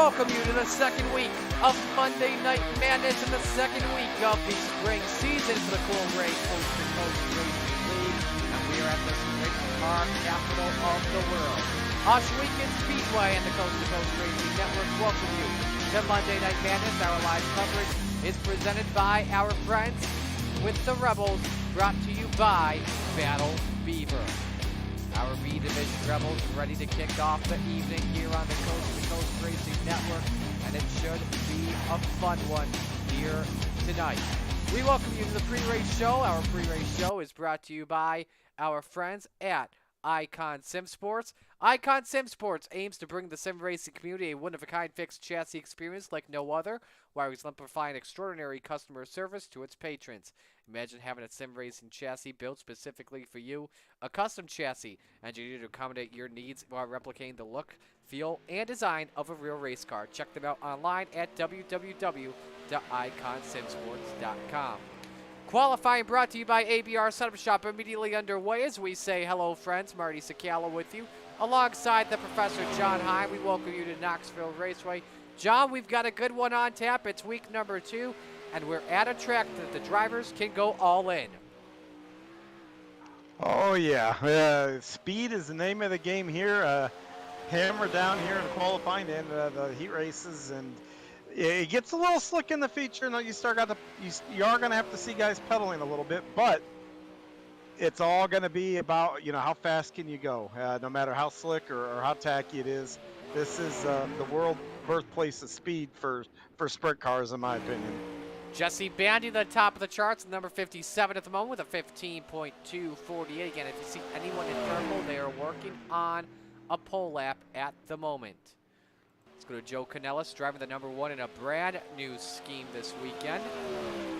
welcome you to the second week of Monday Night Madness and the second week of the spring season for the Cool Ray Coast2Coast Racing League. And we are at the sprint car capital of the world. Oswego Speedway and the Coast2Coast Racing Network welcome you to Monday Night Madness. Our live coverage is presented by our friends with the Rebels, brought to you by Battle Beaver. Our B Division Rebels ready to kick off the evening here on the Coast2Coast Racing Network, and it should be a fun one here tonight. We welcome you to the pre-race show. Our pre-race show is brought to you by our friends at Icon Sim Sports. Icon Sim Sports aims to bring the sim racing community a one-of-a-kind fixed chassis experience like no other, while exemplifying extraordinary customer service to its patrons. Imagine having a sim racing chassis built specifically for you, a custom chassis engineered to accommodate your needs while replicating the look, feel, and design of a real race car. Check them out online at www.iconsimsports.com. Qualifying brought to you by ABR Setup Shop, immediately underway as we say hello, friends. Marty Sakala with you, alongside the Professor John Hine. We welcome you to Knoxville Raceway. John, we've got a good one on tap. It's week number 2, and we're at a track that the drivers can go all in. Oh, yeah. Speed is the name of the game here. Hammer down here in qualifying and the heat races, and it gets a little slick in the feature, and you are going to have to see guys pedaling a little bit, but it's all going to be about, how fast can you go, no matter how slick or how tacky it is. This is the world birthplace of speed for sprint cars, in my opinion. Jesse Bandy, the top of the charts, number 57 at the moment with a 15.248. Again, if you see anyone in purple, they are working on a pole lap at the moment. Let's go to Joe Canellis, driving the number 1 in a brand new scheme this weekend.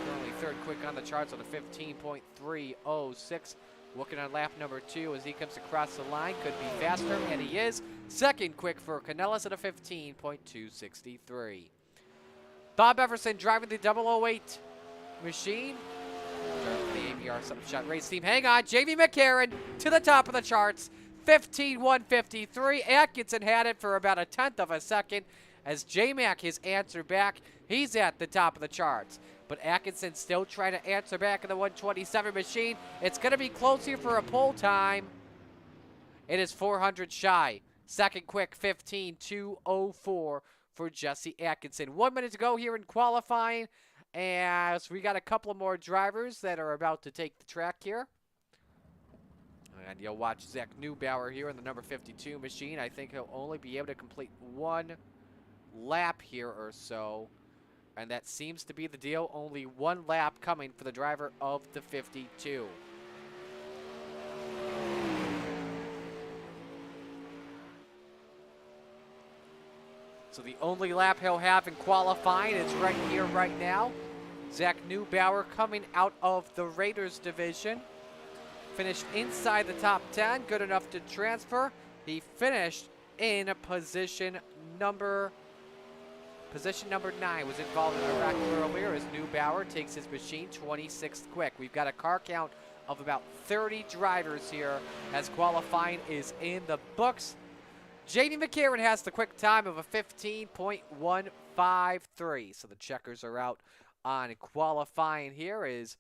Currently third quick on the charts with a 15.306. Working on lap number 2 as he comes across the line. Could be faster, and he is. Second quick for Canellis at a 15.263. Bob Everson driving the 008 machine. The ABR Shot Race Team. Hang on, Jamie McCarran to the top of the charts. 15.153. Atkinson had it for about a tenth of a second as J-Mac his answer back. He's at the top of the charts. But Atkinson still trying to answer back in the 127 machine. It's going to be close here for a pole time. It is 400 shy. Second quick, 15.204 for Jesse Atkinson. 1 minute to go here in qualifying. As we got a couple of more drivers that are about to take the track here. And you'll watch Zach Neubauer here in the number 52 machine. I think he'll only be able to complete one lap here or so. And that seems to be the deal. Only one lap coming for the driver of the 52. So the only lap he'll have in qualifying is right here, right now. Zach Neubauer coming out of the Raiders division. Finished inside the top 10. Good enough to transfer. He finished in position number 9, was involved in a wreck earlier as Neubauer takes his machine 26th quick. We've got a car count of about 30 drivers here as qualifying is in the books. Jamie McCarran has the quick time of a 15.153. So the checkers are out on qualifying here as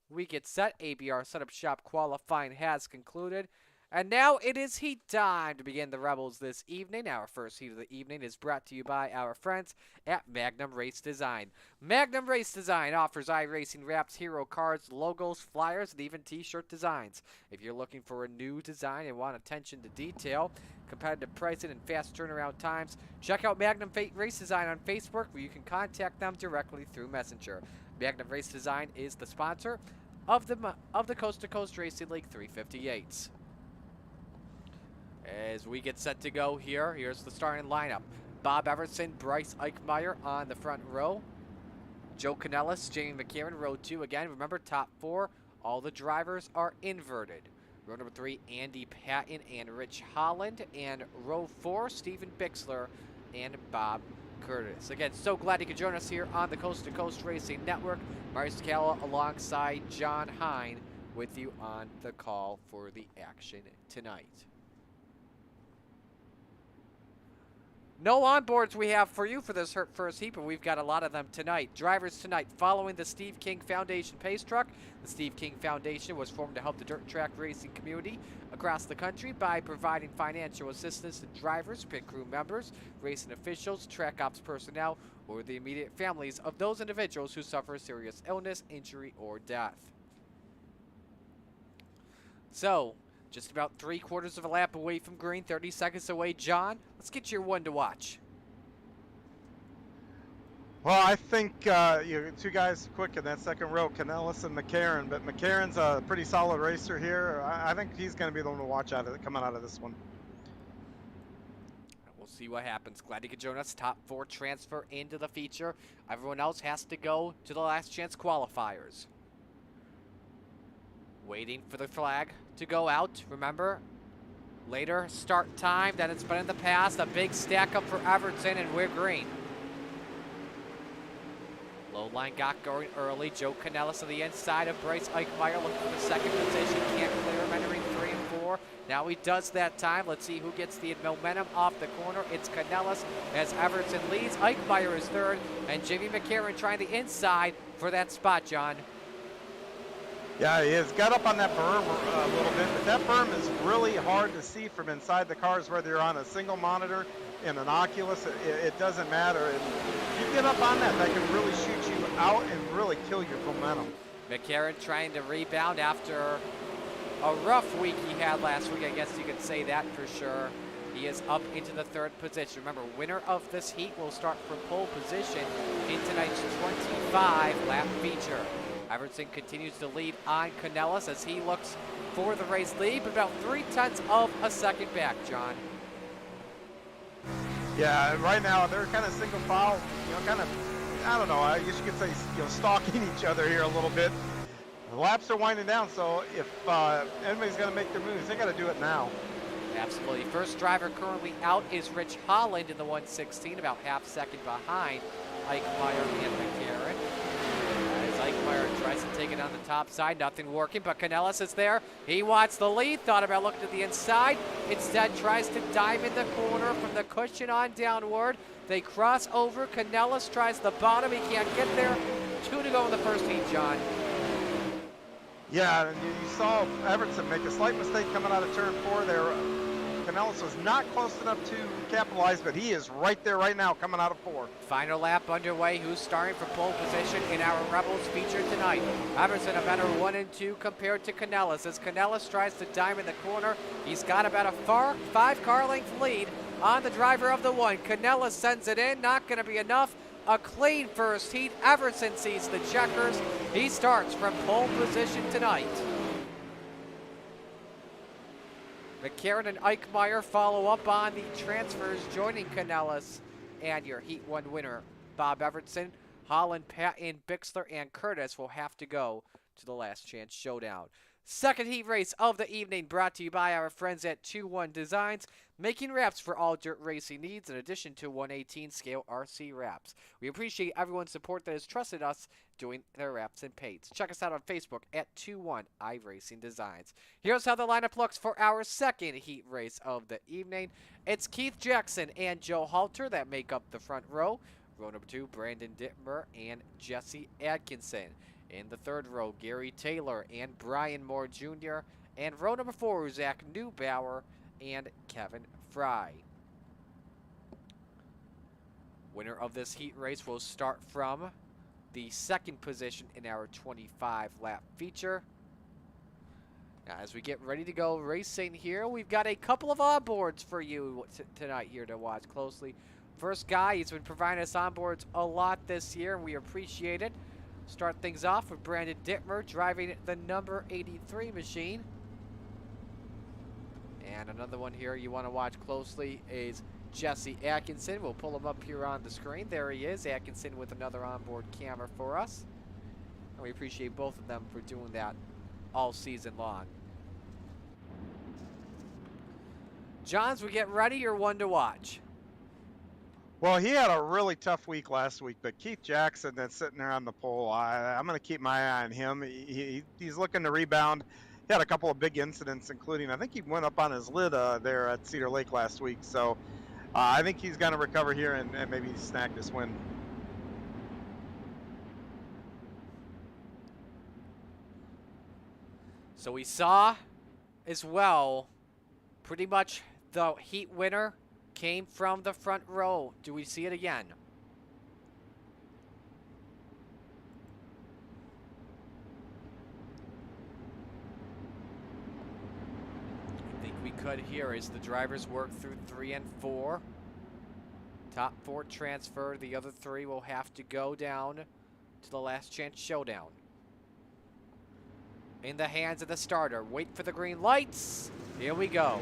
we get set. ABR Setup Shop qualifying has concluded. And now it is heat time to begin the Rebels this evening. Our first heat of the evening is brought to you by our friends at Magnum Race Design. Magnum Race Design offers iRacing wraps, hero cards, logos, flyers, and even t-shirt designs. If you're looking for a new design and want attention to detail, competitive pricing, and fast turnaround times, check out Magnum Race Design on Facebook, where you can contact them directly through Messenger. Magnum Race Design is the sponsor of the Coast2Coast Racing League 358s. As we get set to go here, here's the starting lineup. Bob Everson, Bryce Eichmeyer on the front row. Joe Canellis, Jamie McCarran, row 2 again. Remember, top 4, all the drivers are inverted. Row number 3, Andy Patton and Rich Holland. And row 4, Stephen Bixler and Bob Curtis. Again, so glad you could join us here on the Coast2Coast Racing Network. Marty Scala alongside John Hine with you on the call for the action tonight. No onboards we have for you for this first heat, but we've got a lot of them tonight. Drivers tonight following the Steve King Foundation pace truck. The Steve King Foundation was formed to help the dirt track racing community across the country by providing financial assistance to drivers, pit crew members, racing officials, track ops personnel, or the immediate families of those individuals who suffer serious illness, injury, or death. So, just about 3/4 of a lap away from green, 30 seconds away. John, let's get your one to watch. Well, I think two guys quick in that second row, Canellis and McCarran. But McCarran's a pretty solid racer here. I think he's going to be the one to watch coming out of this one. We'll see what happens. Glad you could join us. Top 4 transfer into the feature. Everyone else has to go to the last chance qualifiers. Waiting for the flag to go out. Remember, later start time than it's been in the past. A big stack up for Everton, and we're green. Low line got going early. Joe Canellis on the inside of Bryce Eichmeyer looking for the second position. Can't clear him, entering 3 and 4. Now he does that time. Let's see who gets the momentum off the corner. It's Canellis as Everton leads. Eichmeyer is third, and Jimmy McCarran trying the inside for that spot, John. Yeah, he is. Got up on that berm a little bit, but that berm is really hard to see from inside the cars, whether you're on a single monitor in an Oculus. It doesn't matter. And if you get up on that, that can really shoot you out and really kill your momentum. McCarran trying to rebound after a rough week he had last week. I guess you could say that for sure. He is up into the 3rd position. Remember, winner of this heat will start from pole position in tonight's 25-lap feature. Everton continues to lead on Canellis as he looks for the race lead, but about 0.3 of a second back, John. Yeah, right now they're kind of single file, kind of, I don't know, I guess you could say, stalking each other here a little bit. The laps are winding down, so if anybody's going to make their moves, they got to do it now. Absolutely. First driver currently out is Rich Holland in the 116, about half second behind Eichmeyer and McCarran. Eichmeyer tries to take it on the top side, nothing working, but Canellis is there. He wants the lead, thought about looking to the inside. Instead tries to dive in the corner from the cushion on downward. They cross over. Canellis tries the bottom. He can't get there. 2 to go in the first heat, John. Yeah, and you saw Everton make a slight mistake coming out of turn 4 there. Canellis was not close enough to capitalize, but he is right there right now coming out of 4. Final lap underway. Who's starting for pole position in our Rebels feature tonight? Everton a better 1 and 2 compared to Canellis. As Canellis tries to dive in the corner, he's got about a 5-car length lead on the driver of the 1. Canellis sends it in, not going to be enough. A clean first heat. Everton sees the checkers. He starts from pole position tonight. McCarran and Eichmeyer follow up on the transfers, joining Canellis. And your Heat 1 winner, Bob Everton. Holland, Patton, Bixler, and Curtis will have to go to the last chance showdown. Second heat race of the evening brought to you by our friends at 2-1 Designs, making wraps for all dirt racing needs in addition to 1/18 scale RC wraps. We appreciate everyone's support that has trusted us doing their wraps and paints. Check us out on Facebook at 2-1 iRacing Designs. Here's how the lineup looks for our second heat race of the evening. It's Keith Jackson and Joe Halter that make up the front row. Row number 2, Brandon Dittmer and Jesse Atkinson. In the third row, Gary Taylor and Brian Moore Jr. And row number 4, Zach Neubauer and Kevin Fry. Winner of this heat race will start from the 2nd position in our 25-lap feature. Now, as we get ready to go racing here, we've got a couple of onboards for you tonight here to watch closely. First guy, he's been providing us onboards a lot this year, and we appreciate it. Start things off with Brandon Dittmer driving the number 83 machine. And another one here you want to watch closely is Jesse Atkinson. We'll pull him up here on the screen. There he is, Atkinson with another onboard camera for us. And we appreciate both of them for doing that all season long. Johns, we get ready, you're one to watch. Well, he had a really tough week last week, but Keith Jackson that's sitting there on the pole, I'm going to keep my eye on him. He's looking to rebound. He had a couple of big incidents, including I think he went up on his lid there at Cedar Lake last week. So I think he's going to recover here and maybe snag this win. So we saw as well, pretty much the heat winner came from the front row. Do we see it again? I think we could here as the drivers work through 3 and 4. Top 4 transfer. The other 3 will have to go down to the last chance showdown. In the hands of the starter. Wait for the green lights. Here we go.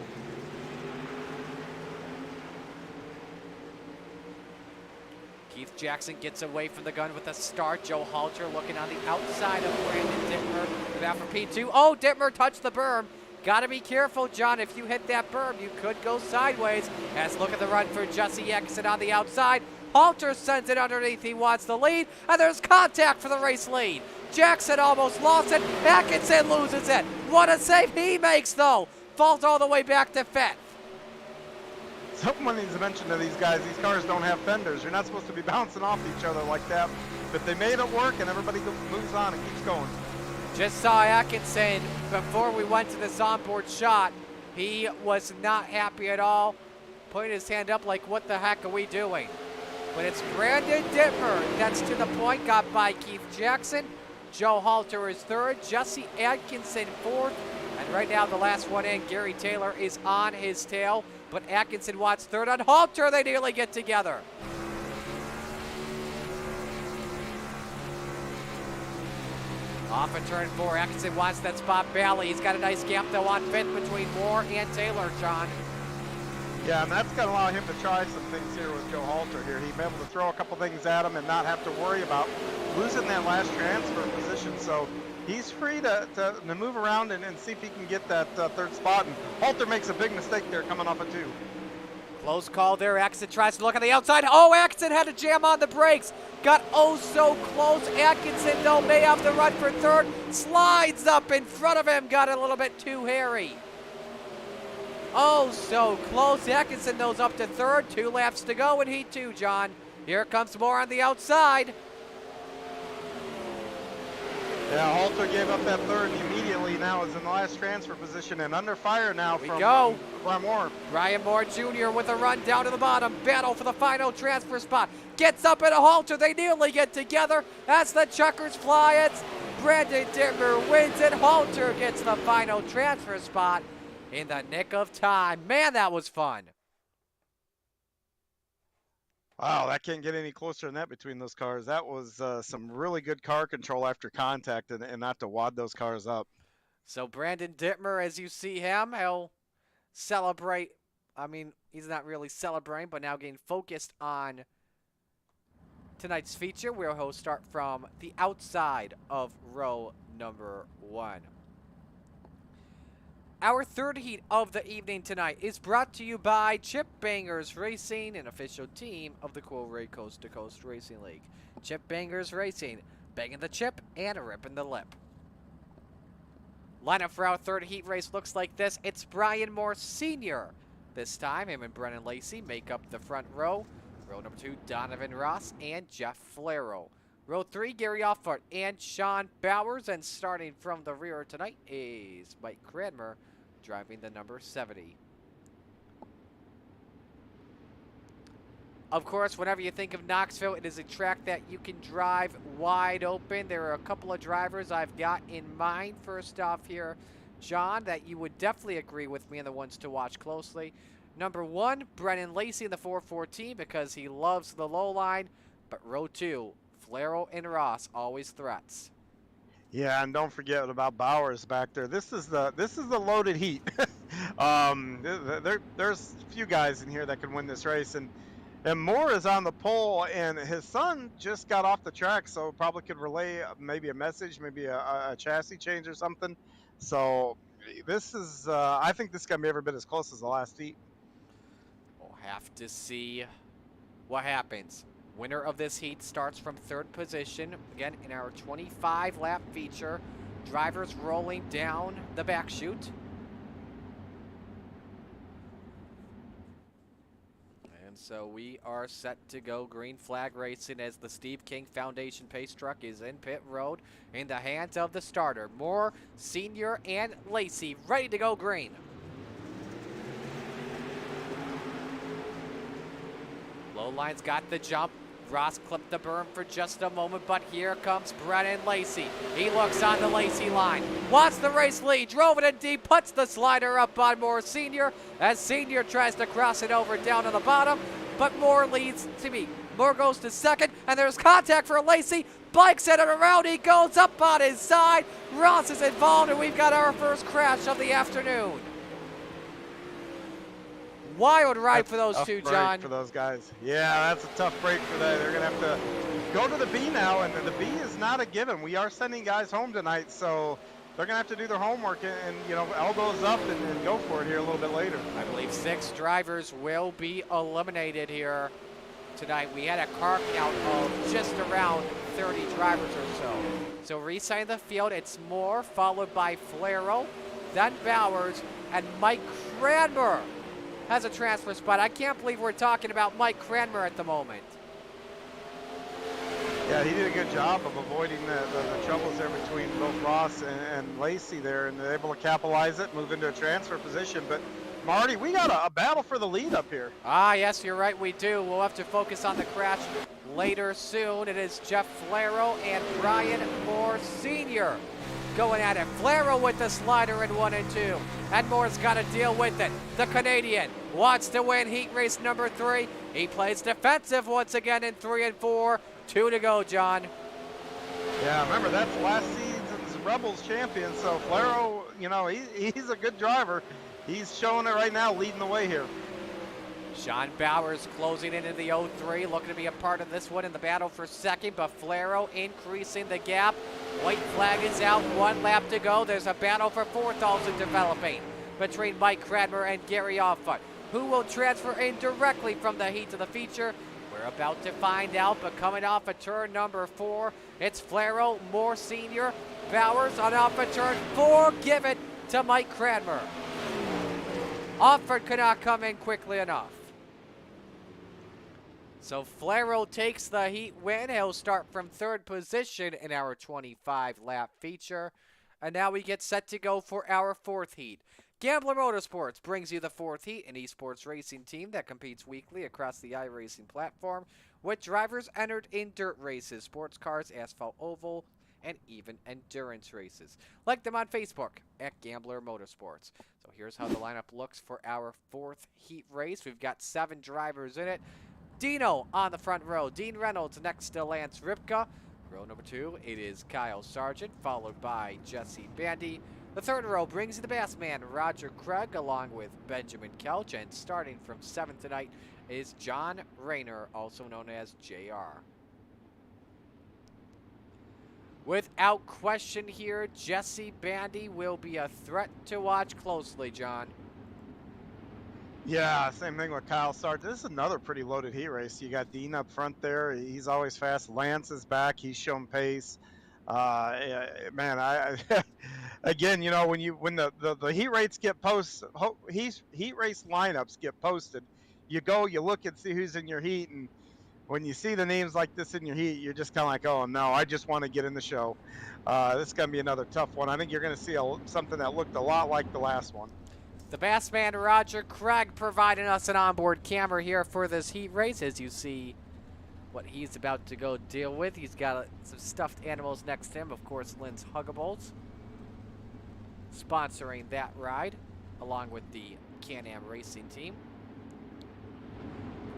Keith Jackson gets away from the gun with a start. Joe Halter looking on the outside of Brandon Dittmer. Now for P2. Oh, Dittmer touched the berm. Got to be careful, John. If you hit that berm, you could go sideways. As look at the run for Jesse Atkinson on the outside. Halter sends it underneath. He wants the lead. And there's contact for the race lead. Jackson almost lost it. Atkinson loses it. What a save he makes, though. Falls all the way back to 5th. Someone needs to mention to these guys, these cars don't have fenders. You're not supposed to be bouncing off each other like that. But they made it work, and everybody moves on and keeps going. Just saw Atkinson before we went to this onboard shot. He was not happy at all. Putting his hand up like, what the heck are we doing? But it's Brandon Dittmer that's to the point, got by Keith Jackson. Joe Halter is 3rd, Jesse Atkinson 4th, and right now the last one in, Gary Taylor is on his tail, but Atkinson wants 3rd on Halter. They nearly get together. Off of turn 4, Atkinson wants that spot Bally. He's got a nice gap though on 5th between Moore and Taylor, John. Yeah, and that's going to allow him to try some things here with Joe Halter here. He'd be able to throw a couple things at him and not have to worry about losing that last transfer position. So he's free to move around and see if he can get that 3rd spot. And Halter makes a big mistake there coming off of 2. Close call there. Atkinson tries to look on the outside. Oh, Atkinson had to jam on the brakes. Got oh so close. Atkinson, though, may have the run for 3rd. Slides up in front of him. Got a little bit too hairy. Oh, so close. Atkinson knows up to 3rd. 2 laps to go in Heat 2, John. Here comes Moore on the outside. Yeah, Halter gave up that 3rd immediately. Now is in the last transfer position and under fire now from Brian Moore. Brian Moore Jr. with a run down to the bottom. Battle for the final transfer spot. Gets up in a Halter. They nearly get together. As the checkers fly, it's Brandon Dittmer wins it. Halter gets the final transfer spot in the nick of time. Man, that was fun. Wow, that can't get any closer than that between those cars. That was some really good car control after contact and not to wad those cars up. So Brandon Dittmer, as you see him, he'll celebrate. I mean, he's not really celebrating, but now getting focused on tonight's feature, where he'll start from the outside of row number 1. Our 3rd heat of the evening tonight is brought to you by Chip Bangers Racing, an official team of the Cool Ray Coast2Coast Racing League. Chip Bangers Racing, banging the chip and ripping the lip. Lineup for our 3rd heat race looks like this. It's Brian Moore Sr. This time, him and Brennan Lacey make up the front row. Row number 2, Donovan Ross and Jeff Flero. Row 3, Gary Alford and Sean Bowers. And starting from the rear tonight is Mike Cranmer, driving the number 70. Of course, whenever you think of Knoxville, it is a track that you can drive wide open. There are a couple of drivers I've got in mind. First off here, John, that you would definitely agree with me and the ones to watch closely. Number 1, Brennan Lacey in the 414 because he loves the low line. But row 2, Flero and Ross, always threats. Yeah, and don't forget about Bowers back there. This is the loaded heat. There's a few guys in here that can win this race, and Moore is on the pole, and his son just got off the track, so probably could relay maybe a message, maybe a chassis change or something. So this is, I think this is gonna be every bit as close as the last heat. We'll have to see what happens. Winner of this heat starts from 3rd position. Again, in our 25-lap feature. Drivers rolling down the back chute. So we are set to go green flag racing as the Steve King Foundation pace truck is in pit road in the hands of the starter. Moore, Senior, and Lacey ready to go green. Lowline's got the jump. Ross clipped the berm for just a moment, but here comes Brennan Lacey. He looks on the Lacey line, wants the race lead, drove it in deep, puts the slider up on Moore Senior as Senior tries to cross it over down to the bottom, but Moore leads to me. Moore goes to second, and there's contact for Lacey. Bikes it around, he goes up on his side. Ross is involved, and we've got our first crash of the afternoon. Wild ride for those two, John. For those guys. Yeah, that's a tough break for them. They're going to have to go to the B now, and the B is not a given. We are sending guys home tonight, so they're going to have to do their homework and you know, elbows up and go for it here a little bit later. I believe 6 drivers will be eliminated here tonight. We had a car count of just around 30 drivers or so. So resigning the field, it's Moore, followed by Flero, then Bowers, and Mike Cranmer has a transfer spot. I can't believe we're talking about Mike Cranmer at the moment. Yeah, he did a good job of avoiding the troubles there between both Ross and Lacey there, and they're able to capitalize it, move into a transfer position. But Marty, we got a battle for the lead up here. Ah, yes, you're right, we do. We'll have to focus on the crash later soon. It is Jeff Flero and Brian Moore Sr. going at it. Flero with the slider in 1 and 2. And Moore's got to deal with it. The Canadian wants to win heat race number 3. He plays defensive once again in 3 and 4. 2 to go, John. Yeah, remember, that's last season's Rebels champion. So Flero, you know, he's a good driver. He's showing it right now, leading the way here. Sean Bowers closing into the 0-3, looking to be a part of this one in the battle for second, but Flero increasing the gap. White flag is out, 1 lap to go. There's a battle for 4th also developing between Mike Cranmer and Gary Offut. Who will transfer in directly from the heat to the feature? We're about to find out, but coming off of turn number 4, it's Flero, Moore Sr., Bowers on off of turn 4. Give it to Mike Cranmer. Offord cannot come in quickly enough. So Flero takes the heat win. He'll start from 3rd position in our 25-lap feature. And now we get set to go for our 4th heat. Gambler Motorsports brings you the 4th heat, an esports racing team that competes weekly across the iRacing platform with drivers entered in dirt races, sports cars, asphalt oval, and even endurance races. Like them on Facebook at Gambler Motorsports. So here's how the lineup looks for our 4th heat race. We've got 7 drivers in it. Dino on the front row. Dean Reynolds next to Lance Ripka. Row number 2, it is Kyle Sargent, followed by Jesse Bandy. The 3rd row brings you the Bassman, Roger Craig, along with Benjamin Kelch. And starting from 7th tonight is John Rayner, also known as JR. Without question here, Jesse Bandy will be a threat to watch closely, John. Yeah, same thing with Kyle Sargent. This is another pretty loaded heat race. You got Dean up front there. He's always fast. Lance is back. He's shown pace. Man, again, you know, when the heat rates get posted, heat race lineups get posted, you go, you look and see who's in your heat, and when you see the names like this in your heat, you're just kind of like, oh no, I just want to get in the show. This is going to be another tough one. I think you're going to see something that looked a lot like the last one. The Bassman Roger Craig providing us an onboard camera here for this heat race as you see what he's about to go deal with. He's got some stuffed animals next to him. Of course, Lynn's Huggables sponsoring that ride along with the Can-Am Racing team.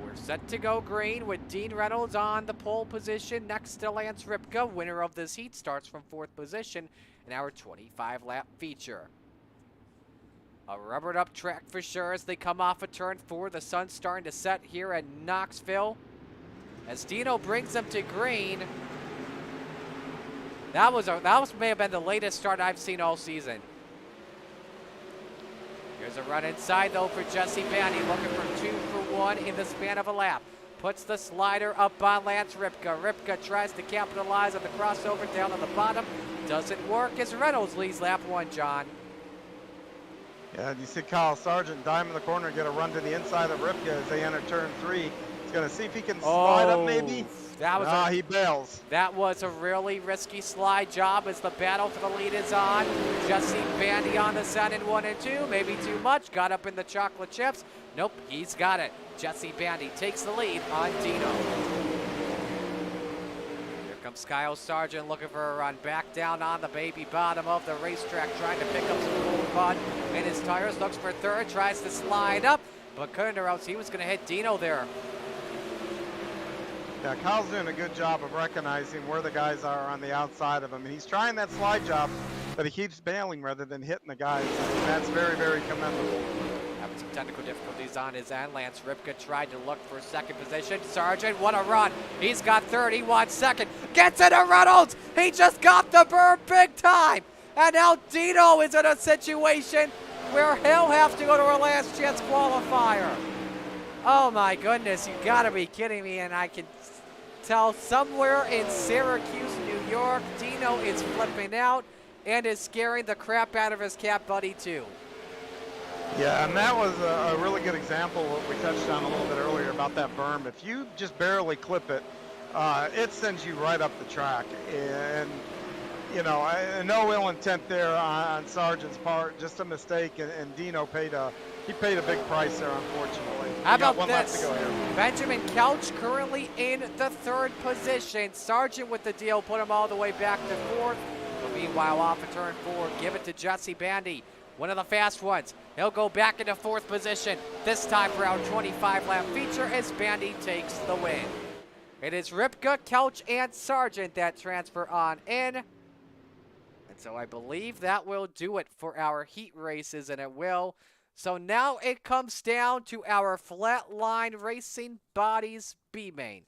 We're set to go green with Dean Reynolds on the pole position next to Lance Ripka. Winner of this heat starts from 4th position in our 25-lap feature. A rubbered up track for sure as they come off of turn 4. The sun's starting to set here at Knoxville. As Dino brings them to green. That may have been the latest start I've seen all season. Here's a run inside though for Jesse Bandy, looking for 2 for 1 in the span of a lap. Puts the slider up on Lance Ripka. Ripka tries to capitalize on the crossover down on the bottom. Doesn't work as Reynolds leads lap 1, John. Yeah, you see Kyle Sargent dime in the corner, get a run to the inside of Ripka as they enter turn 3. He's going to see if he can slide up maybe. He bails. That was a really risky slide job as the battle for the lead is on. Jesse Bandy on the side in 1 and 2, maybe too much. Got up in the chocolate chips. Nope, he's got it. Jesse Bandy takes the lead on Dino. Comes Kyle Sargent looking for a run back down on the baby bottom of the racetrack, trying to pick up some cold mud in his tires. Looks for third, tries to slide up, but couldn't, or else he was going to hit Dino there. Yeah, Kyle's doing a good job of recognizing where the guys are on the outside of him. And he's trying that slide job, but he keeps bailing rather than hitting the guys. And that's very, very commendable. Having some technical difficulties on his end. Lance Ripka tried to look for second position. Sargent, what a run. He's got third, he wants second. Gets into Reynolds. He just got the burn big time. And now Dino is in a situation where he'll have to go to a last chance qualifier. Oh my goodness, you gotta be kidding me. And I can tell somewhere in Syracuse, New York, Dino is flipping out and is scaring the crap out of his cat buddy too. Yeah, and that was a really good example of what we touched on a little bit earlier about that berm. If you just barely clip it, it sends you right up the track. And, you know, no ill intent there on Sargent's part, just a mistake, and Dino paid a big price there, unfortunately. How about one lap to go here. Benjamin Couch currently in the third position. Sargent with the deal, put him all the way back to fourth. But meanwhile, off of turn 4, give it to Jesse Bandy. One of the fast ones. He'll go back into fourth position. This time for our 25-lap feature as Bandy takes the win. It is Ripka, Couch, and Sargent that transfer on in. And so I believe that will do it for our heat races, and it will. So now it comes down to our Flatline Racing Bodies B-main.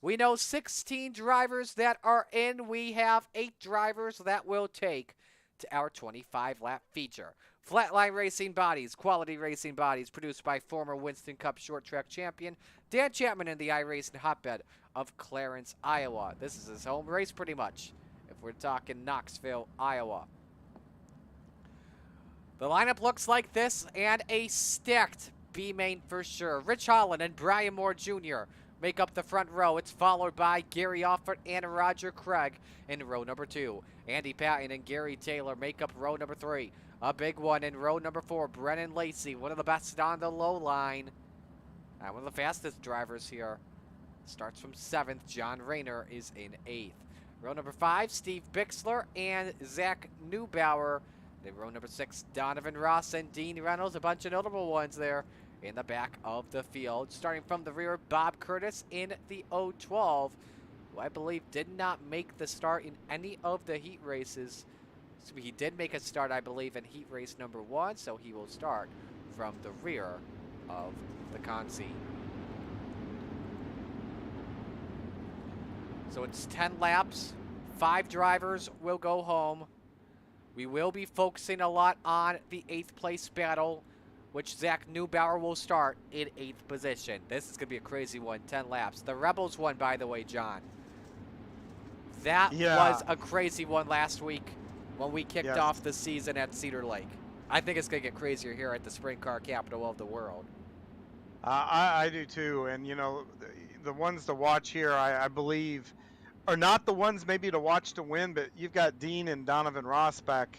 We know 16 drivers that are in. We have 8 drivers that will take to our 25-lap feature. Flatline Racing Bodies, quality racing bodies produced by former Winston Cup short track champion Dan Chapman in the iRacing hotbed of Clarence, Iowa. This is his home race pretty much, if we're talking Knoxville, Iowa. The lineup looks like this, and a stacked B-main for sure. Rich Holland and Brian Moore Jr. make up the front row. It's followed by Gary Offert and Roger Craig in row number 2. Andy Patton and Gary Taylor make up row number 3. A big one in row number 4, Brennan Lacey, one of the best on the low line. One of the fastest drivers here. Starts from 7th. John Rayner is in 8th. Row number 5, Steve Bixler and Zach Neubauer. In row number 6, Donovan Ross and Dean Reynolds. A bunch of notable ones there in the back of the field. Starting from the rear, Bob Curtis in the 012, who I believe did not make the start in any of the heat races. So he did make a start, I believe, in heat race number 1, so he will start from the rear of the consi. So it's 10 laps. 5 drivers will go home. We will be focusing a lot on the 8th place battle, which Zach Neubauer will start in 8th position. This is going to be a crazy one, 10 laps. The Rebels one, by the way, John. That was a crazy one last week when we kicked off the season at Cedar Lake. I think it's going to get crazier here at the sprint car capital of the world. I do too, and you know, the ones to watch here, I believe, are not the ones maybe to watch to win, but you've got Dean and Donovan Ross back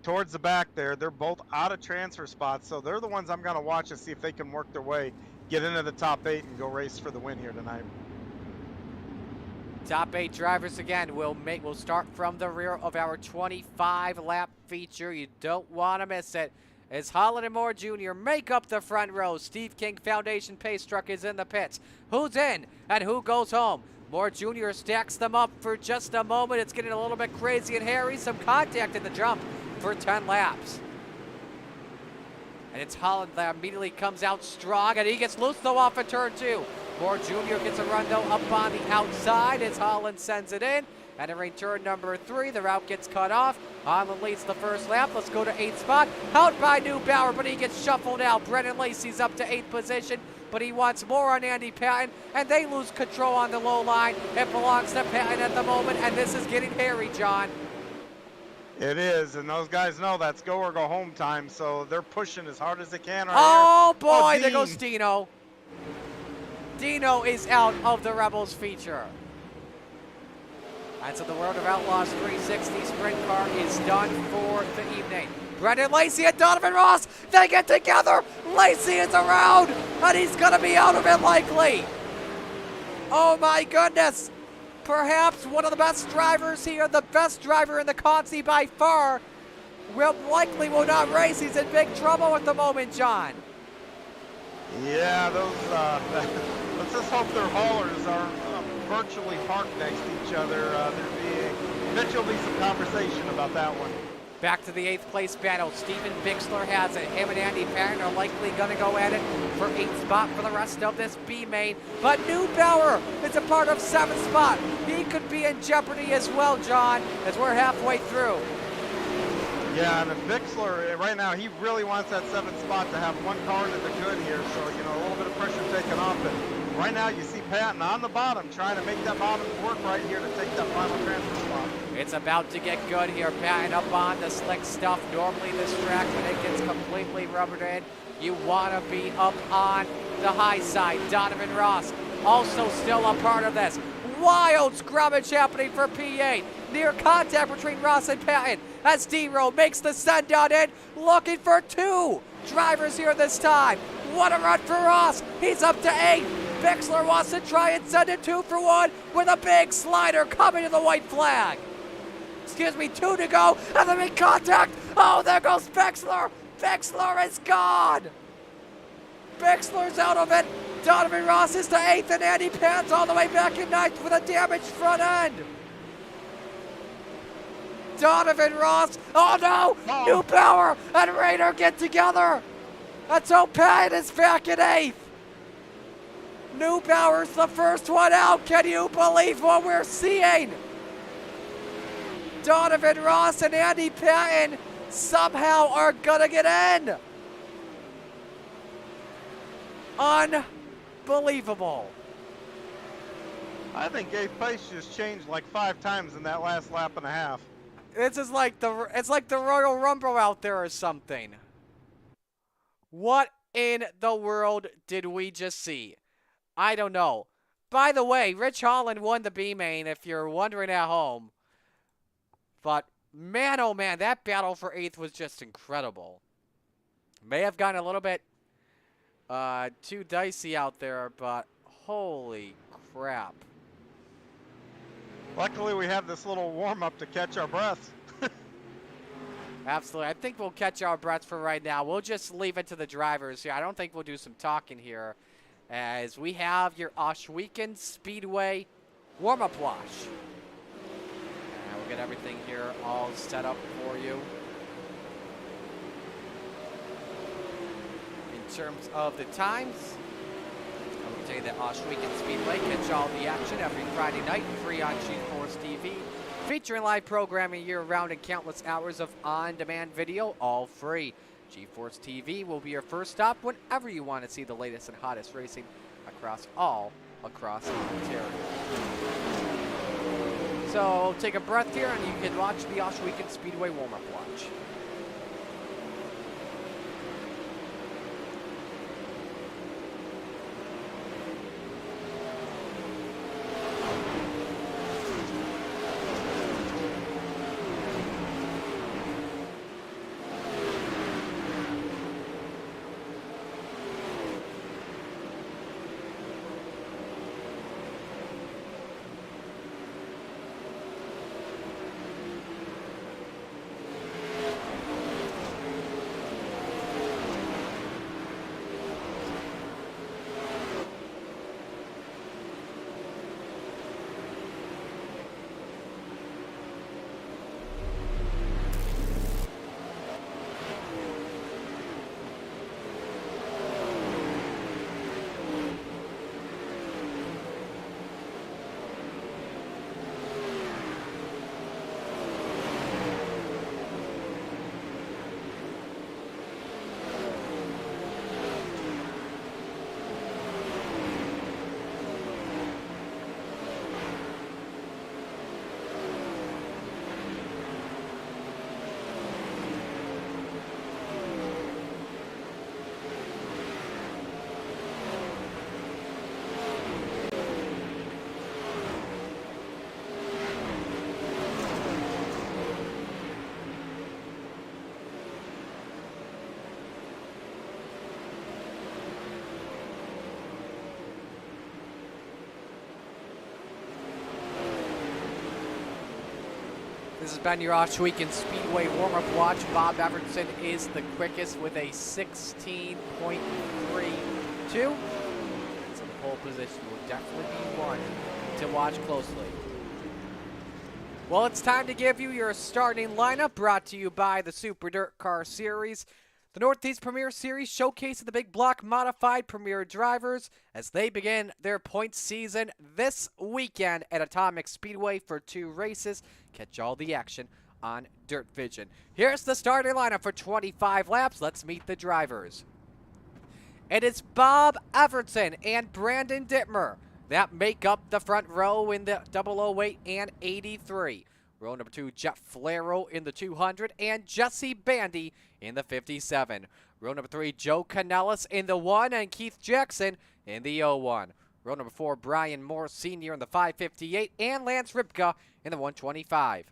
towards the back there. They're both out of transfer spots, so they're the ones I'm going to watch to see if they can work their way, get into the top 8 and go race for the win here tonight. Top 8 drivers again will start from the rear of our 25-lap feature. You don't want to miss it. As Holland and Moore Jr. make up the front row, Steve King Foundation Pace Truck is in the pits. Who's in and who goes home? Moore Jr. stacks them up for just a moment. It's getting a little bit crazy and hairy. Some contact in the jump for 10 laps. And it's Holland that immediately comes out strong, and he gets loose though off of turn 2. Moore Jr. gets a run though up on the outside as Holland sends it in. Entering turn number 3, the route gets cut off. Holland leads the first lap. Let's go to 8th spot. Out by Neubauer, but he gets shuffled out. Brennan Lacey's up to 8th position, but he wants more on Andy Patton, and they lose control on the low line. It belongs to Patton at the moment, and this is getting hairy, John. It is, and those guys know that's go or go home time, so they're pushing as hard as they can right Oh, here. Oh, boy, there Dean. goes Dino. Dino is out of the Rebels feature. And so the World of Outlaws 360 sprint car is done for the evening. Brendan Lacey and Donovan Ross, they get together. Lacey is around, and he's going to be out of it likely. Oh, my goodness. Perhaps one of the best drivers here, the best driver in the Consi by far, will not race. He's in big trouble at the moment, John. Yeah, those, let's just hope their haulers are virtually parked next to each other. There'll be some conversation about that one. Back to the 8th place battle. Steven Bixler has it. Him and Andy Patton are likely going to go at it for 8th spot for the rest of this B-main. But Neubauer is a part of 7th spot. He could be in jeopardy as well, John, as we're halfway through. Yeah, and if Bixler, right now, he really wants that 7th spot to have one car to the good here. So, a little bit of pressure taken off. And right now, you see Patton on the bottom trying to make that bottom work right here to take that final transfer spot. It's about to get good here. Patton up on the slick stuff. Normally this track, when it gets completely rubbered in, you want to be up on the high side. Donovan Ross also still a part of this. Wild scrummage happening for P8. Near contact between Ross and Patton as D-Row makes the send down in, looking for 2 drivers here this time. What a run for Ross. He's up to 8. Bixler wants to try and send it 2 for 1 with a big slider coming to the white flag. 2 to go, and they make contact. Oh, there goes Bixler. Bixler is gone. Bixler's out of it. Donovan Ross is to 8th, and Andy Patton's all the way back in 9th with a damaged front end. Donovan Ross, oh no, Neubauer and Rayner get together. And so Patton is back in 8th. Neubauer's the first one out. Can you believe what we're seeing? Donovan Ross and Andy Patton somehow are gonna get in. Unbelievable. I think 8th place just changed like 5 times in that last lap and a half. This is like it's like the Royal Rumble out there or something. What in the world did we just see? I don't know. By the way, Rich Holland won the B-main, if you're wondering at home. But man, oh man, that battle for 8th was just incredible. May have gotten a little bit too dicey out there, but holy crap. Luckily, we have this little warm-up to catch our breath. Absolutely. I think we'll catch our breaths for right now. We'll just leave it to the drivers here. I don't think we'll do some talking here, as we have your Ohsweken Speedway warm-up wash. And we'll get everything here all set up for you. In terms of the times, I will tell you that Ohsweken Speedway catch all the action every Friday night, free on G-Force TV, featuring live programming year-round and countless hours of on-demand video, all free. G-Force TV will be your first stop whenever you want to see the latest and hottest racing across Ontario. So take a breath here, and you can watch the Ohsweken Speedway warm-up watch. has been your Osh Weekend Speedway warm-up watch. Bob Everson is the quickest with a 16.32. So the pole position will definitely be one to watch closely. Well, it's time to give you your starting lineup, brought to you by the Super Dirt Car Series. The Northeast Premier Series showcasing the big block modified Premier drivers as they begin their points season this weekend at Atomic Speedway for 2 races. Catch all the action on Dirt Vision. Here's the starting lineup for 25 laps. Let's meet the drivers. It is Bob Everson and Brandon Dittmer that make up the front row in the 008 and 83. Row number 2, Jeff Flero in the 200 and Jesse Bandy in the 57. Row number 3, Joe Canellis in the 1 and Keith Jackson in the 01. Row number 4, Brian Moore Sr. in the 558 and Lance Ripka in the 125.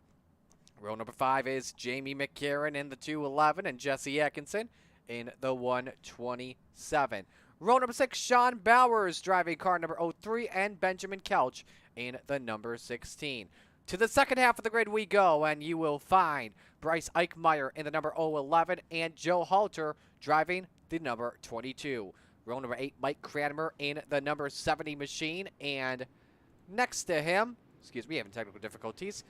Row number 5 is Jamie McCarran in the 211 and Jesse Atkinson in the 127. Row number 6, Sean Bowers driving car number 03 and Benjamin Couch in the number 16. To the second half of the grid we go, and you will find Bryce Eichmeyer in the number 011 and Joe Halter driving the number 22. Row number 8, Mike Cranmer in the number 70 machine, and next to him, having technical difficulties,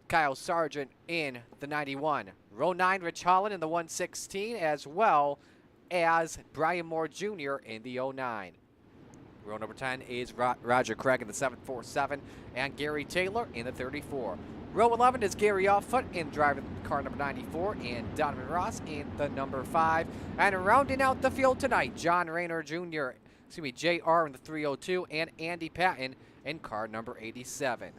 Kyle Sargent in the 91. Row 9, Rich Holland in the 116, as well as Brian Moore Jr. in the 09. Row number 10 is Roger Craig in the 747 and Gary Taylor in the 34. Row 11 is Gary Offfoot in driving car number 94 and Donovan Ross in the number 5. And rounding out the field tonight, John Rayner Jr., JR in the 302 and Andy Patton in car number 87.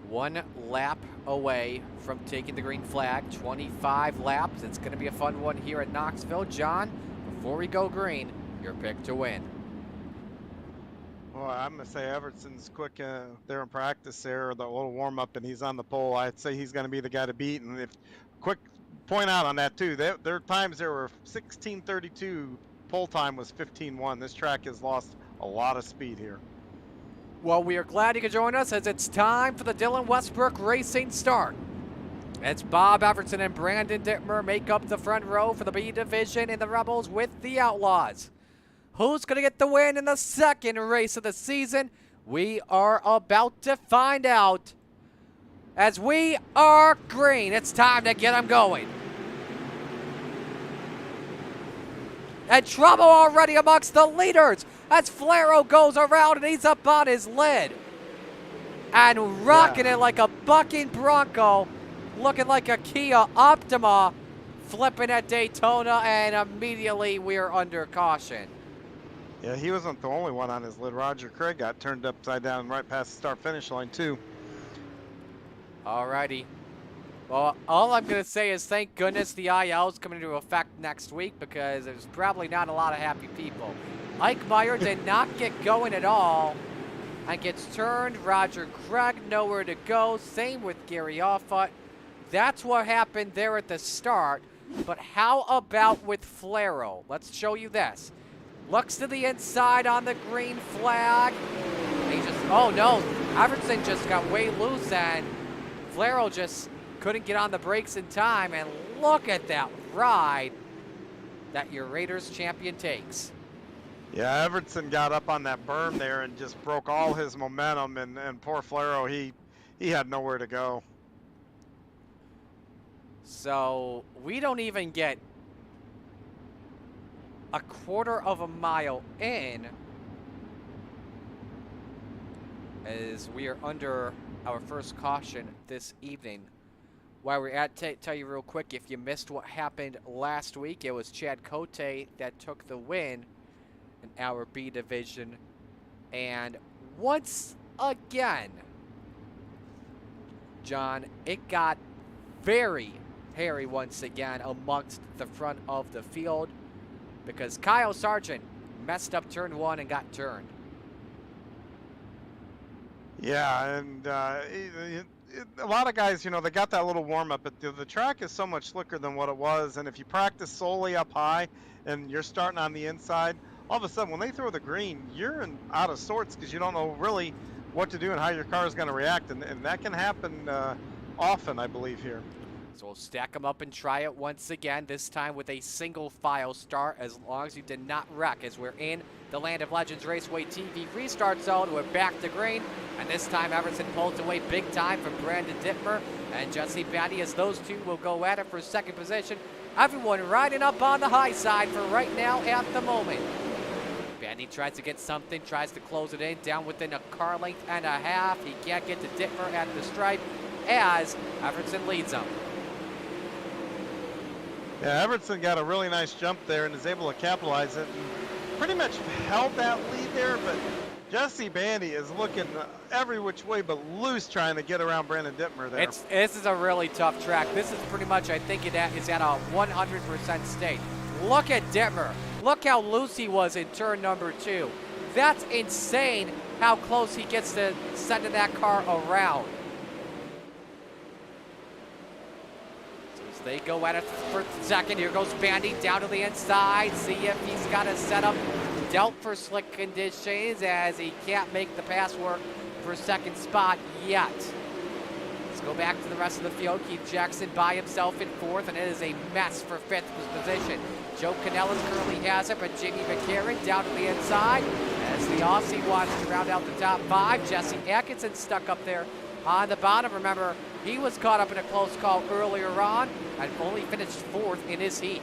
One lap away from taking the green flag, 25 laps. It's going to be a fun one here at Knoxville. John, before we go green, your pick to win. Well, I'm going to say Everson's quick there in practice there, the little warm-up, and he's on the pole. I'd say he's going to be the guy to beat. And if quick point out on that, too, there times there were 16:32. Pole time was 15:1. This track has lost a lot of speed here. Well, we are glad you could join us as it's time for the Dylan Westbrook Racing start. It's Bob Everson and Brandon Dittmer make up the front row for the B division in the Rebels with the Outlaws. Who's going to get the win in the second race of the season? We are about to find out as we are green. It's time to get them going. And trouble already amongst the leaders as Flero goes around and he's up on his lid. And rocking it like a bucking Bronco, looking like a Kia Optima, flipping at Daytona, and immediately we're under caution. Yeah, he wasn't the only one on his lid. Roger Craig got turned upside down right past the start-finish line, too. Alrighty. Well, all I'm going to say is thank goodness the IL is coming into effect next week because there's probably not a lot of happy people. Eichmeyer did not get going at all and gets turned. Roger Craig nowhere to go. Same with Gary Offut. That's what happened there at the start. But how about with Flero? Let's show you this. Looks to the inside on the green flag. He just, oh no, Everson just got way loose and Flero just couldn't get on the brakes in time. And look at that ride that your Raiders champion takes. Yeah, Everson got up on that berm there and just broke all his momentum, and poor Flero, he had nowhere to go. So we don't even get a quarter of a mile in as we are under our first caution this evening. While we're at, tell you real quick, if you missed what happened last week, it was Chad Cote that took the win in our B division. And once again, John, it got very hairy once again amongst the front of the field because Kyle Sargent messed up turn 1 and got turned. Yeah, and a lot of guys, they got that little warm-up, but the track is so much slicker than what it was, and if you practice solely up high and you're starting on the inside, all of a sudden when they throw the green, you're out of sorts because you don't know really what to do and how your car is going to react, and that can happen often, I believe, here. So we'll stack them up and try it once again, this time with a single file start, as long as you did not wreck, as we're in the Land of Legends Raceway TV restart zone. We're back to green, and this time Everson pulls away big time from Brandon Dittmer and Jesse Bandy, as those two will go at it for second position. Everyone riding up on the high side for right now at the moment. Bandy tries to get something, tries to close it in, down within a car length and a half. He can't get to Dittmer at the stripe as Everson leads him. Yeah, Everson got a really nice jump there and is able to capitalize it and pretty much held that lead there, but Jesse Bandy is looking every which way but loose trying to get around Brandon Dittmer there. This is a really tough track. This is pretty much, I think it is at a 100% state. Look at Dittmer. Look how loose he was in turn number 2. That's insane how close he gets to sending that car around. They go at it for second. Here goes Bandy down to the inside. See if he's got a setup dealt for slick conditions, as he can't make the pass work for second spot yet. Let's go back to the rest of the field. Keith Jackson by himself in fourth, and it is a mess for fifth position. Joe Canellas currently has it, but Jamie McCarron down to the inside as the Aussie wants to round out the top 5. Jesse Atkinson stuck up there on the bottom. Remember, he was caught up in a close call earlier on and only finished 4th in his heat.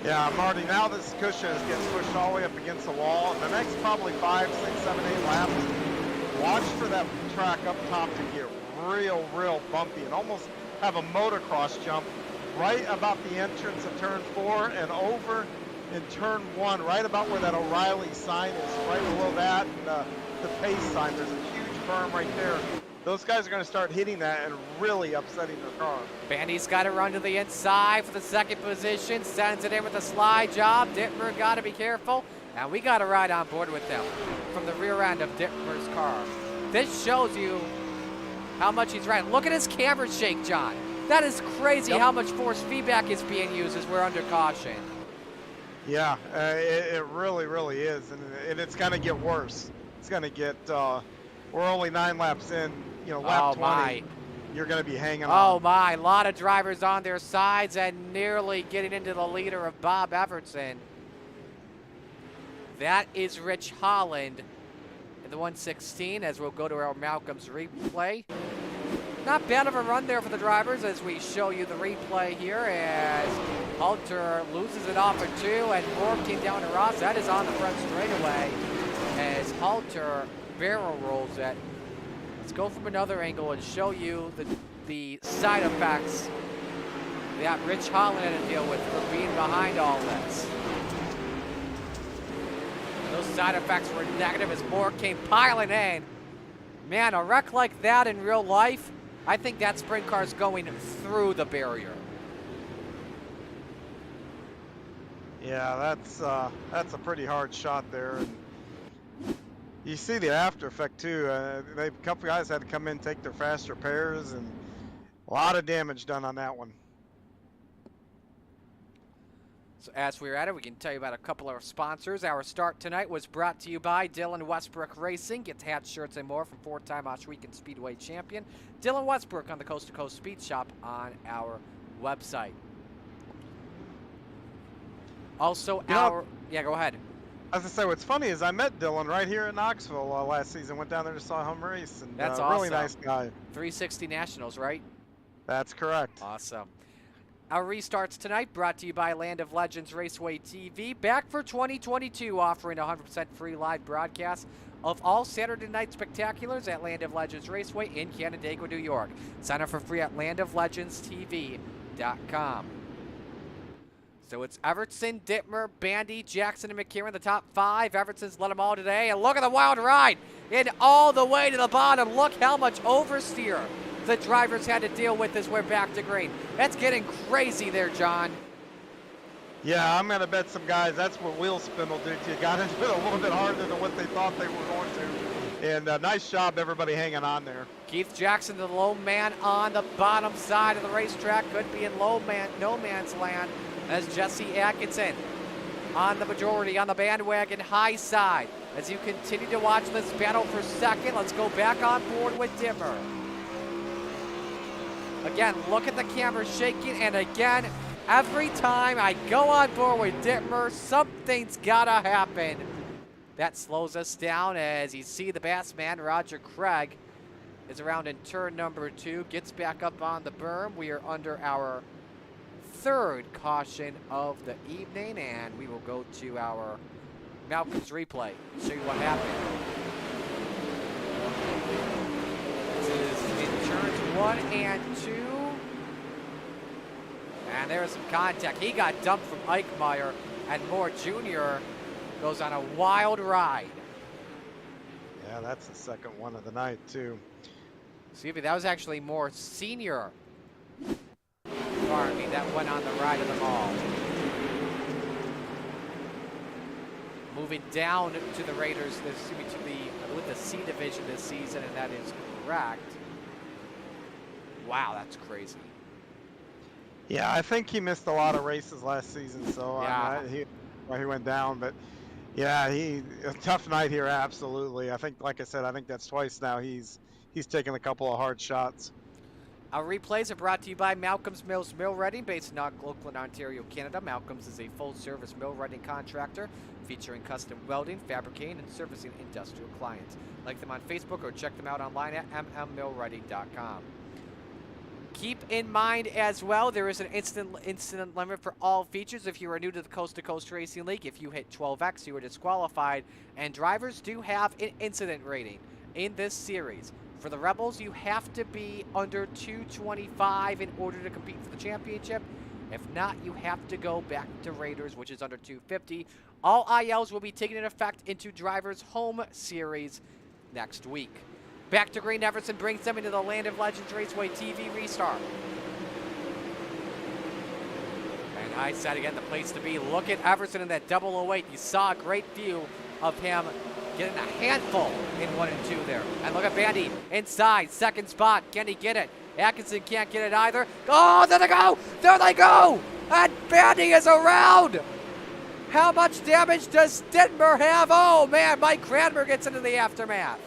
Yeah, Marty, now this cushion is getting pushed all the way up against the wall. And the next probably 5, 6, 7, 8 laps, watch for that track up top to get real bumpy and almost have a motocross jump right about the entrance of turn 4 and over in turn 1, right about where that O'Reilly sign is, right below that, and the pace sign. There's a huge berm right there. Those guys are going to start hitting that and really upsetting their car. Bandy's got to run to the inside for the second position. Sends it in with a slide job. Dittmer got to be careful. And we got to ride on board with them from the rear end of Dittmer's car. This shows you how much he's riding. Look at his camera shake, John. That is crazy how much force feedback is being used as we're under caution. Yeah, it really is. And it's going to get worse. It's going to get, we're only 9 laps in. You know, lap 20, you're going to be hanging on. Oh, my. A lot of drivers on their sides and nearly getting into the leader of Bob Everson. That is Rich Holland in the 116, as we'll go to our Malcolm's replay. Not bad of a run there for the drivers as we show you the replay here, as Halter loses it off of 2 and Moore came down to Ross. That is on the front straightaway as Halter barrel rolls it. Let's go from another angle and show you the side effects that Rich Holland had to deal with for being behind all this. And those side effects were negative as Moore came piling in. Man, a wreck like that in real life, I think that sprint car's going through the barrier. Yeah, that's a pretty hard shot there. And you see the after effect too. A couple guys had to come in, take their fast repairs, and a lot of damage done on that one. So as we're at it, we can tell you about a couple of our sponsors. Our start tonight was brought to you by Dylan Westbrook Racing. Get hats, shirts, and more from 4-time Oshweekend Speedway champion Dylan Westbrook on the Coast to Coast Speed Shop on our website. Also, yeah, go ahead. As I say, what's funny is I met Dylan right here in Knoxville last season. Went down there to saw him race, and that's awesome. Really nice guy. 360 Nationals, right? That's correct. Awesome. Our restarts tonight brought to you by Land of Legends Raceway TV. Back for 2022, offering 100% free live broadcast of all Saturday night spectaculars at Land of Legends Raceway in Canandaigua, New York. Sign up for free at landoflegendstv.com. So it's Everson, Dittmer, Bandy, Jackson, and McCarron, the top 5. Everson's led them all today. And look at the wild ride. And all the way to the bottom. Look how much oversteer the drivers had to deal with as we're back to green. That's getting crazy there, John. Yeah, I'm going to bet some guys that's what wheel spin will do to you. Got into it a little bit harder than what they thought they were going to. And nice job, everybody hanging on there. Keith Jackson, the low man on the bottom side of the racetrack. Could be in no man's land as Jesse Atkinson on the majority, on the bandwagon high side. As you continue to watch this battle for second, let's go back on board with Dimmer. Again, look at the camera shaking, and again, every time I go on board with Dittmer, something's gotta happen. That slows us down as you see the Bassman, Roger Craig, is around in turn number 2, gets back up on the berm. We are under our 3rd caution of the evening, and we will go to our Malcolm's replay, show you what happened. This is in turns 1 and 2. And there's some contact. He got dumped from Eichmeyer, and Moore Jr. goes on a wild ride. Yeah, that's the second one of the night, too. Excuse me, that was actually Moore Sr. Pardon me, that went on the ride of them all. Moving down to the Raiders, excuse me, to the, I believe the C division this season, and that is correct. Wow, that's crazy. Yeah, I think he missed a lot of races last season, so yeah. He went down. But yeah, a tough night here, absolutely. I think, like I said, I think that's twice now he's taken a couple of hard shots. Our replays are brought to you by Malcolm's Mills Mill Reading, based in Oakland, Ontario, Canada. Malcolm's is a full-service mill reading contractor featuring custom welding, fabricating, and servicing industrial clients. Like them on Facebook or check them out online at mmmillreading.com. Keep in mind as well, there is an incident limit for all features. If you are new to the Coast2Coast Racing League, if you hit 12X, you are disqualified. And drivers do have an incident rating in this series. For the Rebels, you have to be under 225 in order to compete for the championship. If not, you have to go back to Raiders, which is under 250. All ILs will be taken into effect into Drivers' Home Series next week. Back to Green, Everson brings them into the Land of Legends Raceway TV restart. And I said again, the place to be. Look at Everson in that 008. You saw a great view of him getting a handful in 1 and 2 there. And look at Bandy inside, 2nd spot. Can he get it? Atkinson can't get it either. Oh, there they go! There they go! And Bandy is around! How much damage does Dittmer have? Oh man, Mike Cranmer gets into the aftermath.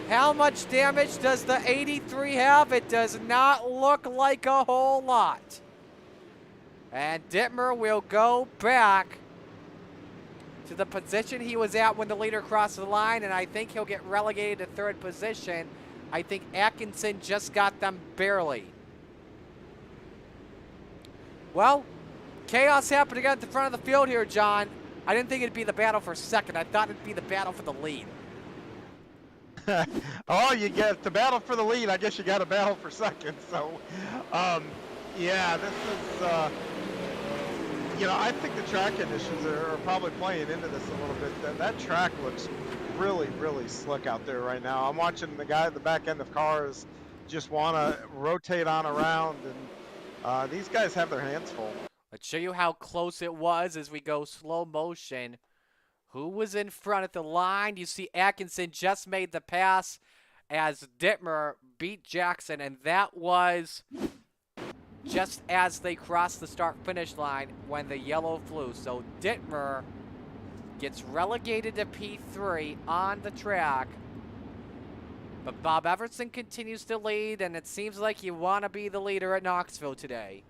How much damage does the 83 have? It does not look like a whole lot. And Dittmer will go back to the position he was at when the leader crossed the line, and I think he'll get relegated to 3rd position. I think Atkinson just got them barely. Well, chaos happened again at the front of the field here, John. I didn't think it'd be the battle for 2nd. I thought it'd be the battle for the lead. Oh, you get the battle for the lead. I guess you got a battle for 2nd. So, yeah, this is, you know, I think the track conditions are probably playing into this a little bit. That track looks really, really slick out there right now. I'm watching the guy at the back end of cars just want to rotate on around, and these guys have their hands full. Let's show you how close it was as we go slow motion. Who was in front at the line? You see Atkinson just made the pass as Dittmer beat Jackson, and that was just as they crossed the start-finish line when the yellow flew. So Dittmer gets relegated to P3 on the track. But Bob Everson continues to lead, and it seems like you want to be the leader at Knoxville today.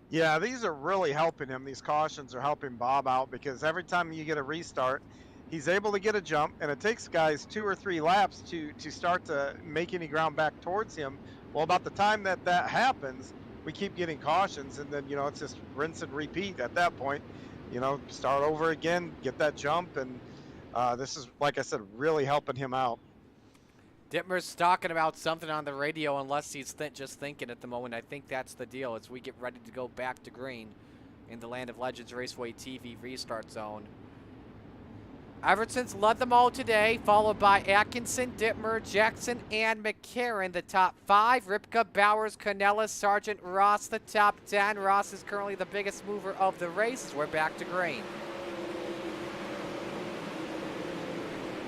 Yeah, these are really helping him. These cautions are helping Bob out, because every time you get a restart, he's able to get a jump, and it takes guys 2 or 3 laps to start to make any ground back towards him. Well, about the time that happens, we keep getting cautions, and then, you know, it's just rinse and repeat at that point. You know, start over again, get that jump, and this is, like I said, really helping him out. Dittmer's talking about something on the radio, unless he's just thinking at the moment. I think that's the deal as we get ready to go back to green in the Land of Legends Raceway TV restart zone. Everson's led them all today, followed by Atkinson, Dittmer, Jackson, and McCarron, the top 5. Ripka, Bowers, Canellis, Sargent, Ross, the top 10. Ross is currently the biggest mover of the race. We're back to green.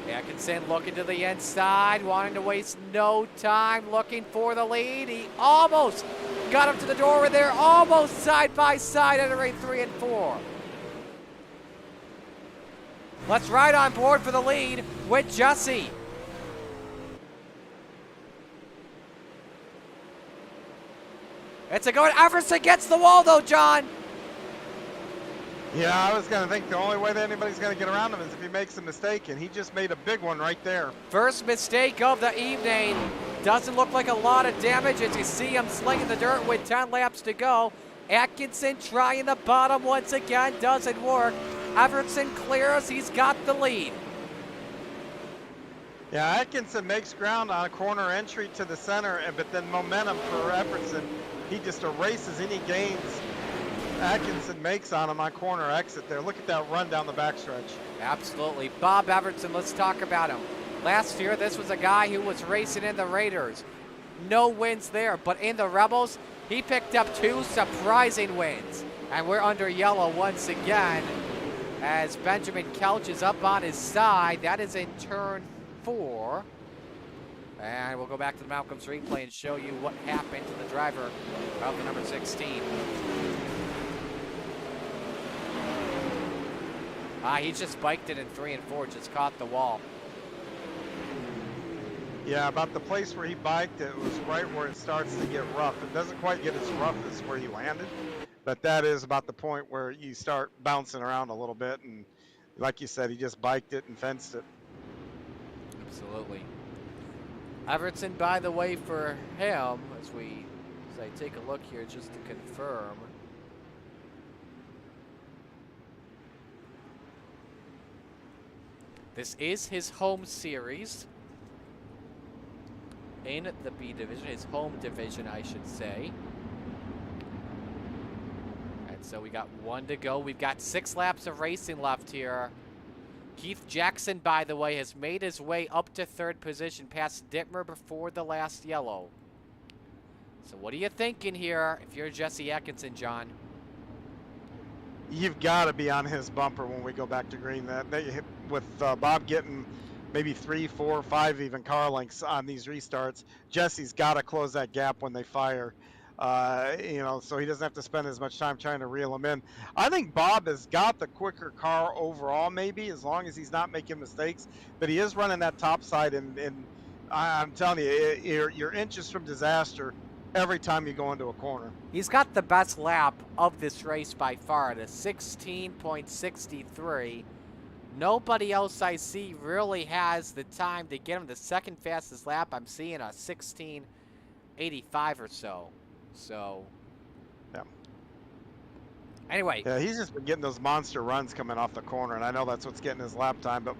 Atkinson looking to the inside, wanting to waste no time, looking for the lead. He almost got him to the door, and they're almost side by side, entering 3 and 4. Let's ride on board for the lead with Jesse. It's a good. Everson gets the wall though, John. Yeah, I was going to think the only way that anybody's going to get around him is if he makes a mistake, and he just made a big one right there. First mistake of the evening. Doesn't look like a lot of damage as you see him slinging the dirt with 10 laps to go. Atkinson trying the bottom once again. Doesn't work. Everson clears. He's got the lead. Yeah, Atkinson makes ground on a corner entry to the center, but then momentum for Everson. He just erases any gains Atkinson makes on him on corner exit there. Look at that run down the backstretch. Absolutely. Bob Everson, let's talk about him. Last year, this was a guy who was racing in the Raiders. No wins there, but in the Rebels, he picked up 2 surprising wins. And we're under yellow once again as Benjamin Couch is up on his side. That is in turn 4. And we'll go back to the Malcolm's replay and show you what happened to the driver of the number 16. He just biked it in 3 and 4, just caught the wall. Yeah, about the place where he biked, it was right where it starts to get rough. It doesn't quite get as rough as where he landed, but that is about the point where you start bouncing around a little bit, and like you said, he just biked it and fenced it. Absolutely. Everson, by the way, for him, as I take a look here just to confirm. This is his home series in the B division, his home division, I should say. And so we got 1 to go. We've got 6 laps of racing left here. Keith Jackson, by the way, has made his way up to 3rd position past Dittmer before the last yellow. So what are you thinking here if you're Jesse Atkinson, John? You've got to be on his bumper when we go back to green. That with Bob getting maybe 3, 4, 5 even car lengths on these restarts, Jesse's got to close that gap when they fire. So he doesn't have to spend as much time trying to reel him in. I think Bob has got the quicker car overall, maybe, as long as he's not making mistakes. But he is running that top side, and I'm telling you, you're inches from disaster every time you go into a corner. He's got the best lap of this race by far at a 16.63. Nobody else I see really has the time to get him the 2nd fastest lap. I'm seeing a 16.85 or so. So, yeah. Anyway. Yeah, he's just been getting those monster runs coming off the corner, and I know that's what's getting his lap time, but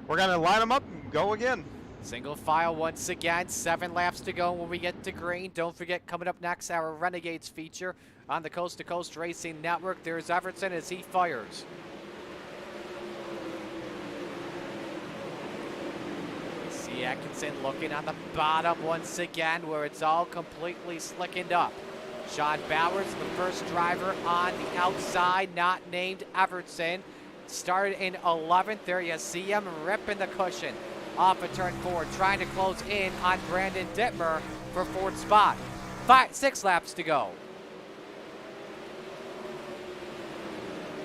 we're going to line him up and go again. Single file once again, 7 laps to go when we get to green. Don't forget, coming up next, our Renegades feature on the Coast to Coast Racing Network. There's Everson as he fires. See Atkinson looking on the bottom once again where it's all completely slickened up. Sean Bowers, the first driver on the outside, not named Everson. Started in 11th. There you see him ripping the cushion off of turn 4, trying to close in on Brandon Dittmer for 4th spot. 6 laps to go.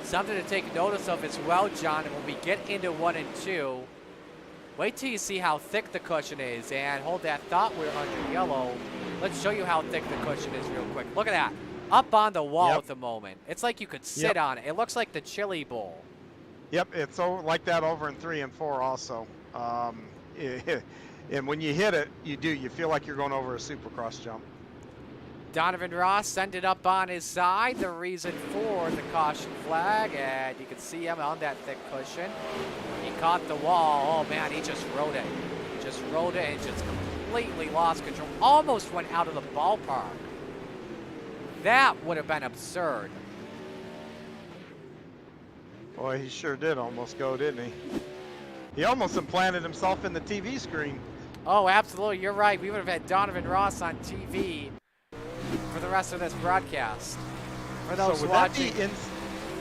Something to take notice of as well, John, and when we get into 1 and 2, wait till you see how thick the cushion is, and hold that thought, we're under yellow. Let's show you how thick the cushion is real quick. Look at that. Up on the wall at the moment. It's like you could sit on it. It looks like the chili bowl. Yep, it's like that over in 3 and 4 also. And when you hit it, you feel like you're going over a supercross jump. Donovan Ross sent it up on his side, the reason for the caution flag, and you can see him on that thick cushion. He caught the wall. Oh man, he just rode it. Just rode it and just completely lost control. Almost went out of the ballpark. That would have been absurd. Boy, he sure did almost go, didn't he? He almost implanted himself in the TV screen. Oh, absolutely. You're right. We would have had Donovan Ross on TV for the rest of this broadcast. For those watching.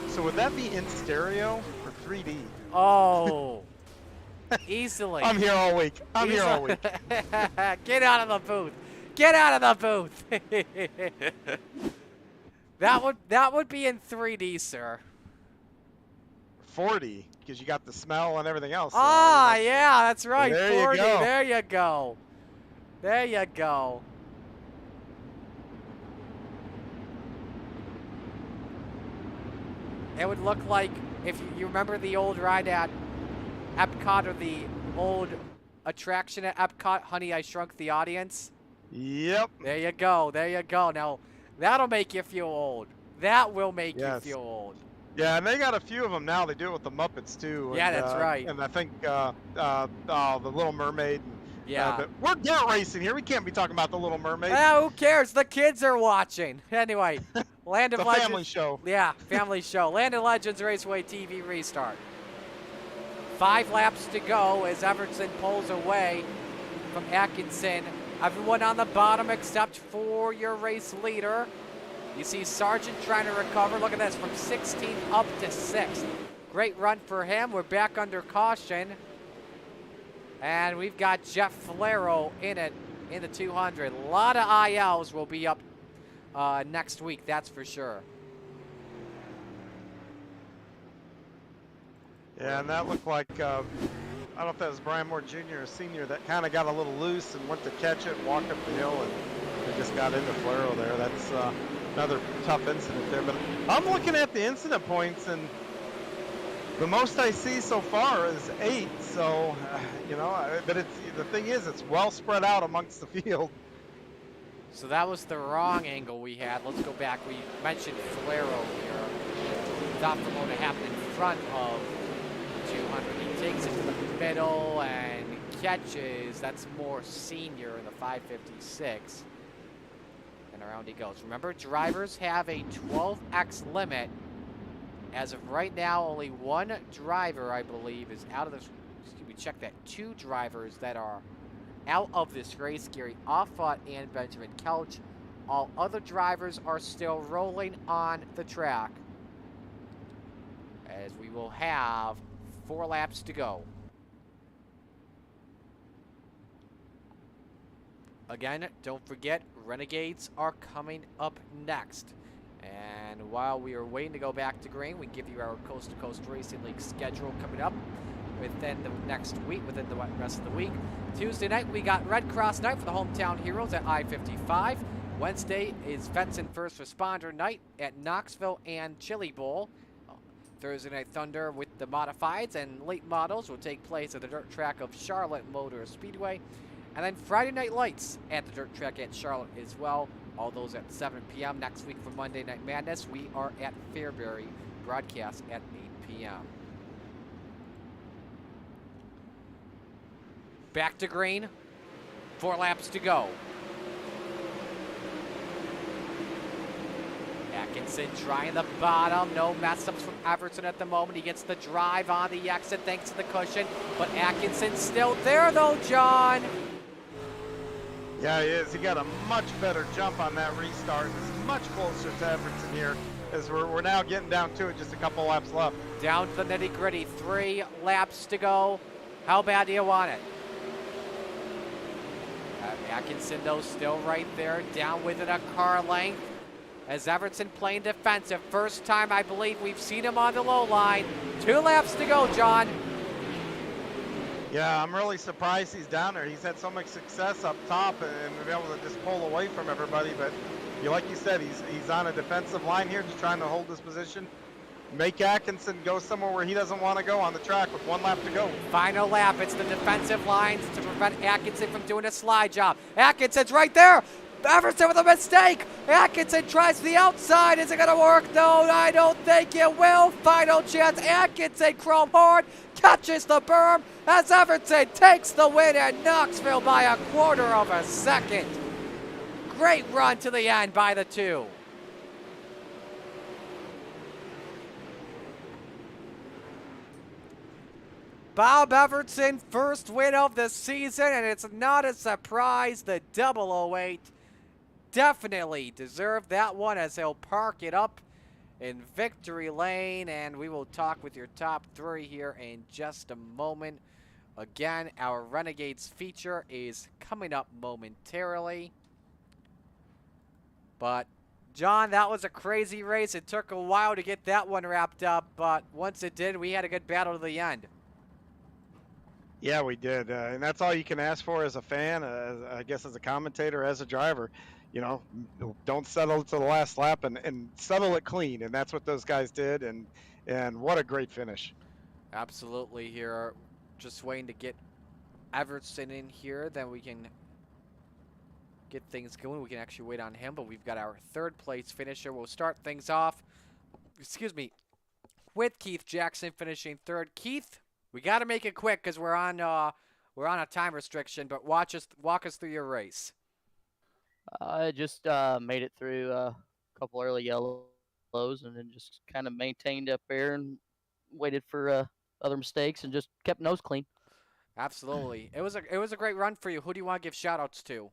So would that be in stereo or 3D? Oh, easily. I'm here all week. I'm here all week. Get out of the booth. Get out of the booth. that would be in 3D, sir. 40, because you got the smell and everything else. Ah, so, yeah, that's right. There 40. you go. There you go. There you go. It would look like, if you remember the old ride at Epcot, or the old attraction at Epcot, Honey, I Shrunk the Audience. Yep. There you go. There you go. Now, that'll make you feel old. That will make you Yes. feel old. Yeah, and they got a few of them now. They do it with the Muppets too. Yeah, and, that's right. And I think the Little Mermaid. Yeah. But we're dirt racing here. We can't be talking about the Little Mermaid. Who cares? The kids are watching. Anyway, Land of It's a Legends. family show. Yeah, family show. Land of Legends Raceway TV restart. 5 laps to go as Everton pulls away from Atkinson. Everyone on the bottom except for your race leader. You see Sargent trying to recover. Look at this, from 16th up to 6th. Great run for him. We're back under caution. And we've got Jeff Falero in it in the 200. A lot of ILs will be up next week, that's for sure. Yeah, and that looked like, I don't know if that was Brian Moore Jr. or Sr. that kind of got a little loose and went to catch it, walked up the hill, and just got into Flero there. That's another tough incident there. But I'm looking at the incident points, and the most I see so far is 8. So, you know, but the thing is, it's well spread out amongst the field. So that was the wrong angle we had. Let's go back. We mentioned Falero here. Thought the motor happened in front of 200. He takes it to the middle and catches. That's more Senior in the 556. And around he goes. Remember, drivers have a 12x limit. As of right now, only one driver, I believe, is out of this. Excuse me, check that. 2 drivers that are out of this race, Gary Offut and Benjamin Kelch. All other drivers are still rolling on the track, as we will have 4 laps to go. Again, don't forget, Renegades are coming up next. And while we are waiting to go back to green, we give you our Coast2Coast Racing League schedule coming up within the next week, within the rest of the week. Tuesday night, we got Red Cross night for the hometown heroes at I-55. Wednesday is Vets and First Responder night at Knoxville and Chili Bowl. Thursday Night Thunder with the modifieds and late models will take place at the dirt track of Charlotte Motor Speedway. And then Friday Night Lights at the dirt track at Charlotte as well. All those at 7 p.m. Next week for Monday Night Madness, we are at Fairbury, broadcast at 8 p.m. Back to green, 4 laps to go. Atkinson trying the bottom, no mess-ups from Everton at the moment. He gets the drive on the exit thanks to the cushion, but Atkinson's still there though, John. Yeah, he is. He got a much better jump on that restart. It's much closer to Everton here, as we're now getting down to it, just a couple laps left. Down to the nitty-gritty, 3 laps to go. How bad do you want it? Atkinson, though, still right there, down within a car length. As Everton playing defensive. First time, I believe, we've seen him on the low line. 2 laps to go, John. Yeah, I'm really surprised he's down there. He's had so much success up top and been able to just pull away from everybody. But like you said, he's on a defensive line here, just trying to hold his position. Make Atkinson go somewhere where he doesn't want to go on the track with 1 lap to go. Final lap. It's the defensive lines to prevent Atkinson from doing a slide job. Atkinson's right there. Everton with a mistake. Atkinson tries the outside. Is it going to work? No, I don't think it will. Final chance. Atkinson, chrome horn, catches the berm as Everton takes the win at Knoxville by a 1/4 of a second. Great run to the end by the 2. Bob Everton, first win of the season, and it's not a surprise. The 008 definitely deserved that one, as he'll park it up in victory lane, and we will talk with your top 3 here in just a moment. Again, our Renegades feature is coming up momentarily. But, John, that was a crazy race. It took a while to get that one wrapped up, but once it did, we had a good battle to the end. Yeah, we did, and that's all you can ask for as a fan, I guess as a commentator, as a driver. You know, don't settle to the last lap and settle it clean, and that's what those guys did, and what a great finish. Absolutely here. Just waiting to get Everson in here, then we can get things going. We can actually wait on him, but we've got our third place finisher. We'll start things off, excuse me, with Keith Jackson finishing third. Keith, we got to make it quick because we're on a time restriction, but walk us through your race. I just made it through a couple early yellows and then just kind of maintained up there and waited for other mistakes and just kept nose clean. Absolutely. It was a great run for you. Who do you want to give shout outs to?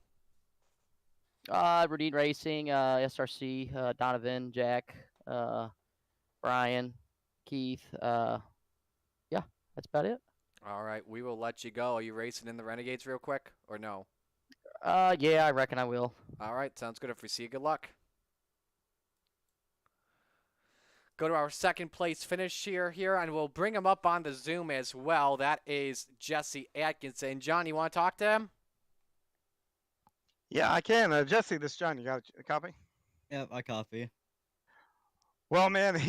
Renegades Racing, SRC, Donovan, Jack, Brian, Keith. Yeah, that's about it. All right, we will let you go. Are you racing in the Renegades real quick or no? Yeah, I reckon I will. All right, sounds good. If we see you, good luck. Go to our second place finish here, and we'll bring him up on the Zoom as well. That is Jesse Atkinson. John, you want to talk to him? Yeah, I can. Jesse, this is John. You got a copy? Yep, I copy. Well, man,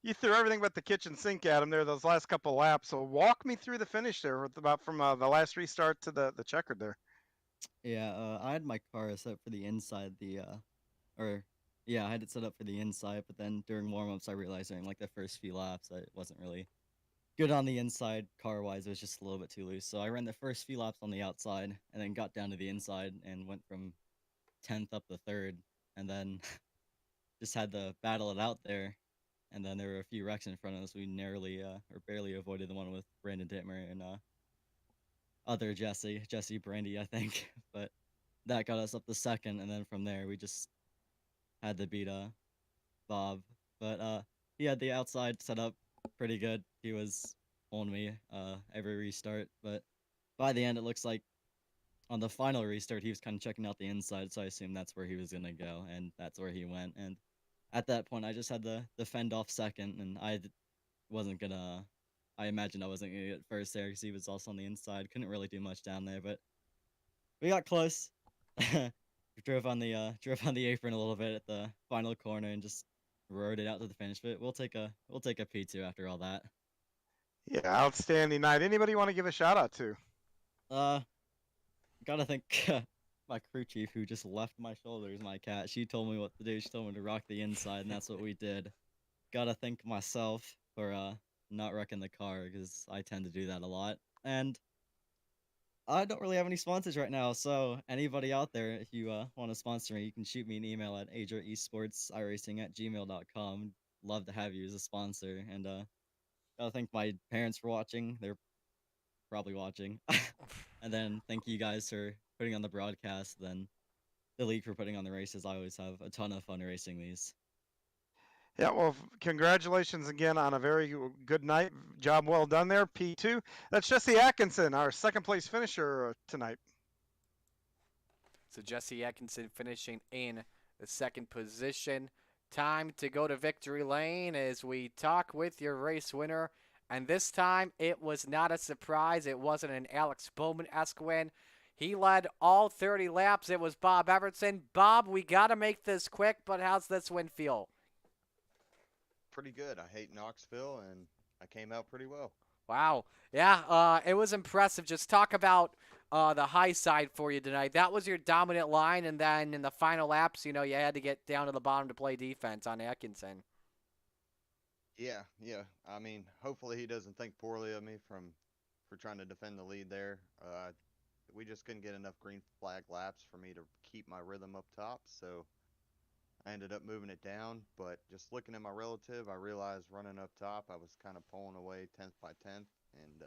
you threw everything but the kitchen sink at him there those last couple laps. So walk me through the finish there, with about from the last restart to the checkered there. Yeah, I had my car set for the inside. I had it set up for the inside, but then during warm-ups, I realized during like the first few laps, I wasn't really good on the inside car-wise. It was just a little bit too loose. So I ran the first few laps on the outside, and then got down to the inside and went from 10th up to 3rd, and then just had to battle it out there. And then there were a few wrecks in front of us. We narrowly or barely avoided the one with Brandon Dittmer and other Jesse Brandy, I think. But that got us up to 2nd, and then from there we just had to beat Bob. But he had the outside set up pretty good. He was on me every restart, but by the end it looks like on the final restart he was kind of checking out the inside, so I assumed that's where he was gonna go, and that's where he went. And at that point I just had to defend off 2nd, and I imagined I wasn't gonna get first there because he was also on the inside. Couldn't really do much down there, but we got close. drove on the apron a little bit at the final corner and just rode it out to the finish. But we'll take a P2 after all that. Yeah, outstanding night. Anybody you want to give a shout out to? Gotta thank my crew chief who just left my shoulders, my cat. She told me what to do. She told me to rock the inside, and that's what we did. Gotta thank myself for not wrecking the car, because I tend to do that a lot. And I don't really have any sponsors right now, so anybody out there, if you want to sponsor me, you can shoot me an email at adresportsiRacing@gmail.com. Love to have you as a sponsor. And gotta thank my parents for watching. They're probably watching. And then thank you guys for putting on the broadcast, then the league for putting on the races. I always have a ton of fun racing these. Yeah, well, congratulations again on a very good night. Job well done there, P2. That's Jesse Atkinson, our second place finisher tonight. So Jesse Atkinson finishing in the second position. Time to go to victory lane as we talk with your race winner. And this time, it was not a surprise. It wasn't an Alex Bowman-esque win. He led all 30 laps. It was Bob Everson. Bob, we got to make this quick, but how's this win feel? Pretty good. I hate Knoxville, and I came out pretty well. Wow. Yeah, it was impressive. Just talk about the high side for you tonight. That was your dominant line, and then in the final laps, you had to get down to the bottom to play defense on Atkinson. Yeah. I mean, hopefully he doesn't think poorly of me for trying to defend the lead there. We just couldn't get enough green flag laps for me to keep my rhythm up top, so I ended up moving it down. But just looking at my relative, I realized running up top, I was kind of pulling away 10th by 10th, and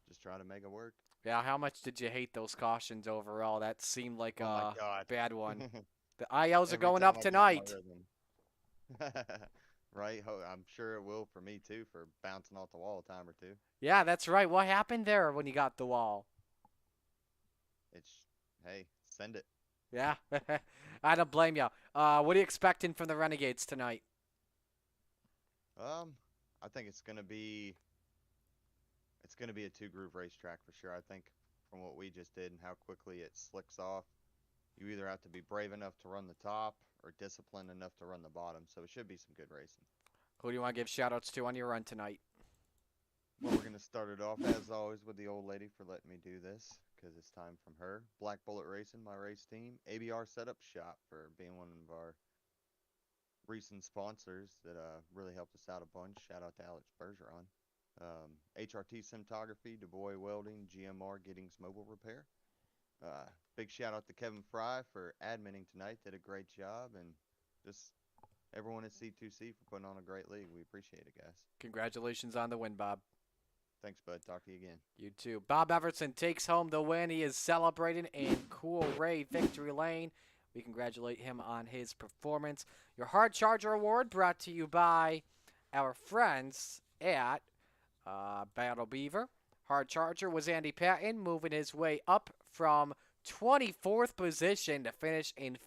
just try to make it work. Yeah, how much did you hate those cautions overall? That seemed like a bad one. The ILs are going up tonight. Right? I'm sure it will for me too, for bouncing off the wall a time or two. Yeah, that's right. What happened there when you got the wall? Hey, send it. Yeah, I don't blame you. What are you expecting from the Renegades tonight? I think it's gonna be a two-groove racetrack for sure. I think from what we just did and how quickly it slicks off, you either have to be brave enough to run the top or disciplined enough to run the bottom. So it should be some good racing. Who do you want to give shout-outs to on your run tonight? Well, we're gonna start it off as always with the old lady for letting me do this because it's time from her. Black Bullet Racing, my race team. ABR Setup Shop for being one of our recent sponsors that really helped us out a bunch. Shout out to Alex Bergeron. HRT Cinematography, DuBois Welding, GMR Giddings Mobile Repair. Big shout out to Kevin Fry for adminning tonight. Did a great job, and just everyone at C2C for putting on a great league. We appreciate it, guys. Congratulations on the win, Bob. Thanks, bud. Talk to you again. You too. Bob Everson takes home the win. He is celebrating in Cool Ray Victory Lane. We congratulate him on his performance. Your Hard Charger Award brought to you by our friends at Battle Beaver. Hard Charger was Andy Patton, moving his way up from 24th position to finish in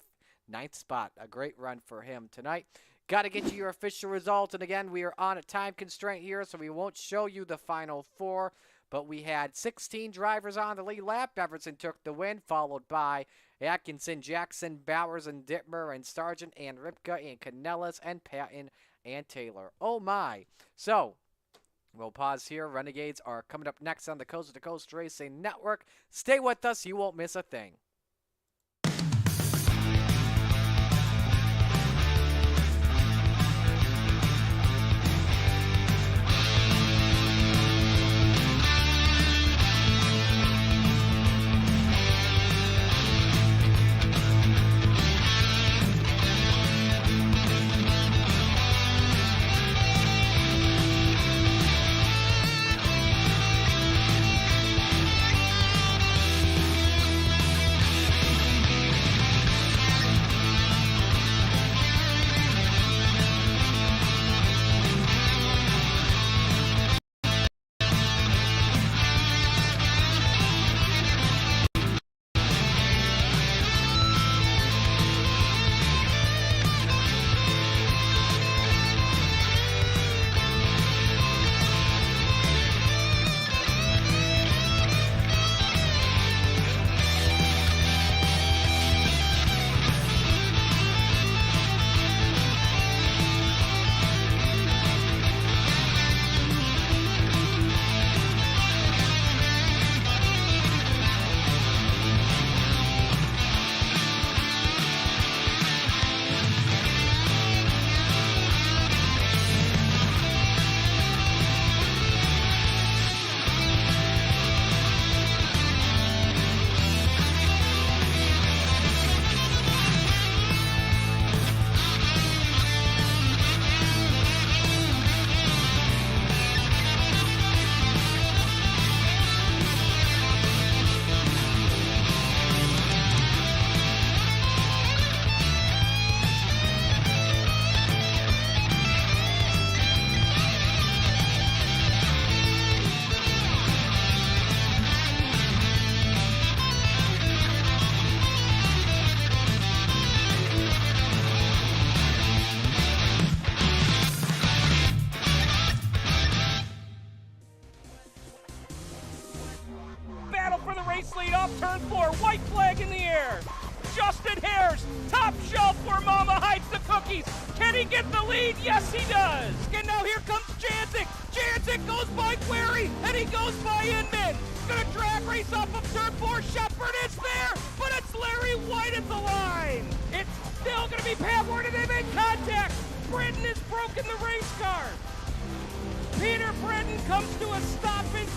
9th spot. A great run for him tonight. Got to get you your official result. And again, we are on a time constraint here, so we won't show you the final 4. But we had 16 drivers on the lead lap. Everson took the win, followed by Atkinson, Jackson, Bowers, and Dittmer, and Sargent, and Ripka, and Canellis, and Patton, and Taylor. Oh, my. So, we'll pause here. Renegades are coming up next on the Coast2Coast Racing Network. Stay with us. You won't miss a thing. race lead off turn 4, white flag in the air. Justin Hare's top shelf where Mama hides the cookies. Can he get the lead? Yes, he does. And now here comes Janzik. Janzik goes by Query, and he goes by Inman. Gonna drag race off of turn 4. Shepard is there, but it's Larry White at the line. It's still gonna be Pat Ward, and they make contact. Britton has broken the race car. Peter Britton comes to a stoppage.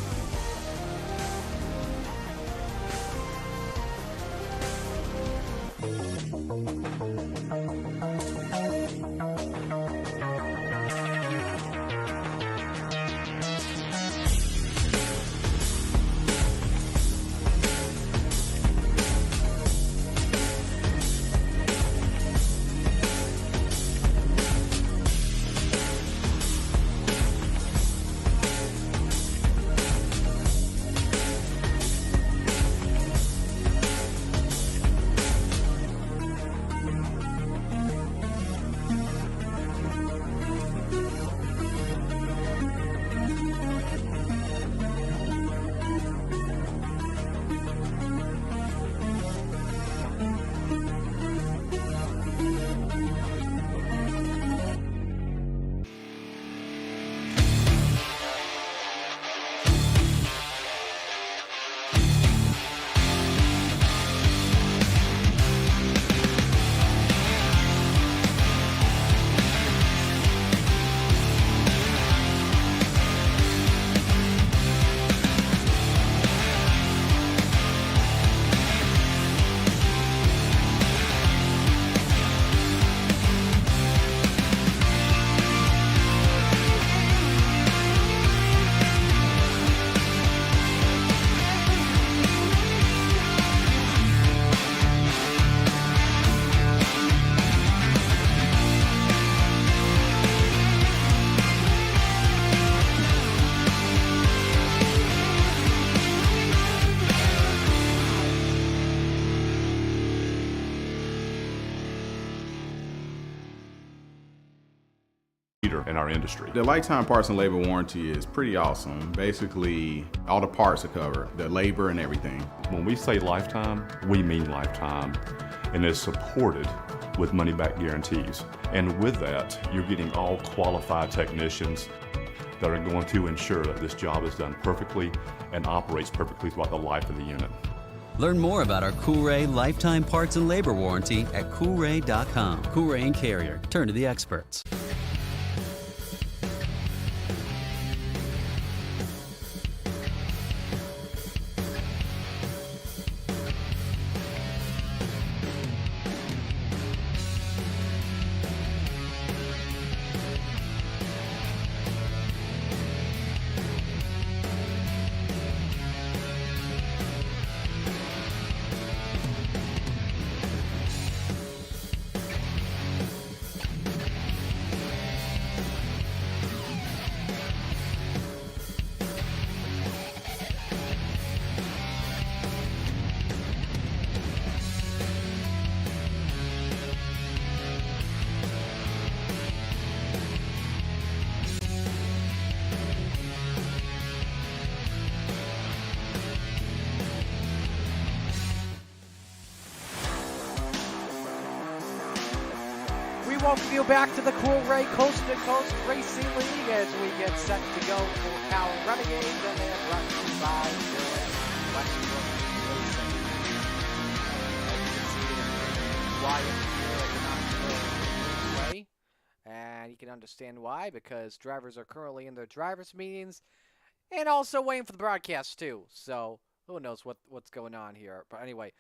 leader in our industry. The lifetime parts and labor warranty is pretty awesome. Basically, all the parts are covered, the labor and everything. When we say lifetime, we mean lifetime, and it's supported with money-back guarantees. And with that, you're getting all qualified technicians that are going to ensure that this job is done perfectly and operates perfectly throughout the life of the unit. Learn more about our Coolray lifetime parts and labor warranty at Coolray.com. Coolray and Carrier. Turn to the experts. Welcome you back to the Coast2Coast Racing League as we get set to go for our Renegades, and they are brought to you by Westbrook Racing. As you can see, they're quiet here way, and you can understand why, because drivers are currently in their drivers' meetings and also waiting for the broadcast too. So who knows what's going on here? But anyway,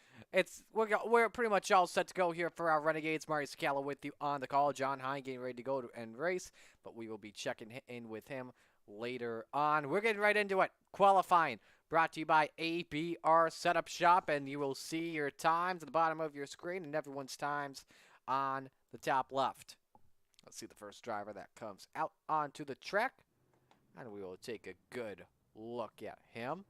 we're pretty much all set to go here for our Renegades. Mario Scala with you on the call. John Hine getting ready to go and race, but we will be checking in with him later on. We're getting right into it. Qualifying brought to you by ABR Setup Shop, and you will see your times at the bottom of your screen and everyone's times on the top left. Let's see the first driver that comes out onto the track, and we will take a good look at him.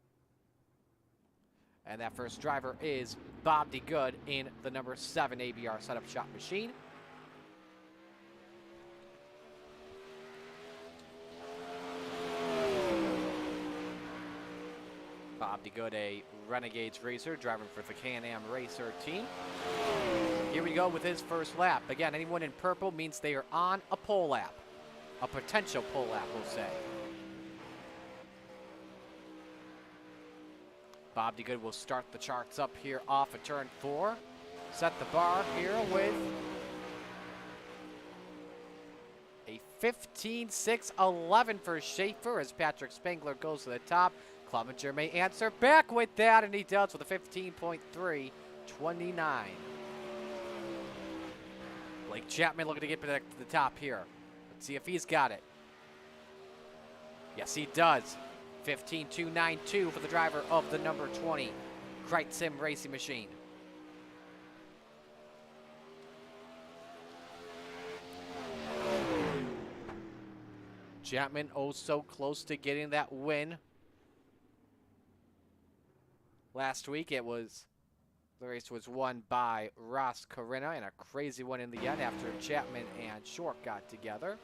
And that first driver is Bob DeGood in the number 7 ABR Setup Shop machine. Bob DeGood, a Renegades racer, driving for the Can-Am Racer team. Here we go with his first lap. Again, anyone in purple means they are on a pole lap. A potential pole lap, we'll say. Bob DeGood will start the charts up here off of turn 4. Set the bar here with a 15.6.11 for Schaefer as Patrick Spangler goes to the top. Clevenger may answer back with that, and he does with a 15.3.29. Blake Chapman looking to get to the top here. Let's see if he's got it. Yes, he does. 15.292 for the driver of the number 20 Kreitzim Racing Machine. Chapman oh so close to getting that win. Last week the race was won by Ross Corinna, and a crazy one in the end after Chapman and Short got together.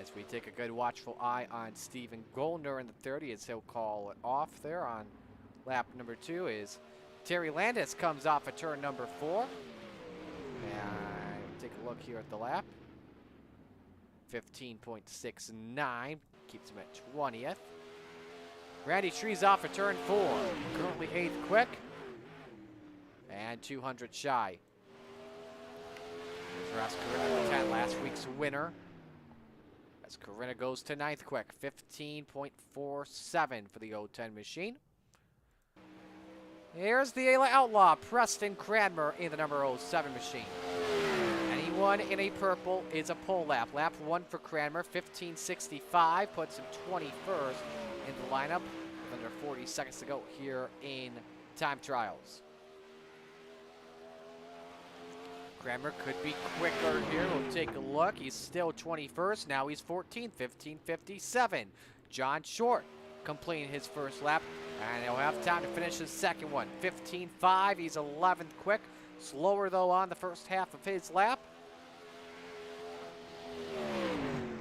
As we take a good watchful eye on Stephen Goldner in the 30, as he'll call it off there on lap number 2, is Terry Landis comes off at turn number 4. And take a look here at the lap. 15.69 keeps him at 20th. Randy Trees off at turn 4, currently 8th quick and 200 shy. Ross Corinna 10, last week's winner. As Corinna goes to 9th quick, 15.47 for the 010 machine. Here's the Outlaw, Preston Cranmer in the number 07 machine. Anyone in a purple is a pole lap. Lap 1 for Cranmer, 15.65, puts him 21st in the lineup with under 40 seconds to go here in time trials. Cranmer could be quicker here. We'll take a look. He's still 21st. Now he's 14th, 15.57. John Short completing his first lap, and he'll have time to finish his second one. 15.5. He's 11th quick. Slower, though, on the first half of his lap.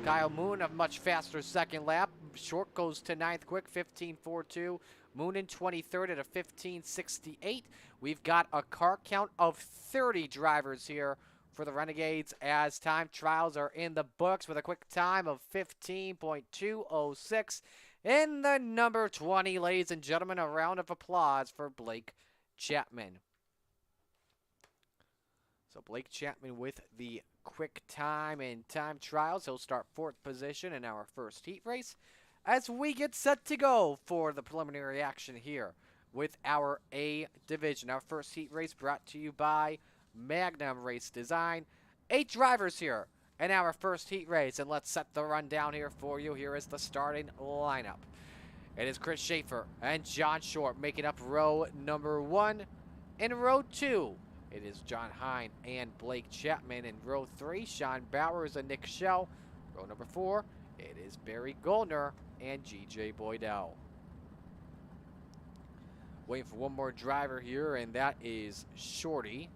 Kyle Moon, a much faster second lap. Short goes to 9th quick, 15.42. Moon in 23rd at a 15.68. We've got a car count of 30 drivers here for the Renegades as time trials are in the books with a quick time of 15.206. In the number 20, ladies and gentlemen, a round of applause for Blake Chapman. So Blake Chapman with the quick time in time trials. He'll start 4th position in our first heat race as we get set to go for the preliminary action here with our A division. Our first heat race brought to you by Magnum Race Design. 8 drivers here in our first heat race, and let's set the rundown here for you. Here is the starting lineup. It is Chris Schaefer and John Short making up row number 1. In row 2, it is John Hine and Blake Chapman. In row 3, Sean Bowers and Nick Schell. Row number 4, it is Barry Goldner and GJ Boydell. Waiting for one more driver here, and that is Shorty.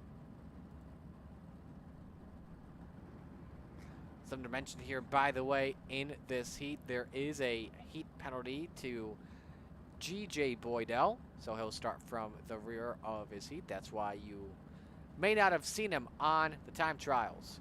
Something to mention here, by the way, in this heat, there is a heat penalty to GJ Boydell, so he'll start from the rear of his heat. That's why you may not have seen him on the time trials.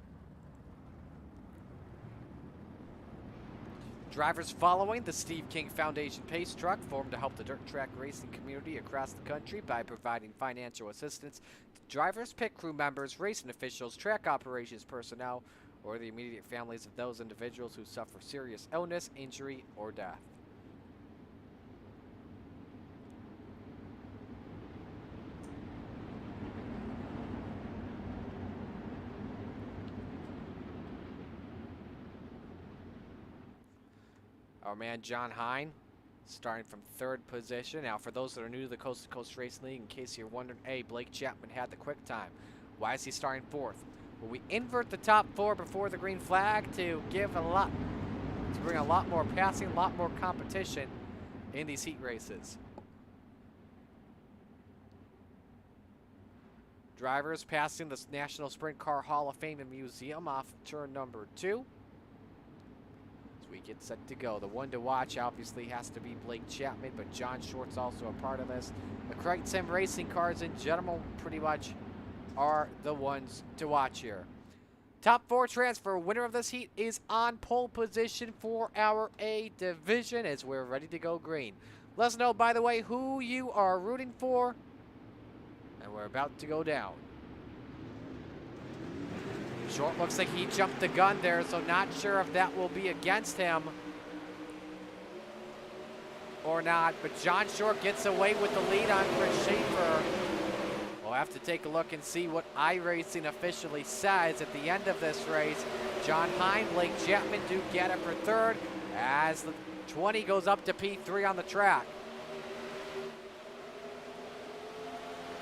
Drivers following the Steve King Foundation Pace Truck, formed to help the dirt track racing community across the country by providing financial assistance to drivers, pit crew members, racing officials, track operations personnel, or the immediate families of those individuals who suffer serious illness, injury, or death. Our man John Hine starting from 3rd position. Now, for those that are new to the Coast2Coast Racing League, in case you're wondering, hey, Blake Chapman had the quick time. Why is he starting 4th? Well, we invert the top 4 before the green flag to bring a lot more passing, a lot more competition in these heat races. Drivers passing the National Sprint Car Hall of Fame and Museum off turn number 2. As we get set to go. The one to watch obviously has to be Blake Chapman, but John Short's also a part of this. The Crichton Sim racing cars in general pretty much are the ones to watch here. Top 4 transfer winner of this heat is on pole position for our A division as we're ready to go green. Let us know, by the way, who you are rooting for, and we're about to go down. Short looks like he jumped the gun there, so not sure if that will be against him or not, but John Short gets away with the lead on Chris Schaefer. We'll have to take a look and see what iRacing officially says at the end of this race. John Hine, Blake Chapman do get it for 3rd as the 20 goes up to P3 on the track.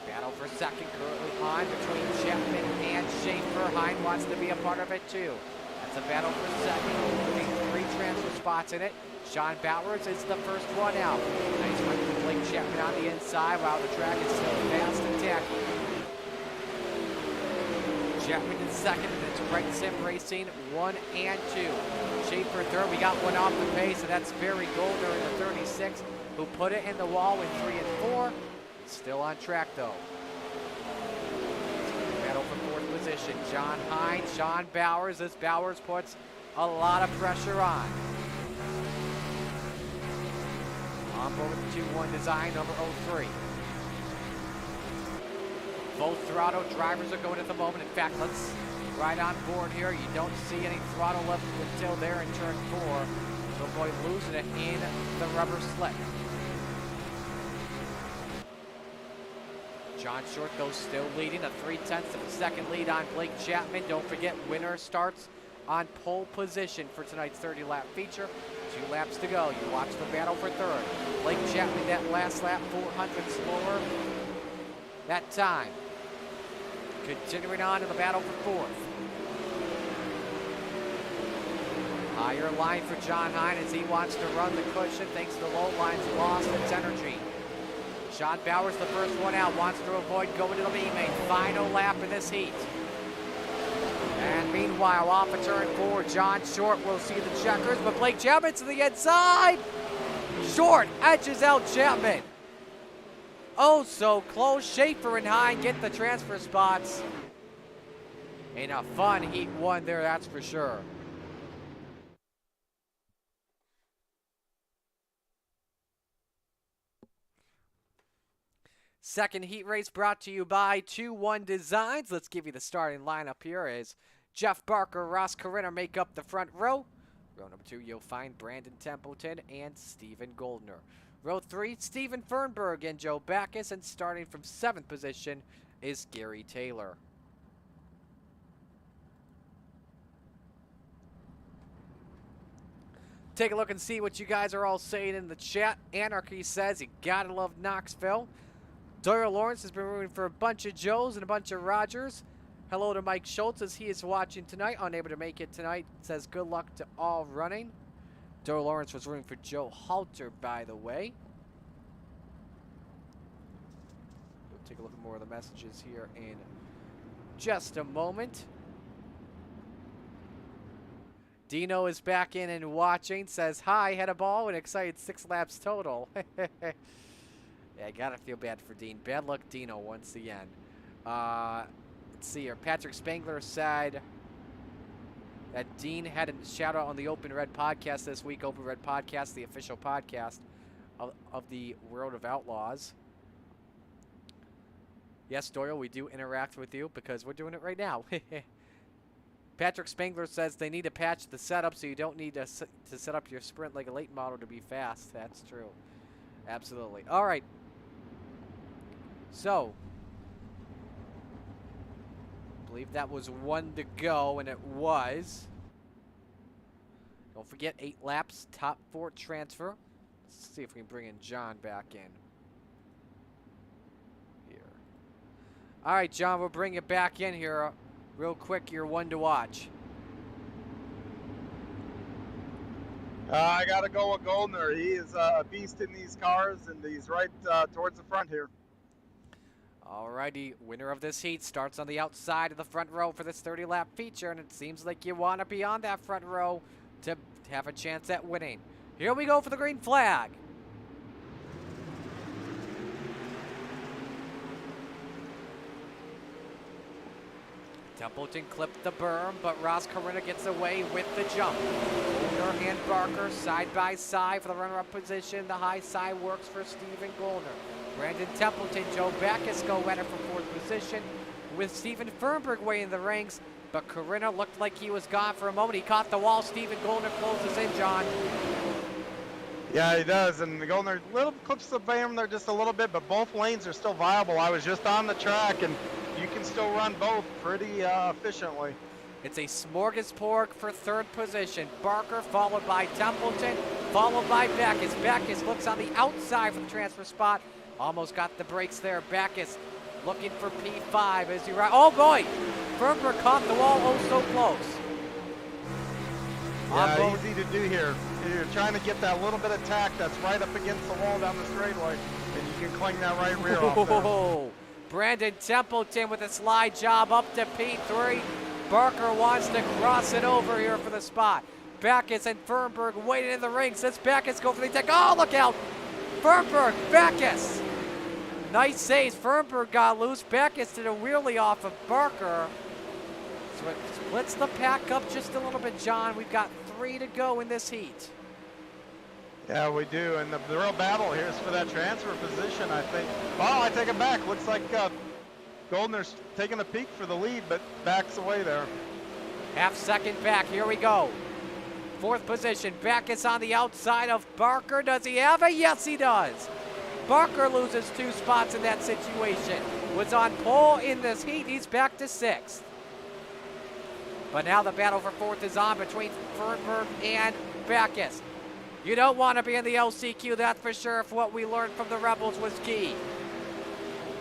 Battle for 2nd currently on between Chapman and Schaefer. Hine wants to be a part of it too. That's a battle for 2nd, including 3 transfer spots in it. Sean Bowers is the first one out. Nice run from Blake Chapman on the inside while the track is still fast and tacky. Chapman in 2nd, and it's Crichton Sim Racing 1 and 2. Schaefer 3rd. We got one off the pace, and that's Barry Goldner in the 36, who put it in the wall in 3 and 4. Still on track though. Battle for 4th position. John Hine, Sean Bowers, as Bowers puts a lot of pressure on. On board with the 2-1 design, number 03. Both throttle drivers are going at the moment. In fact, let's ride on board here. You don't see any throttle left until there in turn 4. To avoid losing it in the rubber slip. John Short, though, still leading, a 3/10 of a second lead on Blake Chapman. Don't forget, winner starts on pole position for tonight's 30-lap feature. 2 laps to go. You watch the battle for 3rd. Blake Chapman, that last lap, 400 slower that time. Continuing on in the battle for 4th. Higher line for John Hine as he wants to run the cushion thanks to the low line's lost its energy. Sean Bowers, the first one out, wants to avoid going to the B-main. Final lap in this heat. And meanwhile, off of turn 4, John Short will see the checkers, but Blake Chapman to the inside. Short edges out Chapman. Oh, so close. Schaefer and Hine get the transfer spots. In a fun Heat 1 there, that's for sure. Second heat race brought to you by 2-1 Designs. Let's give you the starting lineup here as Jeff Barker, Ross Corinna make up the front row. Row number 2, you'll find Brandon Templeton and Stephen Goldner. Row 3, Stephen Fernberg and Joe Backus, and starting from 7th position is Gary Taylor. Take a look and see what you guys are all saying in the chat. Anarchy says you gotta love Knoxville. Doyle Lawrence has been rooting for a bunch of Joes and a bunch of Rogers. Hello to Mike Schultz as he is watching tonight, unable to make it tonight. Says good luck to all running. Doyle Lawrence was rooting for Joe Halter, by the way. We'll take a look at more of the messages here in just a moment. Dino is back in and watching. Says, hi, had a ball and excited 6 laps total. Yeah, I gotta feel bad for Dean. Bad luck, Dino, once again. Let's see here. Patrick Spangler said that Dean had a shout out on the Open Red podcast this week. Open Red podcast, the official podcast of the World of Outlaws. Yes, Doyle, we do interact with you because we're doing it right now. Patrick Spangler says they need to patch the setup so you don't need to set up your sprint like a late model to be fast. That's true. Absolutely. All right. So, I believe that was 1 to go, and it was. Don't forget 8 laps, top 4 transfer. Let's see if we can bring in John back in here. All right, John, we'll bring it back in here real quick. You're 1 to watch. I got to go with Goldner. He is a beast in these cars, and he's right towards the front here. Alrighty, winner of this heat starts on the outside of the front row for this 30-lap feature, and it seems like you want to be on that front row to have a chance at winning. Here we go for the green flag. Templeton clipped the berm, but Ross Corinna gets away with the jump. Goldner and Barker side by side for the runner-up position. The high side works for Stephen Goldner. Brandon Templeton, Joe Backus go at it for 4th position with Stephen Fernberg way in the ranks, but Corinna looked like he was gone for a moment. He caught the wall. Stephen Goldner closes in, John. Yeah, he does, and Goldner little clips the berm there just a little bit, but both lanes are still viable. I was just on the track, and you can still run both pretty efficiently. It's a smorgasbord for 3rd position. Barker followed by Templeton, followed by Backus. Backus looks on the outside for the transfer spot. Almost got the brakes there. Backus looking for P5 as he rides. Oh boy! Fernberg caught the wall oh so close. Yeah, easy to do here. You're trying to get that little bit of tack that's right up against the wall down the straightaway, and you can cling that right rear off there. Brandon Templeton with a slide job up to P3. Barker wants to cross it over here for the spot. Backus and Fernberg waiting in the rings. Let's Backus go for the attack. Oh, look out! Fernberg, Backus. Nice saves. Fernberg got loose. Backus did a wheelie off of Barker. So it splits the pack up just a little bit, John. We've got 3 to go in this heat. Yeah, we do, and the real battle here is for that transfer position, I think. Oh, I take it back. Looks like Goldner's taking a peek for the lead, but backs away there. Half second back. Here we go. 4th position. Backus on the outside of Barker. Does he have it? Yes, he does. Barker loses 2 spots in that situation. Was on pole in this heat. He's back to 6th. But now the battle for 4th is on between Fernberg and Backus. You don't want to be in the LCQ, that's for sure, if what we learned from the Rebels was key.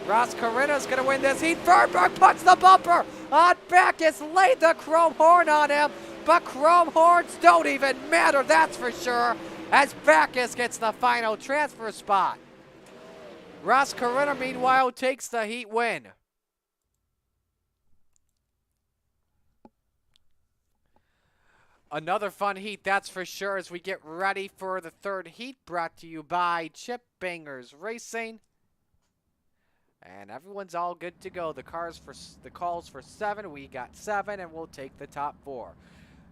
Ross Corinna's going to win this heat. Fernberg puts the bumper on Backus, laid the chrome horn on him, but chrome horns don't even matter, that's for sure, as Backus gets the final transfer spot. Ross Corinna, meanwhile, takes the heat win. Another fun heat, that's for sure, as we get ready for the third heat, brought to you by Chip Bangers Racing. And everyone's all good to go. The calls for 7, we got 7, and we'll take the top 4.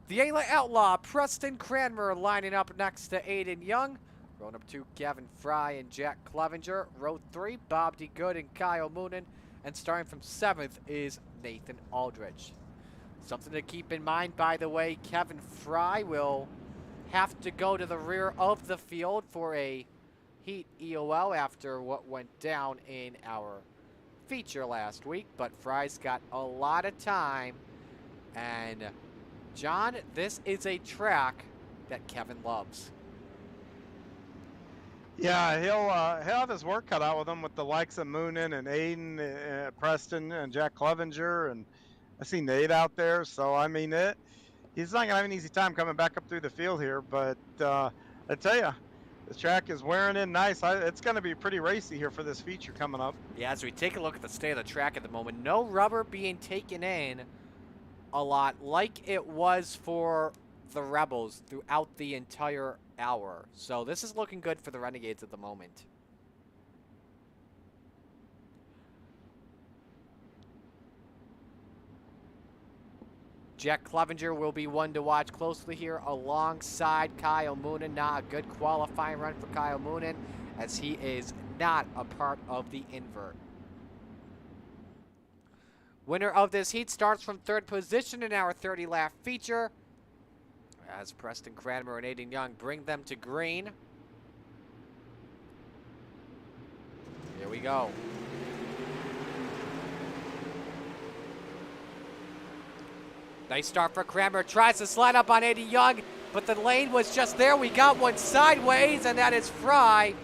The Outlaw, Preston Cranmer lining up next to Aiden Young. Row number 2, Gavin Fry and Jack Clevenger. Row 3, Bob D. Good and Kyle Moonen. And starting from 7th is Nathan Aldrich. Something to keep in mind, by the way, Kevin Fry will have to go to the rear of the field for a heat EOL after what went down in our feature last week. But Fry's got a lot of time. And, John, this is a track that Kevin loves. Yeah, he'll have his work cut out with him with the likes of Moonen and Aiden, Preston, and Jack Clevenger, and I see Nate out there. So I mean, he's not gonna have an easy time coming back up through the field here. But I tell you, this track is wearing in nice. It's gonna be pretty racy here for this feature coming up. Yeah, as we take a look at the state of the track at the moment, no rubber being taken in a lot like it was for the Rebels throughout the entire hour. So this is looking good for the Renegades at the moment. Jack Clevenger will be one to watch closely here alongside Kyle Moonen. Not a good qualifying run for Kyle Moonen, as he is not a part of the invert. Winner of this heat starts from 3rd position in our 30-lap feature, as Preston Cranmer and Aiden Young bring them to green. Here we go. Nice start for Cranmer. Tries to slide up on Aiden Young, but the lane was just there. We got one sideways, and that is Fry.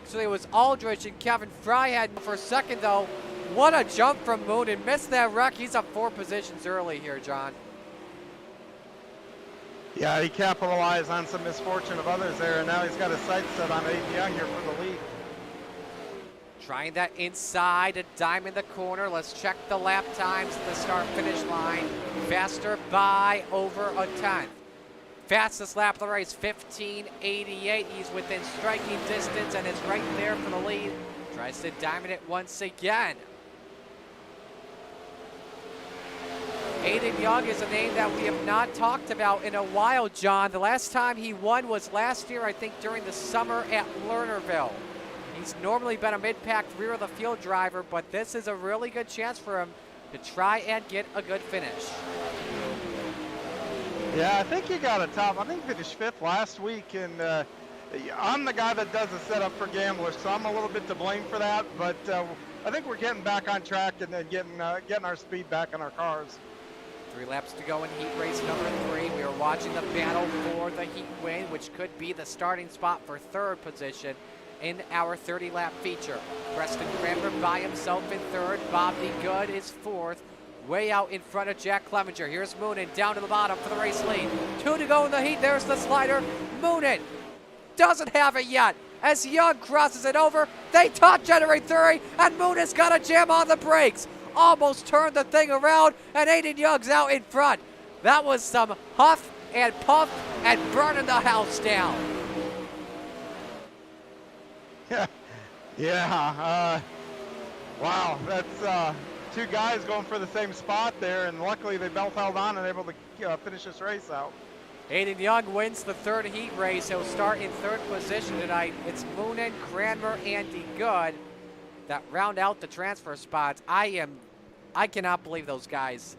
So it was Aldrich and Kevin Fry had for a second, though. What a jump from Moonen. Missed that wreck. He's up 4 positions early here, John. Yeah, he capitalized on some misfortune of others there, and now he's got his sights set on Aiden Young here for the lead. Trying that inside, a dime in the corner. Let's check the lap times at the start-finish line. Faster by over a 10th. Fastest lap of the race, 15:88. He's within striking distance and is right there for the lead. Tries to diamond it once again. Aiden Young is a name that we have not talked about in a while, John. The last time he won was last year, I think, during the summer at Lernerville. He's normally been a mid-pack rear of the field driver, but this is a really good chance for him to try and get a good finish. Yeah, I think he got a top. I think he finished 5th last week, and I'm the guy that does the setup for gamblers, so I'm a little bit to blame for that. But I think we're getting back on track and then getting our speed back in our cars. 3 laps to go in heat race number 3. We are watching the battle for the heat win, which could be the starting spot for 3rd position in our 30-lap feature. Preston Cranmer by himself in 3rd. Bob D. Good is 4th. Way out in front of Jack Clevenger. Here's Moonen down to the bottom for the race lead. 2 to go in the heat. There's the slider. Moonen doesn't have it yet. As Young crosses it over, they top generate 30, and Moonen's got a jam on the brakes. Almost turned the thing around, and Aiden Young's out in front. That was some huff and puff and burning the house down. Yeah. Wow, that's 2 guys going for the same spot there, and luckily they both held on and able to finish this race out. Aiden Young wins the 3rd heat race. He'll start in 3rd position tonight. It's Moonen, Cranmer, Andy Good that round out the transfer spots. I cannot believe those guys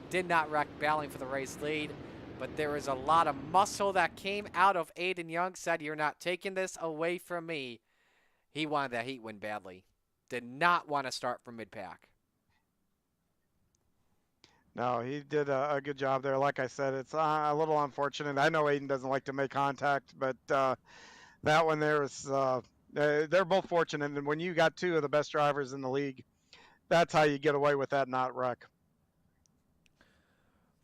did not wreck battling for the race lead, but there is a lot of muscle that came out of Aiden Young. Said, "You're not taking this away from me." He wanted that heat win badly. Did not want to start from mid-pack. No, he did a good job there. Like I said, it's a little unfortunate. I know Aiden doesn't like to make contact, but that one there is, they're both fortunate. And when you got 2 of the best drivers in the league, that's how you get away with that not wreck.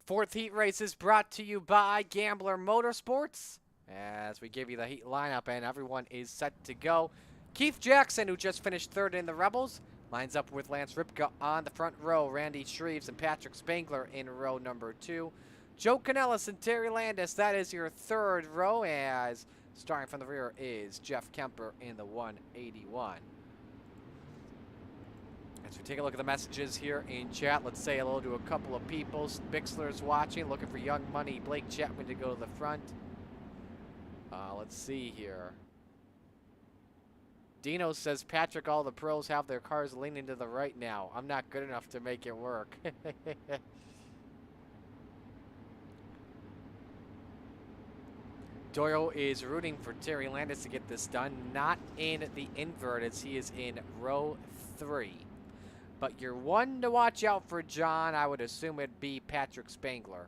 4th heat race is brought to you by Gambler Motorsports, as we give you the heat lineup and everyone is set to go. Keith Jackson, who just finished 3rd in the Rebels, lines up with Lance Ripka on the front row. Randy Shreves and Patrick Spangler in row number 2. Joe Canellis and Terry Landis, that is your third row, as starting from the rear is Jeff Kemper in the 181. As we take a look at the messages here in chat, let's say hello to a couple of people. Bixler's watching, looking for Young Money, Blake Chapman to go to the front. Let's see here. Dino says, Patrick, all the pros have their cars leaning to the right now. I'm not good enough to make it work. Doyle is rooting for Terry Landis to get this done. Not in the invert, as he is in row 3. But your one to watch out for, John, I would assume it'd be Patrick Spangler.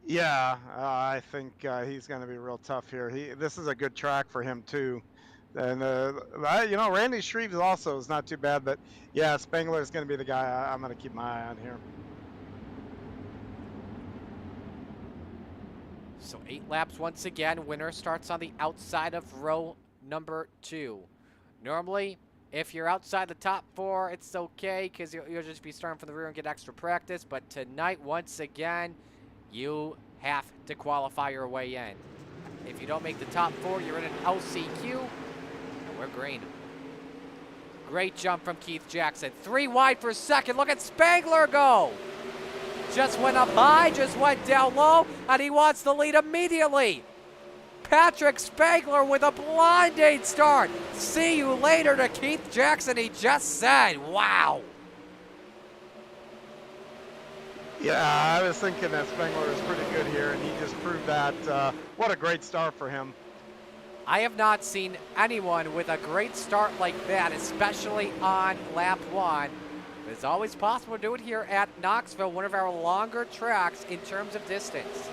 Yeah, I think he's going to be real tough here. This is a good track for him too, and you know, Randy Shreves also is not too bad. But yeah, Spangler is going to be the guy I'm going to keep my eye on here. So 8 laps once again. Winner starts on the outside of row number 2. Normally, if you're outside the top 4, it's okay because you'll just be starting from the rear and get extra practice. But tonight, once again, you have to qualify your way in. If you don't make the top 4, you're in an LCQ, and we're green. Great jump from Keith Jackson. 3 wide for second. Look at Spangler go. Just went up high, just went down low, and he wants the lead immediately. Patrick Spangler with a blinding start. See you later to Keith Jackson, he just said. Wow. Yeah, I was thinking that Spangler is pretty good here, and he just proved that. What a great start for him. I have not seen anyone with a great start like that, especially on lap 1. But it's always possible to do it here at Knoxville, one of our longer tracks in terms of distance.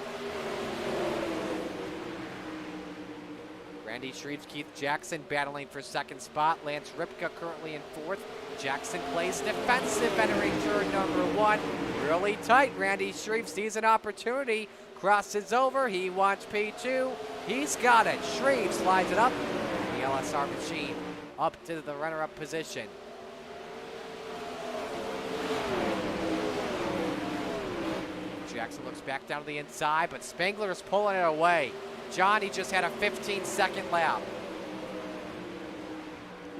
Randy Shreves, Keith Jackson battling for second spot. Lance Ripka currently in 4th. Jackson plays defensive, entering turn number 1. Really tight. Randy Shreves sees an opportunity, crosses over. He wants P2. He's got it. Shreves slides it up. The LSR machine up to the runner-up position. Jackson looks back down to the inside, but Spangler is pulling it away. John, he just had a 15-second lap.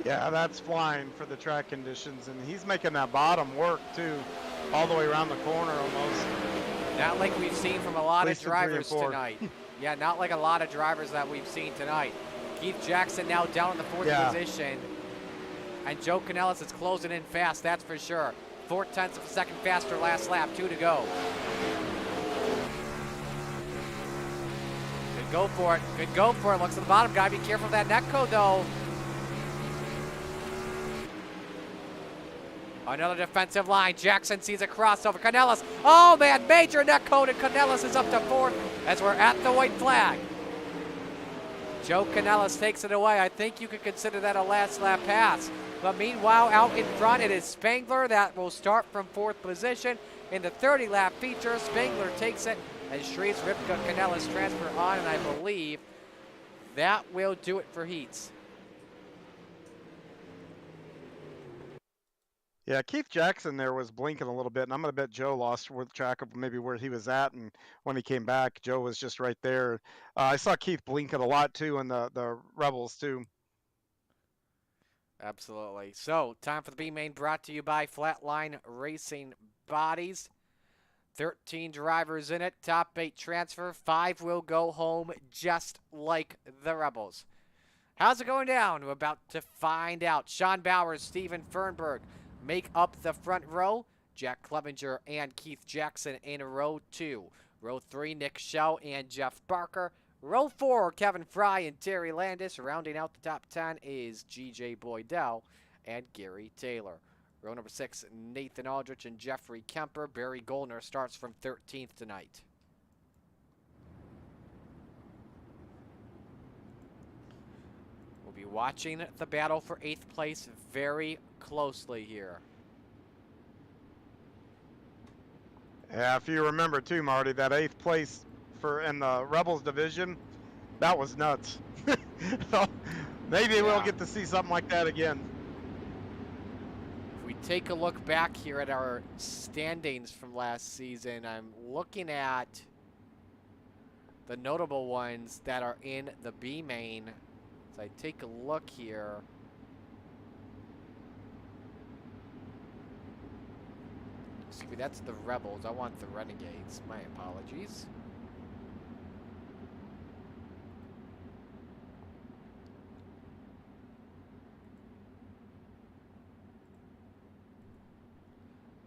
Yeah, that's flying for the track conditions, and he's making that bottom work too, all the way around the corner almost. Not like we've seen from a lot of At least in 3 and drivers 4. tonight. Yeah, not like a lot of drivers that we've seen tonight. Keith Jackson now down in the 4th position, and Joe Canellis is closing in fast, that's for sure. 0.4 of a second faster last lap, 2 to go. Good go for it, good go for it. Looks at the bottom, gotta be careful of that netcode though. Another defensive line. Jackson sees a crossover. Canellis. Oh, man. Major netcode, and Canellis is up to 4th as we're at the white flag. Joe Canellis takes it away. I think you could consider that a last lap pass. But meanwhile, out in front, it is Spangler that will start from 4th position. In the 30-lap feature, Spangler takes it as Shreves, Ripka, Canellis transfer on, and I believe that will do it for heats. Yeah, Keith Jackson there was blinking a little bit, and I'm going to bet Joe lost track of maybe where he was at, and when he came back, Joe was just right there. I saw Keith blinking a lot, too, in the Rebels, too. Absolutely. So, time for the B-main, brought to you by Flatline Racing Bodies. 13 drivers in it, top 8 transfer, 5 will go home just like the Rebels. How's it going down? We're about to find out. Sean Bowers, Steven Fernberg make up the front row. Jack Clevenger and Keith Jackson in row 2. Row 3, Nick Schell and Jeff Barker. Row 4, Kevin Fry and Terry Landis. Rounding out the top 10 is G.J. Boydell and Gary Taylor. Row number 6, Nathan Aldrich and Jeffrey Kemper. Barry Goldner starts from 13th tonight. We'll be watching the battle for 8th place very closely here. Yeah, if you remember too, Marty, that 8th place in the Rebels division, that was nuts. So maybe we'll get to see something like that again. If we take a look back here at our standings from last season, I'm looking at the notable ones that are in the B-main. So I take a look here. Excuse me, that's the Rebels. I want the Renegades. My apologies.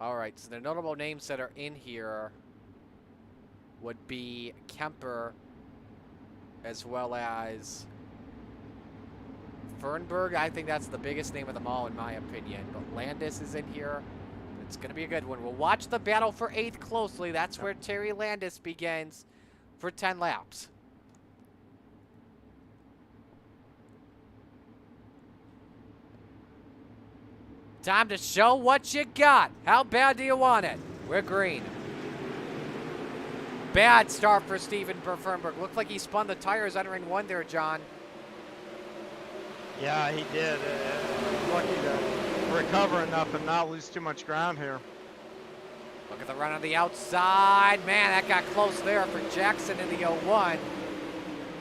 All right, so the notable names that are in here would be Kemper, as well as Fernberg. I think that's the biggest name of them all, in my opinion. But Landis is in here. It's going to be a good one. We'll watch the battle for 8th closely. That's where Terry Landis begins for 10 laps. Time to show what you got. How bad do you want it? We're green. Bad start for Steven Fernberg. Looked like he spun the tires entering 1 there, John. Yeah, he did. Lucky to recover enough and not lose too much ground here. Look at the run on the outside. Man, that got close there for Jackson in the 01.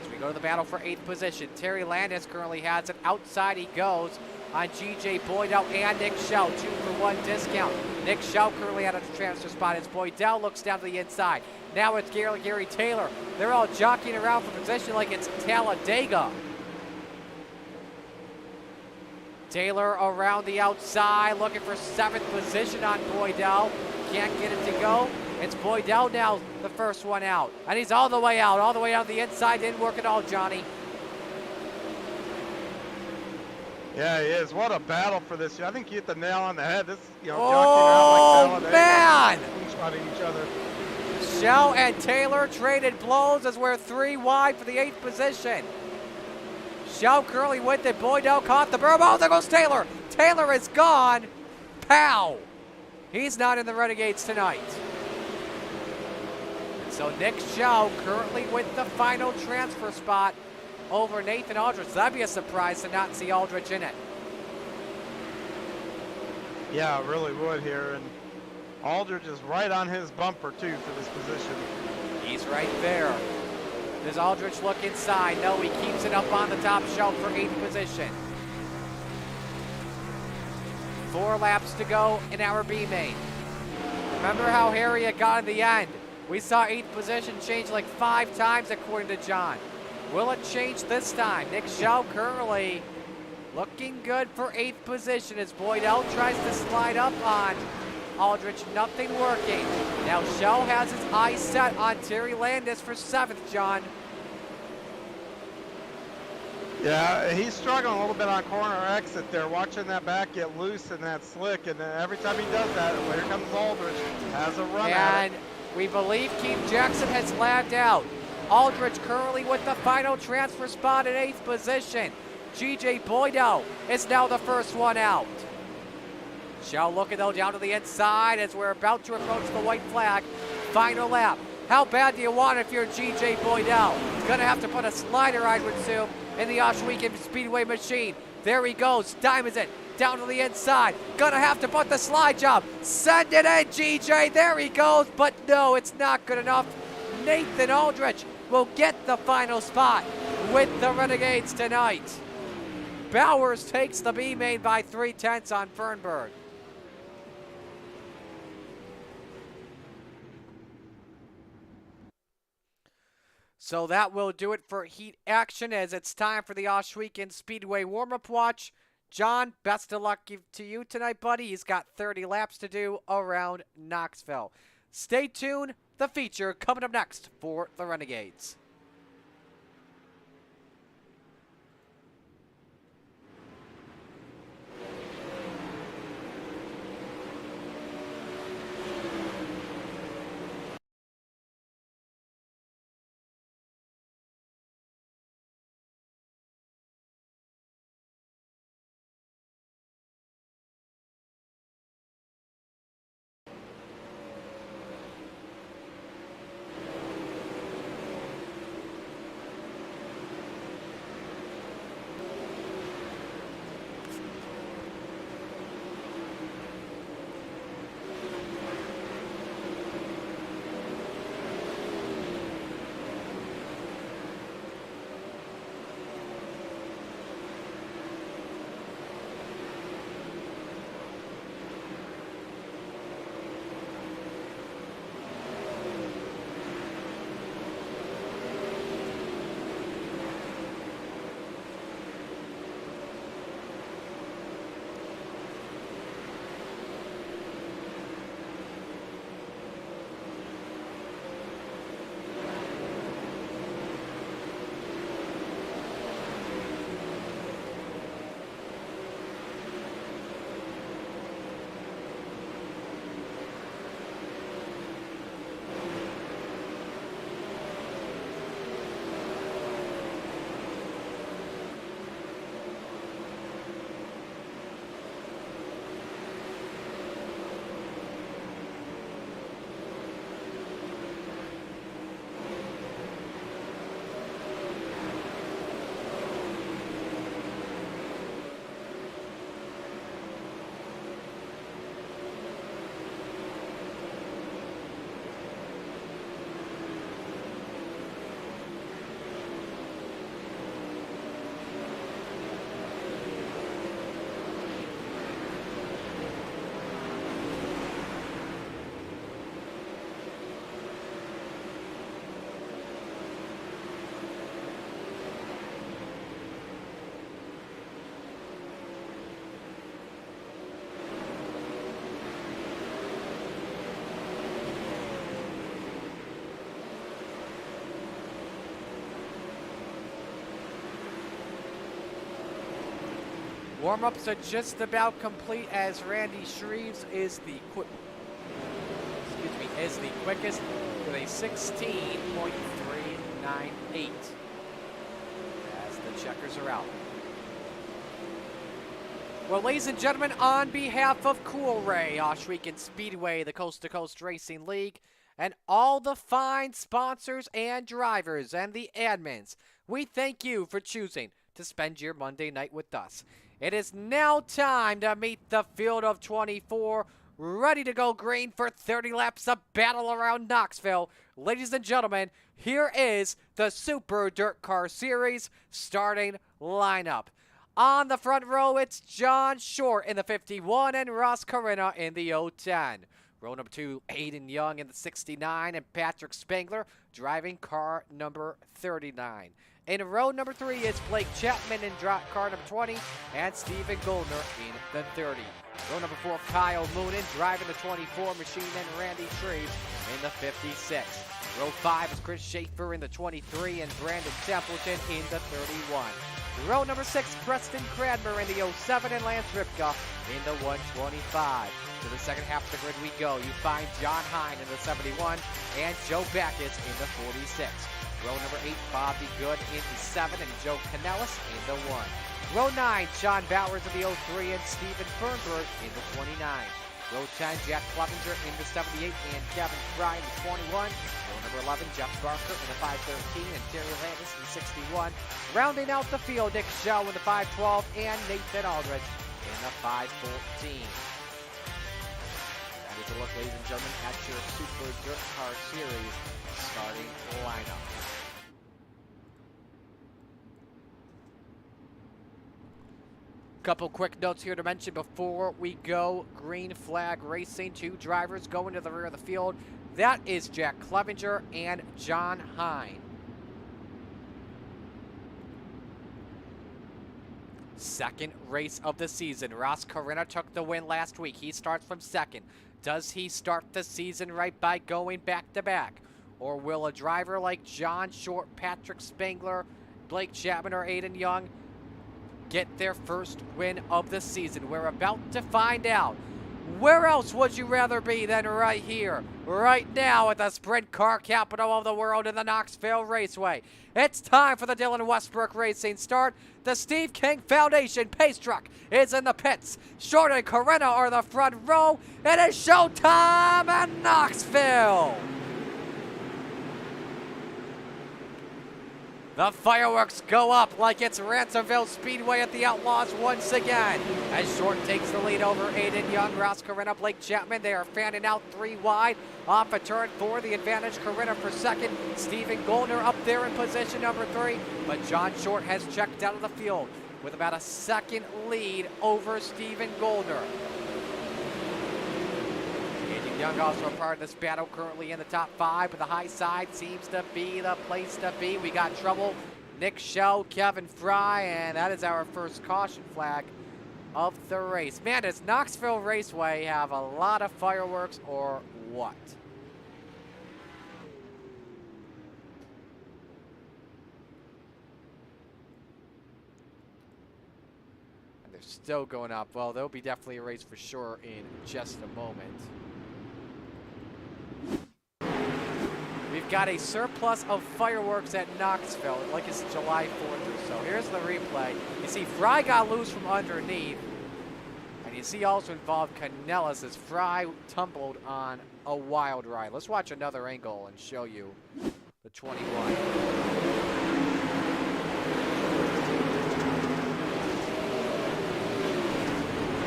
As we go to the battle for 8th position, Terry Landis currently has it. Outside he goes on G.J. Boydell and Nick Schell. 2-for-1 discount. Nick Schell currently out of the transfer spot as Boydell looks down to the inside. Now it's Gary Taylor. They're all jockeying around for position like it's Talladega. Taylor around the outside, looking for 7th position on Boydell. Can't get it to go. It's Boydell now, the first one out. And he's all the way out the inside. Didn't work at all, Johnny. Yeah, he is. What a battle for this. I think you hit the nail on the head. This, jockeying Oh, around like man! Spotting each other. Schell and Taylor traded blows as we're 3 wide for the 8th position. Schell currently with it. Boydell caught the berm. Oh, there goes Taylor. Taylor is gone. Pow. He's not in the Renegades tonight. And so Nick Schell currently with the final transfer spot over Nathan Aldrich. That'd be a surprise to not see Aldrich in it. Yeah, it really would here. And Aldrich is right on his bumper, too, for this position. He's right there. Does Aldrich look inside? No, he keeps it up on the top shelf for 8th position. 4 laps to go in our B-main. Remember how hairy it got in the end? We saw 8th position change like 5 times according to John. Will it change this time? Nick Schell currently looking good for 8th position as Boydell tries to slide up on Aldrich. Nothing working. Now Schell has his eyes set on Terry Landis for 7th, John. Yeah, he's struggling a little bit on corner exit there, watching that back get loose in that slick, and every time he does that, well, here comes Aldrich, has a run at it. And we believe Keith Jackson has lagged out. Aldrich currently with the final transfer spot in 8th position. G.J. Boydell is now the first one out. Schell looking though down to the inside as we're about to approach the white flag. Final lap. How bad do you want it if you're G.J. Boydell? He's gonna have to put a slider, I would assume, in the Oshweekend Speedway machine. There he goes, diamonds it, down to the inside. Gonna have to put the slide job. Send it in, G.J., there he goes, but no, it's not good enough. Nathan Aldrich will get the final spot with the Renegades tonight. Bowers takes the B-main by 3/10 on Fernberg. So that will do it for heat action as it's time for the Oshweekend Speedway warm-up watch. John, best of luck to you tonight, buddy. He's got 30 laps to do around Knoxville. Stay tuned. The feature coming up next for the Renegades. Warm-ups are just about complete as Randy Shreves is the quickest with a 16.398 as the checkers are out. Well, ladies and gentlemen, on behalf of Coolray, Oshweek Speedway, the Coast2Coast Racing League, and all the fine sponsors and drivers and the admins, we thank you for choosing to spend your Monday night with us. It is now time to meet the field of 24, ready to go green for 30 laps of battle around Knoxville. Ladies and gentlemen, here is the Super Dirt Car Series starting lineup. On the front row, it's John Short in the 51 and Ross Carina in the 010. Row number 2, Aiden Young in the 69 and Patrick Spangler driving car number 39. In row number 3 is Blake Chapman in car number 20 and Stephen Goldner in the 30. Row number 4, Kyle Moonen driving the 24 machine and Randy Shreves in the 56. Row 5 is Chris Schaefer in the 23 and Brandon Templeton in the 31. Row number 6, Preston Cranmer in the 07 and Lance Ripka in the 125. To the second half of the grid we go. You find John Hine in the 71 and Joe Backus in the 46. Row number 8, Bobby Good in the 7 and Joe Canellis in the 1. Row 9, Sean Bowers in the 03 and Stephen Fernberg in the 29. Row 10, Jack Clevenger in the 78 and Kevin Fry in the 21. Row number 11, Jeff Barker in the 513 and Terry Landis in the 61. Rounding out the field, Nick Show in the 512 and Nathan Aldridge in the 514. That is a look, ladies and gentlemen, at your Super Dirt Car Series starting lineup. Couple quick notes here to mention before we go. Green flag racing, 2 drivers going to the rear of the field. That is Jack Clevenger and John Hine. Second race of the season. Ross Carina took the win last week. He starts from second. Does he start the season right by going back-to-back? Or will a driver like John Short, Patrick Spangler, Blake Chapman, or Aiden Young get their first win of the season? We're about to find out. Where else would you rather be than right here, right now at the sprint car capital of the world in the Knoxville Raceway? It's time for the Dylan Westbrook Racing start. The Steve King Foundation pace truck is in the pits. Short and Carina are the front row. It is showtime in Knoxville. The fireworks go up like it's Ransomville Speedway at the Outlaws once again. As Short takes the lead over Aiden Young, Ross Carina, Blake Chapman. They are fanning out 3 wide. Off a turn 4, the advantage. Carina for second. Stephen Goldner up there in position number 3. But John Short has checked out of the field with about a second lead over Stephen Goldner. Young also a part of this battle, currently in the top 5, but the high side seems to be the place to be. We got trouble. Nick Shell, Kevin Fry, and that is our first caution flag of the race. Man, does Knoxville Raceway have a lot of fireworks or what? And they're still going up. Well, there'll be definitely a race for sure in just a moment. We've got a surplus of fireworks at Knoxville, like it's July 4th or so. Here's the replay. You see Fry got loose from underneath. And you see also involved Canellis as Fry tumbled on a wild ride. Let's watch another angle and show you the 21.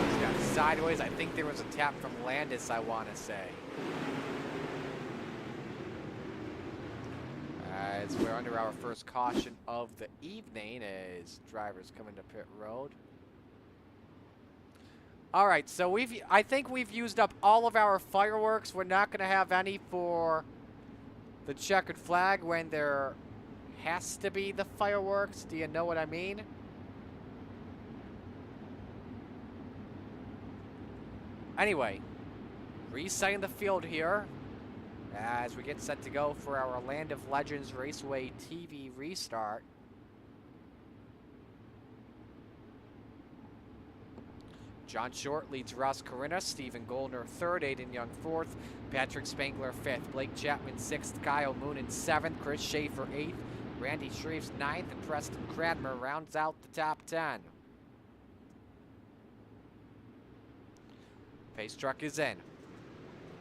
He's got sideways. I think there was a tap from Landis, I want to say. As we're under our first caution of the evening as drivers come into pit road. All right, so I think we've used up all of our fireworks. We're not going to have any for the checkered flag when there has to be the fireworks. Do you know what I mean? Anyway, resetting the field here as we get set to go for our Land of Legends Raceway TV restart. John Short leads Ross Corinna, Stephen Goldner third, Aiden Young fourth, Patrick Spangler fifth, Blake Chapman sixth, Kyle Moonen seventh, Chris Schaefer eighth, Randy Shreves ninth, and Preston Cranmer rounds out the top 10. Pace truck is in.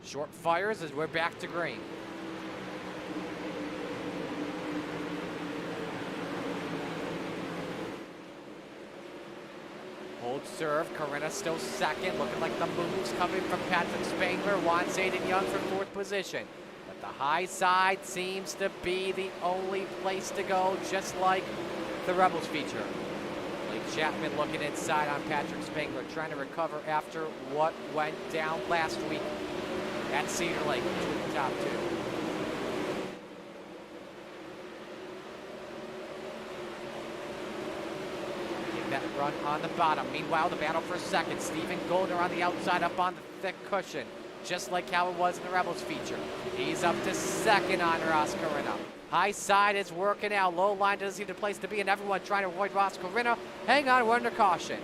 Short fires as we're back to green. Hold serve, Corinna still second, looking like the moves coming from Patrick Spangler, wants Aiden Young for fourth position. But the high side seems to be the only place to go, just like the Rebels feature. Blake Chapman looking inside on Patrick Spangler, trying to recover after what went down last week at Cedar Lake between the top two. That run on the bottom. Meanwhile, the battle for second. Stephen Goldner on the outside up on the thick cushion, just like how it was in the Rebels feature. He's up to second on Ross Corinna. High side is working out. Low line doesn't seem the place to be, and everyone trying to avoid Ross Corinna. Hang on, we're under caution.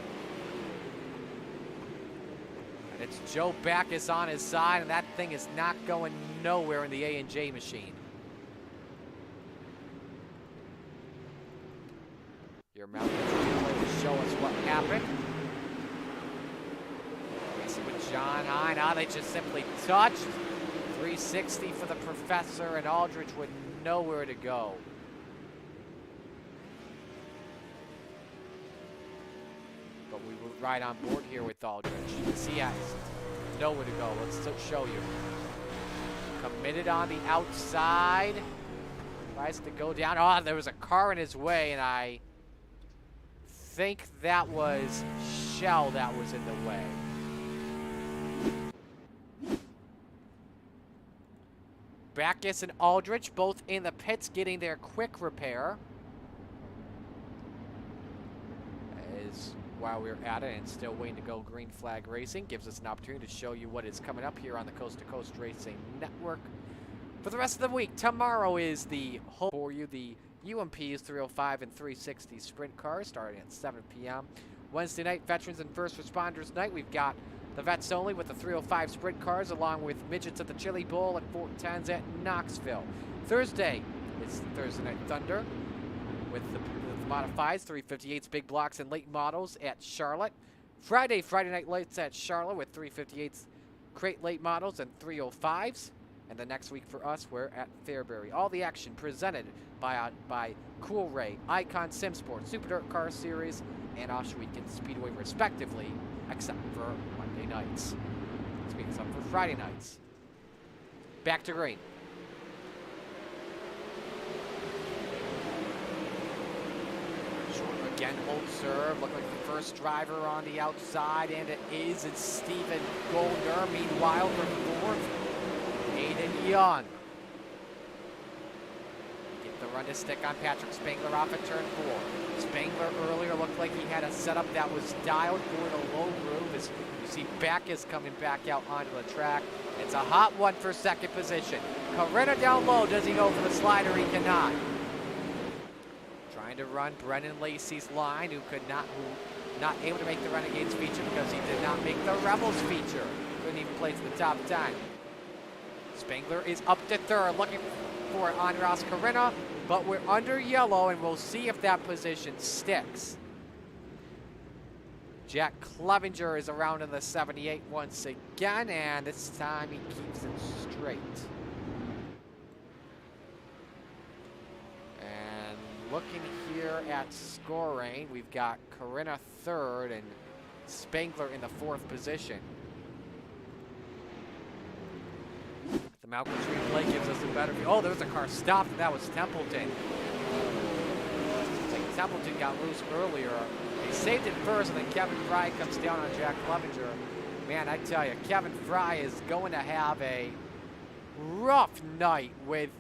And it's Joe Backus on his side, and that thing is not going nowhere in the A&J machine. Your mountain will show us what happened. Racing with John Hine. Now they just simply touched. 360 for the Professor, and Aldridge with nowhere to go. But we were right on board here with Aldridge. You see, he has nowhere to go. Let's show you. Committed on the outside. Tries to go down. Oh, there was a car in his way, and I think that was Shell that was in the way. Backus and Aldrich both in the pits getting their quick repair. As while we're at it and still waiting to go, Green Flag Racing gives us an opportunity to show you what is coming up here on the Coast to Coast Racing Network. For the rest of the week, tomorrow is the hope for you, the UMP's 305 and 360 sprint cars starting at 7 p.m. Wednesday night, Veterans and First Responders Night. We've got the Vets Only with the 305 sprint cars, along with Midgets at the Chili Bowl and 410s at Knoxville. Thursday is Thursday Night Thunder with the Modifieds, 358s big blocks and late models at Charlotte. Friday Night Lights at Charlotte with 358s crate late models and 305s. And the next week for us, we're at Fairbury. All the action presented by Cool Ray, Icon Simsport, Super Dirt Car Series, and Oshaweek Speedway, respectively, except for Monday nights. Except for Friday nights. Back to green. Short again, hold serve. Look like the first driver on the outside, and it is. It's Stephen Goldner. Meanwhile, for fourth, Aiden Young. Get the run to stick on Patrick Spangler off at turn 4. Spangler earlier looked like he had a setup that was dialed for the low groove. As you see Backus coming back out onto the track. It's a hot one for second position. Corinna down low. Does he go for the slider? He cannot. Trying to run Brennan Lacey's line, who not able to make the Renegades feature because he did not make the Rebels feature. Couldn't even place the top 10. Spangler is up to third, looking for it on Ross Corinna, but we're under yellow, and we'll see if that position sticks. Jack Clevenger is around in the 78 once again, and this time he keeps it straight. And looking here at scoring, we've got Corinna third and Spangler in the 4th position. The Malcolm Street play gives us a better view. Oh, there was a car stopped, and that was Templeton. Seems like Templeton got loose earlier. He saved it first, and then Kevin Fry comes down on Jack Clevenger. Man, I tell you, Kevin Fry is going to have a rough night with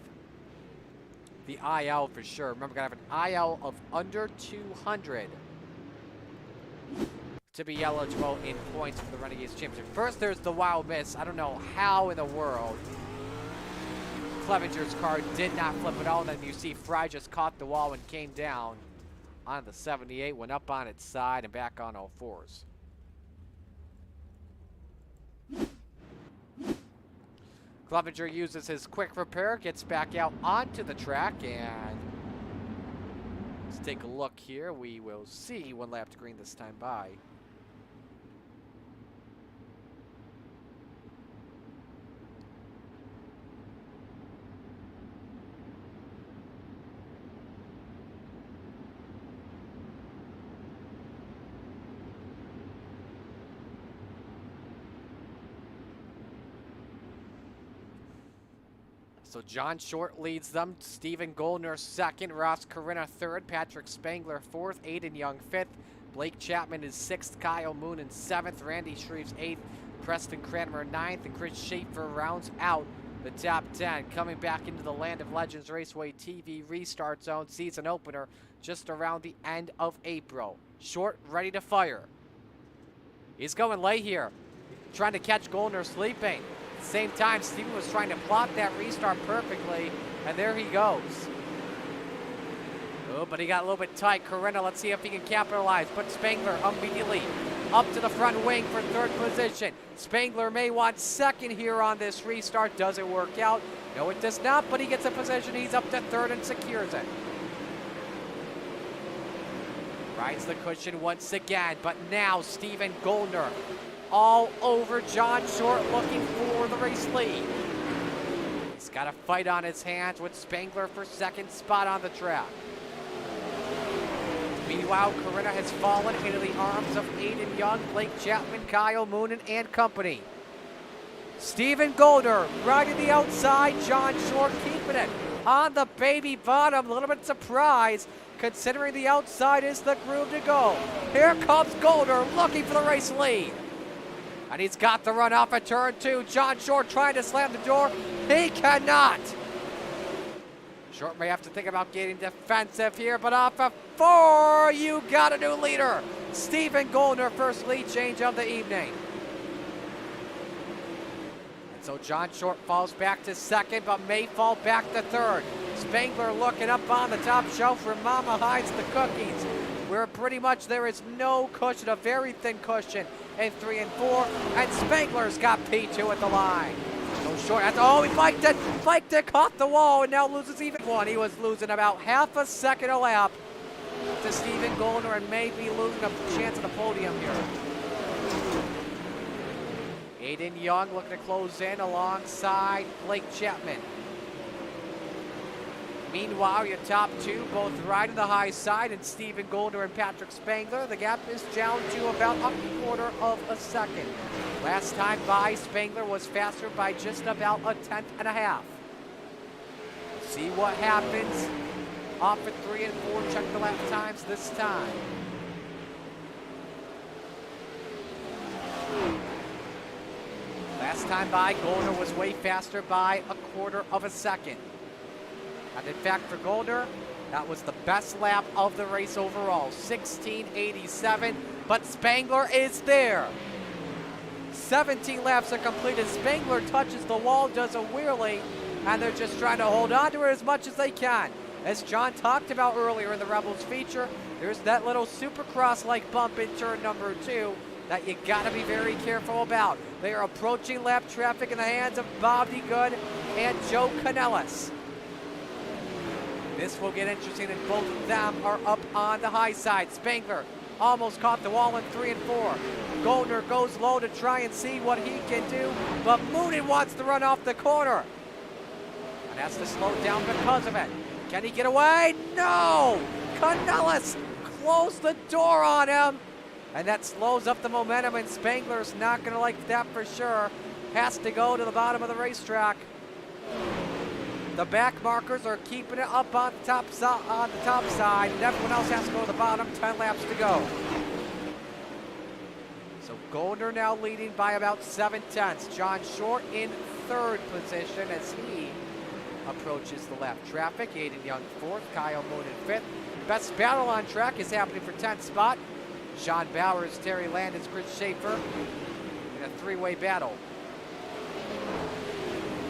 the IL for sure. Remember, we're going to have an IL of under 200 to be eligible in points for the Renegades Championship. First, there's the wild miss. I don't know how in the world Clevenger's car did not flip at all. And then you see Fry just caught the wall and came down on the 78, went up on its side and back on all fours. Clevenger uses his quick repair, gets back out onto the track, and let's take a look here. We will see 1 lap to green this time by. So John Short leads them. Stephen Goldner second. Ross Corinna third. Patrick Spangler fourth. Aiden Young fifth. Blake Chapman is sixth. Kyle Moon in seventh. Randy Shreves eighth. Preston Cranmer ninth. And Chris Schaefer rounds out the top 10. Coming back into the Land of Legends Raceway TV restart zone season opener just around the end of April. Short ready to fire. He's going late here. Trying to catch Goldner sleeping. At the same time, Steven was trying to plot that restart perfectly, and there he goes. Oh, but he got a little bit tight. Corinna, let's see if he can capitalize. But Spangler immediately up to the front wing for third position. Spangler may want second here on this restart. Does it work out? No, it does not, but he gets a position. He's up to third and secures it. Rides the cushion once again, but now Stephen Goldner all over John Short looking for the race lead. He's got a fight on his hands with Spangler for second spot on the track. Meanwhile, Corinna has fallen into the arms of Aiden Young, Blake Chapman, Kyle Moonen, and company. Stephen Goldner riding the outside, John Short keeping it on the baby bottom. A little bit surprised considering the outside is the groove to go. Here comes Goldner looking for the race lead. And he's got the run off at turn 2. John Short trying to slam the door. He cannot. Short may have to think about getting defensive here, but off of 4, you got a new leader. Stephen Goldner, first lead change of the evening. And so John Short falls back to second, but may fall back to third. Spangler looking up on the top shelf where Mama hides the cookies, where pretty much there is no cushion, a very thin cushion in 3 and 4, and Spangler's got P2 at the line. So Short has, oh, he fiked it, caught the wall, and now loses even one. He was losing about half a second a lap to Stephen Goldner and may be losing a chance at the podium here. Aiden Young looking to close in alongside Blake Chapman. Meanwhile, your top 2 both riding the high side, and Stephen Goldner and Patrick Spangler. The gap is down to about a quarter of a second. Last time by, Spangler was faster by just about a tenth and a half. See what happens off at 3 and 4. Check the lap times this time. Last time by, Goldner was way faster by a quarter of a second. And in fact, for Goldner, that was the best lap of the race overall, 16:87. But Spangler is there. 17 laps are completed. Spangler touches the wall, does a wheelie, and they're just trying to hold on to it as much as they can. As John talked about earlier in the Rebels feature, there's that little Supercross-like bump in turn number 2 that you gotta be very careful about. They are approaching lap traffic in the hands of Bob D. Good and Joe Canellis. This will get interesting, and both of them are up on the high side. Spangler almost caught the wall in 3 and 4. Goldner goes low to try and see what he can do, but Moonen wants to run off the corner and has to slow down because of it. Can he get away? No! Canellis closed the door on him, and that slows up the momentum, and Spangler's not going to like that for sure. Has to go to the bottom of the racetrack. The back markers are keeping it up on the top side, and everyone else has to go to the bottom. 10 laps to go. So Goldner now leading by about 7/10. John Short in third position as he approaches the lap traffic. Aiden Young fourth, Kyle Moon in fifth. Best battle on track is happening for 10th spot. Sean Bowers, Terry Landis, Chris Schaefer in a 3-way battle.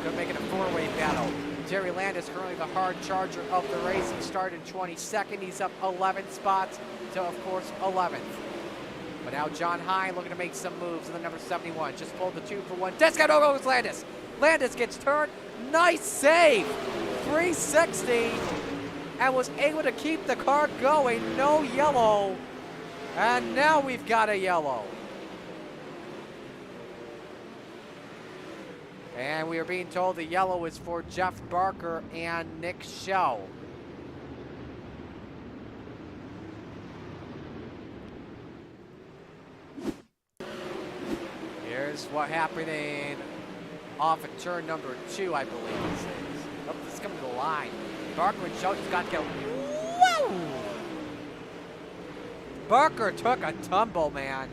Could make it a 4-way battle. Terry Landis currently the hard charger of the race. He started 22nd. He's up 11 spots to, of course, 11th. But now John Hine looking to make some moves in the number 71. Just pulled the 2-for-1. Discount over Landis. Landis gets turned. Nice save. 360. And was able to keep the car going. No yellow. And now we've got a yellow. And we are being told the yellow is for Jeff Barker and Nick Schell. Here's what happened off of turn number 2, I believe this is. Oh, this is coming to the line. Barker and Schell just got to go. Woo! Barker took a tumble, man.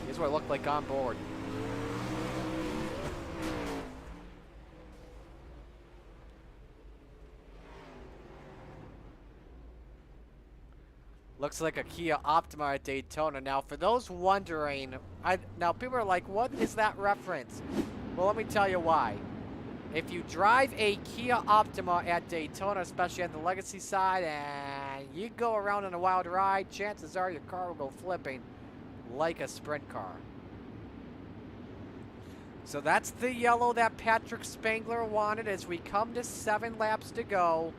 Here's what it looked like on board. Looks like a Kia Optima at Daytona. Now, for those wondering, now people are like, what is that reference? Well, let me tell you why. If you drive a Kia Optima at Daytona, especially on the legacy side, and you go around on a wild ride, chances are your car will go flipping like a sprint car. So that's the yellow that Patrick Spangler wanted as we come to 7 laps to go.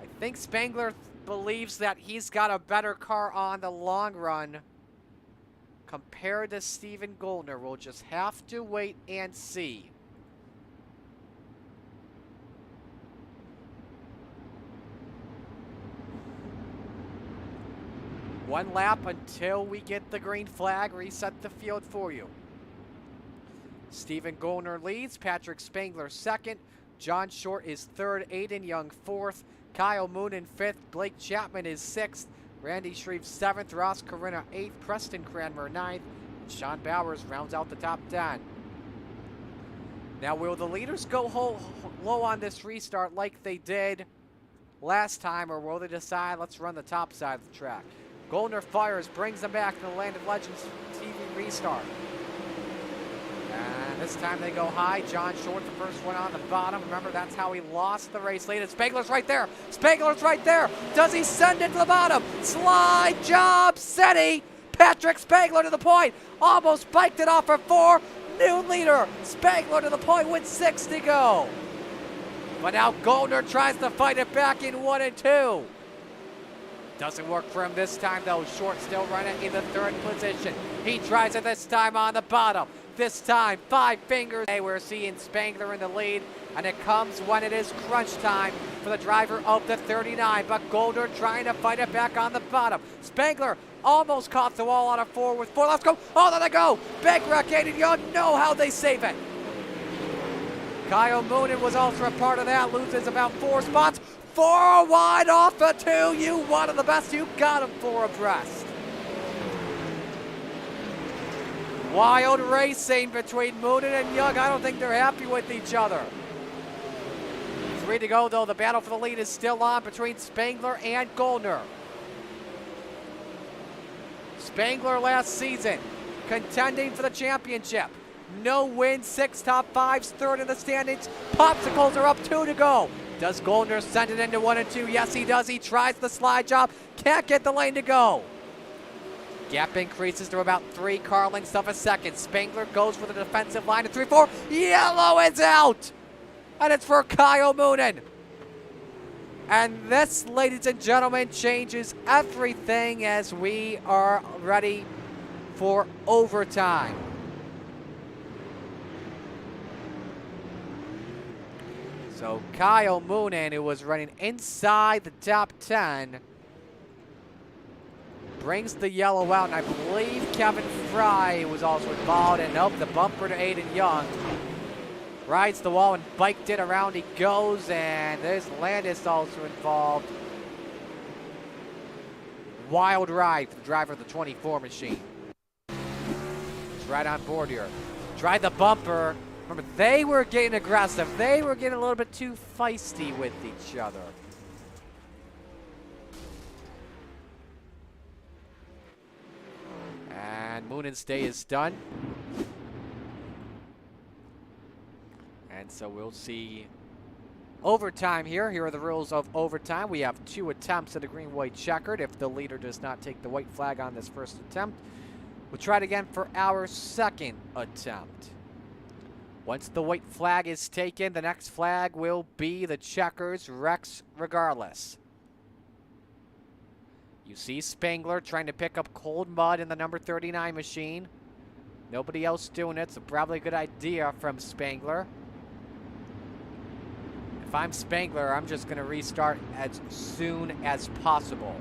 I think Spangler believes that he's got a better car on the long run compared to Steven Goldner. We'll just have to wait and see. One lap until we get the green flag, reset the field for you. Steven Goldner leads, Patrick Spangler second, John Short is third, Aiden Young fourth, Kyle Moonen 5th, Blake Chapman is 6th, Randy Shreve 7th, Ross Corina 8th, Preston Cranmer 9th, and Sean Bowers rounds out the top 10. Now, will the leaders go low on this restart like they did last time, or will they decide, let's run the top side of the track? Goldner fires, brings them back to the Land of Legends TV restart. And this time they go high. John Short, the first one on the bottom. Remember, that's how he lost the race lead. And Spangler's right there. Spangler's right there. Does he send it to the bottom? Slide job, City. Patrick Spangler to the point. Almost biked it off for 4. New leader. Spangler to the point with 6 to go. But now Goldner tries to fight it back in 1 and 2. Doesn't work for him this time, though. Short still running in the 3rd position. He tries it this time on the bottom. This time, 5 fingers. Hey, we're seeing Spangler in the lead, and it comes when it is crunch time for the driver of the 39. But Goldner trying to fight it back on the bottom. Spangler almost caught the wall on a 4 with 4. Let's go. Oh, there they go. Big wreck. Aiden Young know how they save it. Kyle Moonen was also a part of that. Loses about 4 spots. 4 wide off the 2. You wanted the best. You got him 4 abreast. Wild racing between Moonen and Young. I don't think they're happy with each other. 3 to go, though. The battle for the lead is still on between Spangler and Goldner. Spangler last season contending for the championship. No wins, 6 top 5s, 3rd in the standings. Popsicles are up, 2 to go. Does Goldner send it into 1 and 2? Yes, he does. He tries the slide job. Can't get the lane to go. Gap increases to about 3 car lengths of a second. Spangler goes for the defensive line at 3-4. Yellow is out! And it's for Kyle Moonen. And this, ladies and gentlemen, changes everything as we are ready for overtime. So Kyle Moonen, who was running inside the top 10, brings the yellow out, and I believe Kevin Fry was also involved, and nope, the bumper to Aiden Young. Rides the wall and biked it around he goes, and there's Landis also involved. Wild ride for the driver of the 24 machine. He's right on board here. Tried the bumper. Remember, they were getting aggressive. They were getting a little bit too feisty with each other. And Moonen's day is done. And so we'll see overtime here. Here are the rules of overtime. We have 2 attempts at a green-white checkered. If the leader does not take the white flag on this first attempt, We'll try it again for our second attempt. Once the white flag is taken, the next flag will be the checkers Rex regardless. You see Spangler trying to pick up cold mud in the number 39 machine. Nobody else doing it, so probably a good idea from Spangler. If I'm Spangler, I'm just going to restart as soon as possible.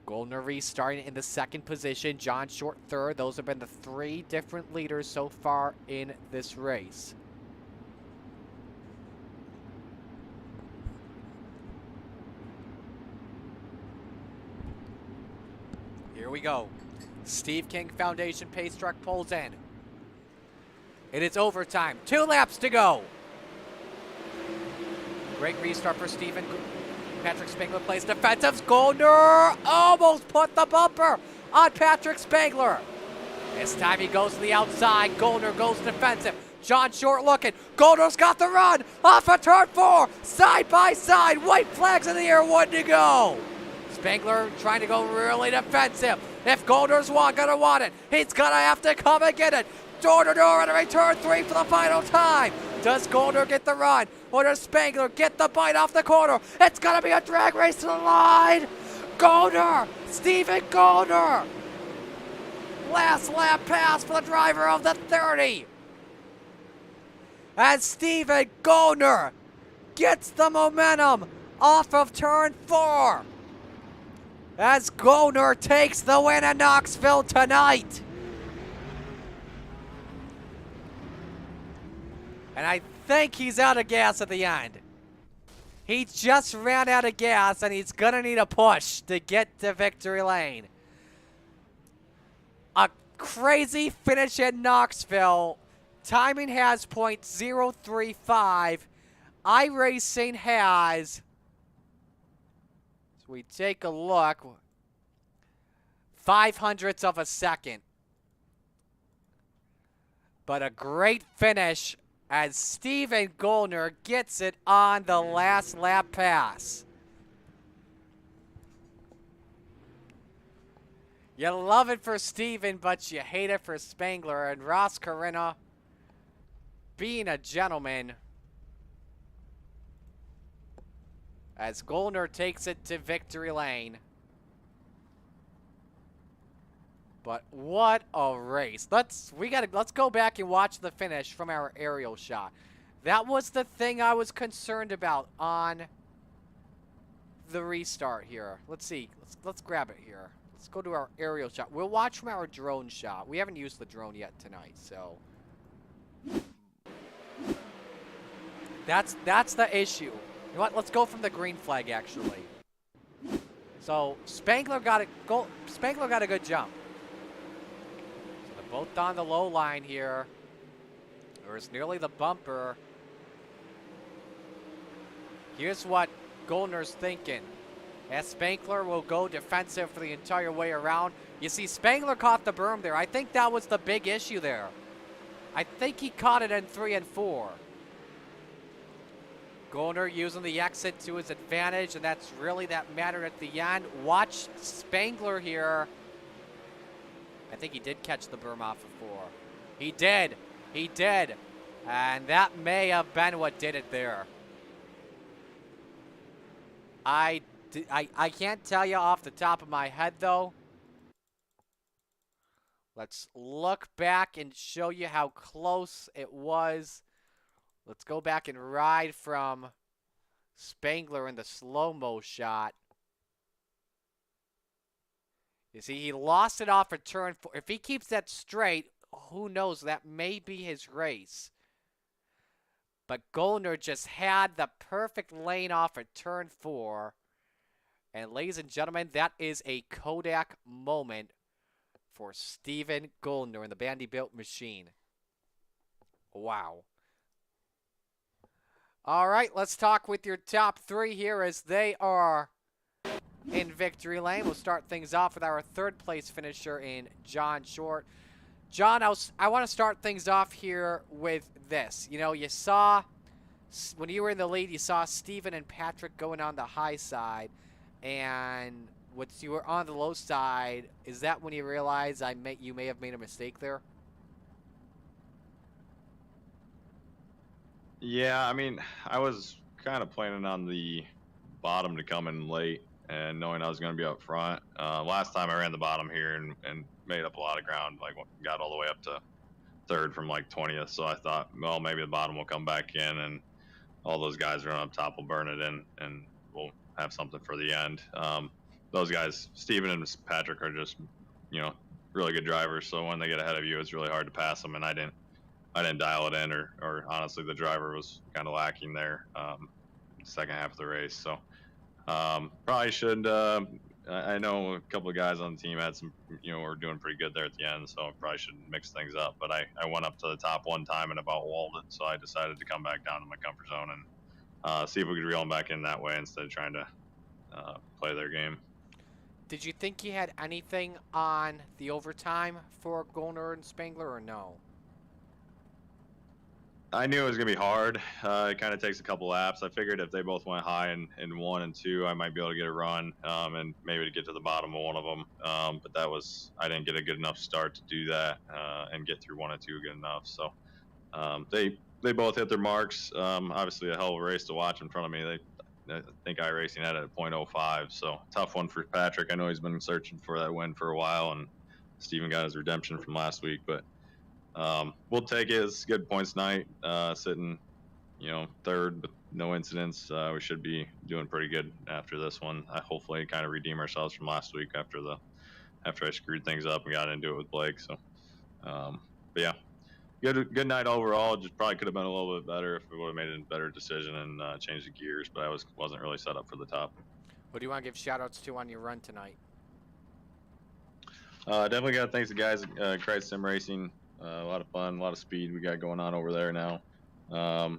Goldner restarting in the second position. John Short third. Those have been the three different leaders so far in this race. Here we go. Steve King Foundation pace truck pulls in. It is overtime. 2 laps to go. Great restart for Steven. Patrick Spangler plays defensive. Goldner almost put the bumper on Patrick Spangler. This time he goes to the outside. Goldner goes defensive. John Short looking. Goldner's got the run. Off of turn 4. Side by side. White flags in the air. 1 to go. Spangler trying to go really defensive. If Goldner's gonna want it, he's gonna have to come and get it. Door to door entering turn 3 for the final time. Does Goldner get the run? Or does Spangler get the bite off the corner? It's gonna be a drag race to the line. Goldner, Stephen Goldner. Last lap pass for the driver of the 30. And Stephen Goldner gets the momentum off of turn 4. As Goldner takes the win in Knoxville tonight. And I think he's out of gas at the end. He just ran out of gas, and he's going to need a push to get to victory lane. A crazy finish in Knoxville. Timing has .035. iRacing has, as we take a look, 0.05 of a second. But a great finish as Stephen Goldner gets it on the last lap pass. You love it for Stephen, but you hate it for Spangler. And Ross Carina, being a gentleman, as Goldner takes it to victory lane. But what a race. Let's go back and watch the finish from our aerial shot. That was the thing I was concerned about on the restart here. Let's see. Let's grab it here. Let's go to our aerial shot. We'll watch from our drone shot. We haven't used the drone yet tonight, so that's the issue. You know what? Let's go from the green flag actually. So Spangler got it. Spangler got a good jump. Both on the low line here. There's nearly the bumper. Here's what Goldner's thinking. As Spangler will go defensive for the entire way around. You see, Spangler caught the berm there. I think that was the big issue there. I think he caught it in 3 and 4. Goldner using the exit to his advantage, and that's really that mattered at the end. Watch Spangler here. I think he did catch the berm off of 4. He did. He did. And that may have been what did it there. I can't tell you off the top of my head, though. Let's look back and show you how close it was. Let's go back and ride from Spangler in the slow-mo shot. You see, he lost it off at turn 4. If he keeps that straight, who knows? That may be his race. But Goldner just had the perfect lane off at turn 4. And ladies and gentlemen, that is a Kodak moment for Stephen Goldner in the Vanderbilt machine. Wow. All right, let's talk with your top 3 here as they are in victory lane. We'll start things off with our 3rd place finisher in John Short. John, I want to start things off here with this. You know, you saw, when you were in the lead, you saw Steven and Patrick going on the high side. And once you were on the low side, is that when you realized you may have made a mistake there? Yeah, I mean, I was kind of planning on the bottom to come in late and knowing I was going to be up front. Last time I ran the bottom here and made up a lot of ground, like got all the way up to third from like 20th. So I thought, well, maybe the bottom will come back in and all those guys run up top will burn it in and we'll have something for the end. Those guys, Steven and Patrick, are just, really good drivers. So when they get ahead of you, it's really hard to pass them. And I didn't dial it in, or honestly, the driver was kind of lacking there second half of the race. So probably should. I know a couple of guys on the team had some, were doing pretty good there at the end, so I probably should mix things up. But I went up to the top one time and about walled it, so I decided to come back down to my comfort zone and see if we could reel them back in that way instead of trying to play their game. Did you think you had anything on the overtime for Golner and Spangler, or no? I knew it was going to be hard. It kind of takes a couple laps. I figured if they both went high in 1 and 2, I might be able to get a run and maybe to get to the bottom of one of them. But I didn't get a good enough start to do that and get through 1 and 2 good enough. So they both hit their marks. Obviously, a hell of a race to watch in front of me. I think iRacing had it at 0.05. So tough one for Patrick. I know he's been searching for that win for a while, and Steven got his redemption from last week. But we'll take it. It's a good points night. Sitting, third with no incidents. We should be doing pretty good after this one. I hopefully kind of redeem ourselves from last week after I screwed things up and got into it with Blake. So, but yeah, good night overall. Just probably could have been a little bit better if we would have made a better decision and changed the gears. But I wasn't really set up for the top. What do you want to give shout-outs to on your run tonight? Definitely got to thank the guys at Coast2Coast Sim Racing. A lot of fun, a lot of speed we got going on over there now. I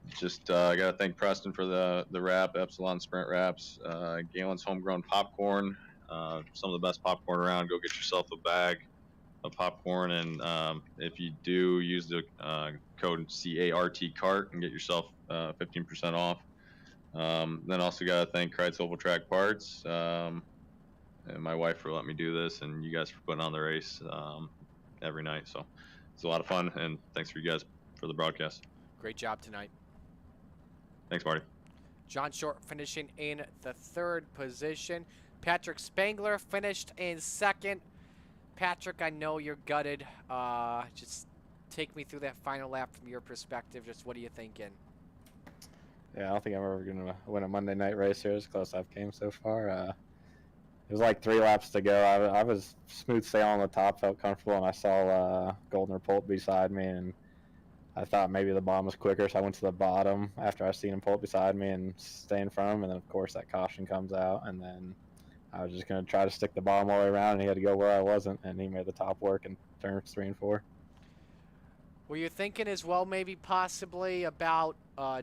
got to thank Preston for the wrap, Epsilon Sprint wraps, Galen's homegrown popcorn, some of the best popcorn around. Go get yourself a bag of popcorn, and if you do, use the code CART and get yourself 15% off. Then also got to thank Kreitz Oval Track Parts and my wife for letting me do this, and you guys for putting on the race every night. So it's a lot of fun, and thanks for you guys for the broadcast. Great job tonight. Thanks, Marty. John Short finishing in the 3rd position. Patrick Spangler finished in 2nd. Patrick, I know you're gutted. Just take me through that final lap from your perspective. Just what are you thinking? Yeah, I don't think I'm ever going to win a Monday night race here as close as I've came so far. It was like 3 laps to go. I was smooth sailing on the top, felt comfortable, and I saw Goldner pull up beside me, and I thought maybe the bottom was quicker, so I went to the bottom after I seen him pull up beside me and stay in front of him, and then, of course, that caution comes out, and then I was just going to try to stick the bottom all the way around, and he had to go where I wasn't, and he made the top work in turns 3 and 4. Were you thinking as well maybe possibly about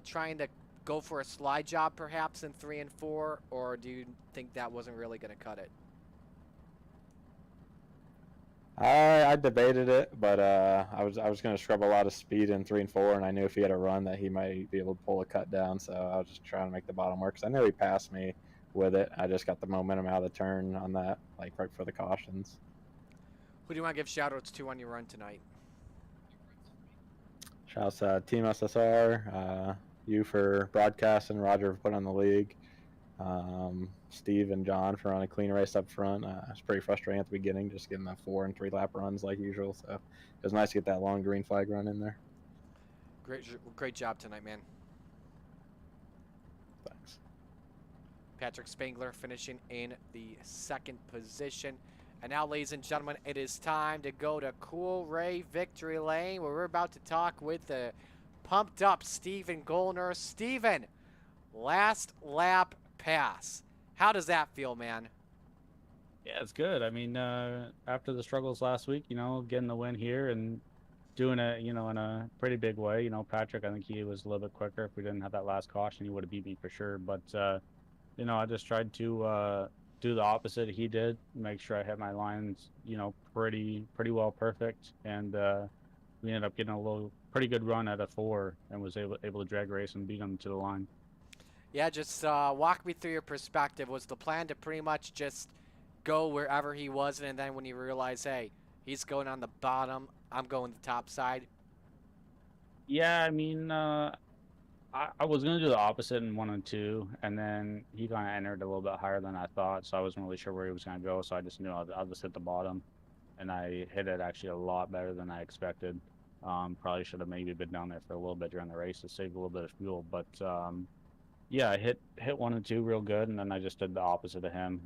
trying to go for a slide job perhaps in 3 and 4, or do you think that wasn't really going to cut it? I debated it, but I was going to scrub a lot of speed in 3 and 4, and I knew if he had a run that he might be able to pull a cut down, so I was just trying to make the bottom work, because I knew he passed me with it. I just got the momentum out of the turn on that, like right for the cautions. Who do you want to give shout-outs to on your run tonight? Shouts to Team SSR, you for broadcasting, Roger for putting on the league, Steve and John for running a clean race up front. It's pretty frustrating at the beginning, just getting the 4 and 3 lap runs like usual. So it was nice to get that long green flag run in there. Great job tonight, man. Thanks. Patrick Spangler finishing in the 2nd position. And now, ladies and gentlemen, it is time to go to Cool Ray Victory Lane, where we're about to talk with the pumped up Steven Goldner. Steven, last lap pass. How does that feel, man? Yeah, it's good. I mean, after the struggles last week, getting the win here and doing it, in a pretty big way. Patrick, I think he was a little bit quicker. If we didn't have that last caution, he would have beat me for sure. But, I just tried to do the opposite he did, make sure I hit my lines, pretty well perfect. And we ended up getting a pretty good run at a 4 and was able to drag race and beat him to the line. Yeah, just walk me through your perspective. Was the plan to pretty much just – go wherever he was, and then when you realize, hey, he's going on the bottom, I'm going the top side? Yeah, I mean, I was gonna do the opposite in 1 and 2, and then he kind of entered a little bit higher than I thought, so I wasn't really sure where he was gonna go. So I just knew I'll just hit the bottom, and I hit it actually a lot better than I expected. Probably should have maybe been down there for a little bit during the race to save a little bit of fuel, but yeah, I hit 1 and 2 real good, and then I just did the opposite of him.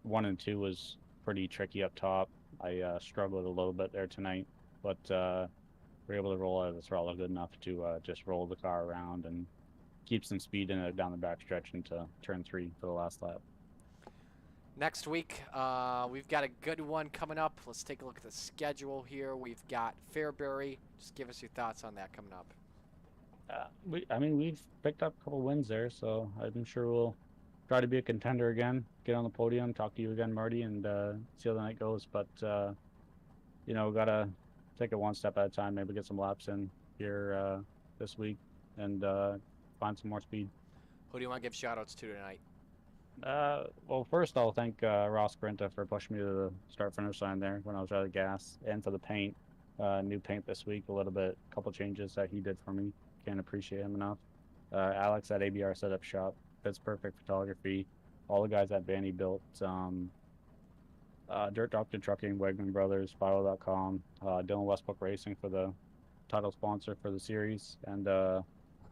1 and 2 was pretty tricky up top. I struggled a little bit there tonight, but we're able to roll out of the throttle good enough to just roll the car around and keep some speed in it down the back stretch into turn 3 for the last lap. Next week, we've got a good one coming up. Let's take a look at the schedule here. We've got Fairbury. Just give us your thoughts on that coming up. We've picked up a couple wins there, so I'm sure we'll try to be a contender again, get on the podium, talk to you again, Marty, and see how the night goes. But, we gotta take it one step at a time, maybe get some laps in here this week and find some more speed. Who do you want to give shout-outs to tonight? Well, first I'll thank Ross Sprinta for pushing me to the start-finish line there when I was out of gas, and for the paint. New paint this week, a couple changes that he did for me. Can't appreciate him enough. Alex at ABR Setup Shop, Fits Perfect Photography, all the guys at Vanny Built, Dirt Doctor Trucking, Wegman Brothers, Philo.com, Dylan Westbrook Racing for the title sponsor for the series, and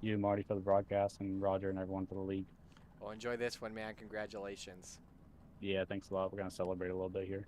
you, Marty, for the broadcast, and Roger and everyone for the league. Well, enjoy this one, man. Congratulations. Yeah, thanks a lot. We're going to celebrate a little bit here.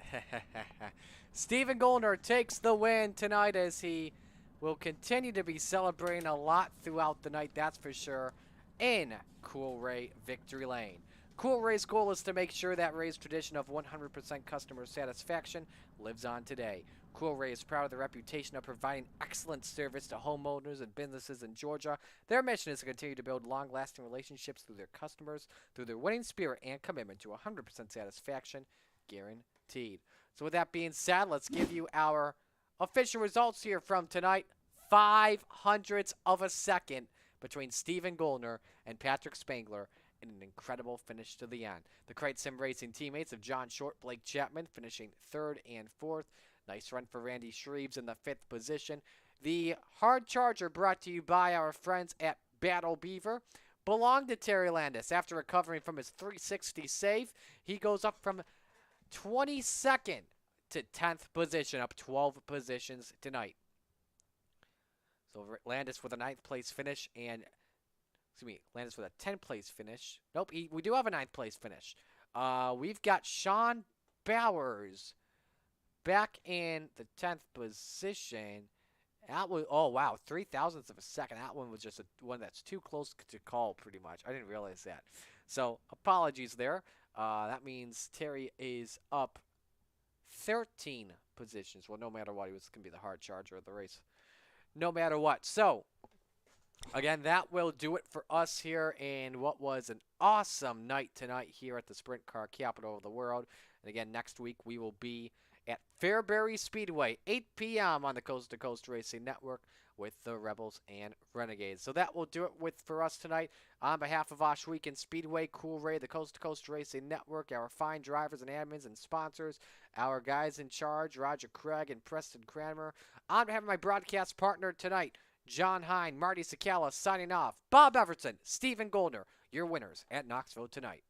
Stephen Goldner takes the win tonight, as he will continue to be celebrating a lot throughout the night, that's for sure, in Cool Ray Victory Lane. Cool Ray's goal is to make sure that Ray's tradition of 100% customer satisfaction lives on today. Cool Ray is proud of the reputation of providing excellent service to homeowners and businesses in Georgia. Their mission is to continue to build long-lasting relationships through their customers, through their winning spirit and commitment to 100% satisfaction guaranteed. So with that being said, let's give you our official results here from tonight. 0.05 of a second between Stephen Goldner and Patrick Spangler in an incredible finish to the end. The Crate Sim Racing teammates of John Short, Blake Chapman finishing 3rd and 4th. Nice run for Randy Shreves in the 5th position. The Hard Charger, brought to you by our friends at Battle Beaver, belonged to Terry Landis. After recovering from his 360 save, he goes up from 22nd to 10th position, up 12 positions tonight. So Landis with a 9th place finish, and Landis with a 10th place finish. Nope, we do have a 9th place finish. We've got Sean Bowers back in the 10th position. That was, oh wow, 0.03 of a second. That one was just one that's too close to call, pretty much. I didn't realize that. So apologies there. That means Terry is up 13 positions. Well, no matter what, he was going to be the hard charger of the race. No matter what. So, again, that will do it for us here in what was an awesome night tonight here at the Sprint Car Capital of the World. And again, next week we will be at Fairbury Speedway, 8 p.m. on the Coast2Coast Racing Network with the Rebels and Renegades. So that will do it for us tonight. On behalf of Osh Weekend Speedway, Cool Ray, the Coast2Coast Racing Network, our fine drivers and admins and sponsors, our guys in charge, Roger Craig and Preston Cranmer. On behalf of my broadcast partner tonight, John Hine, Marty Sakala signing off. Bob Everton, Stephen Goldner, your winners at Knoxville tonight.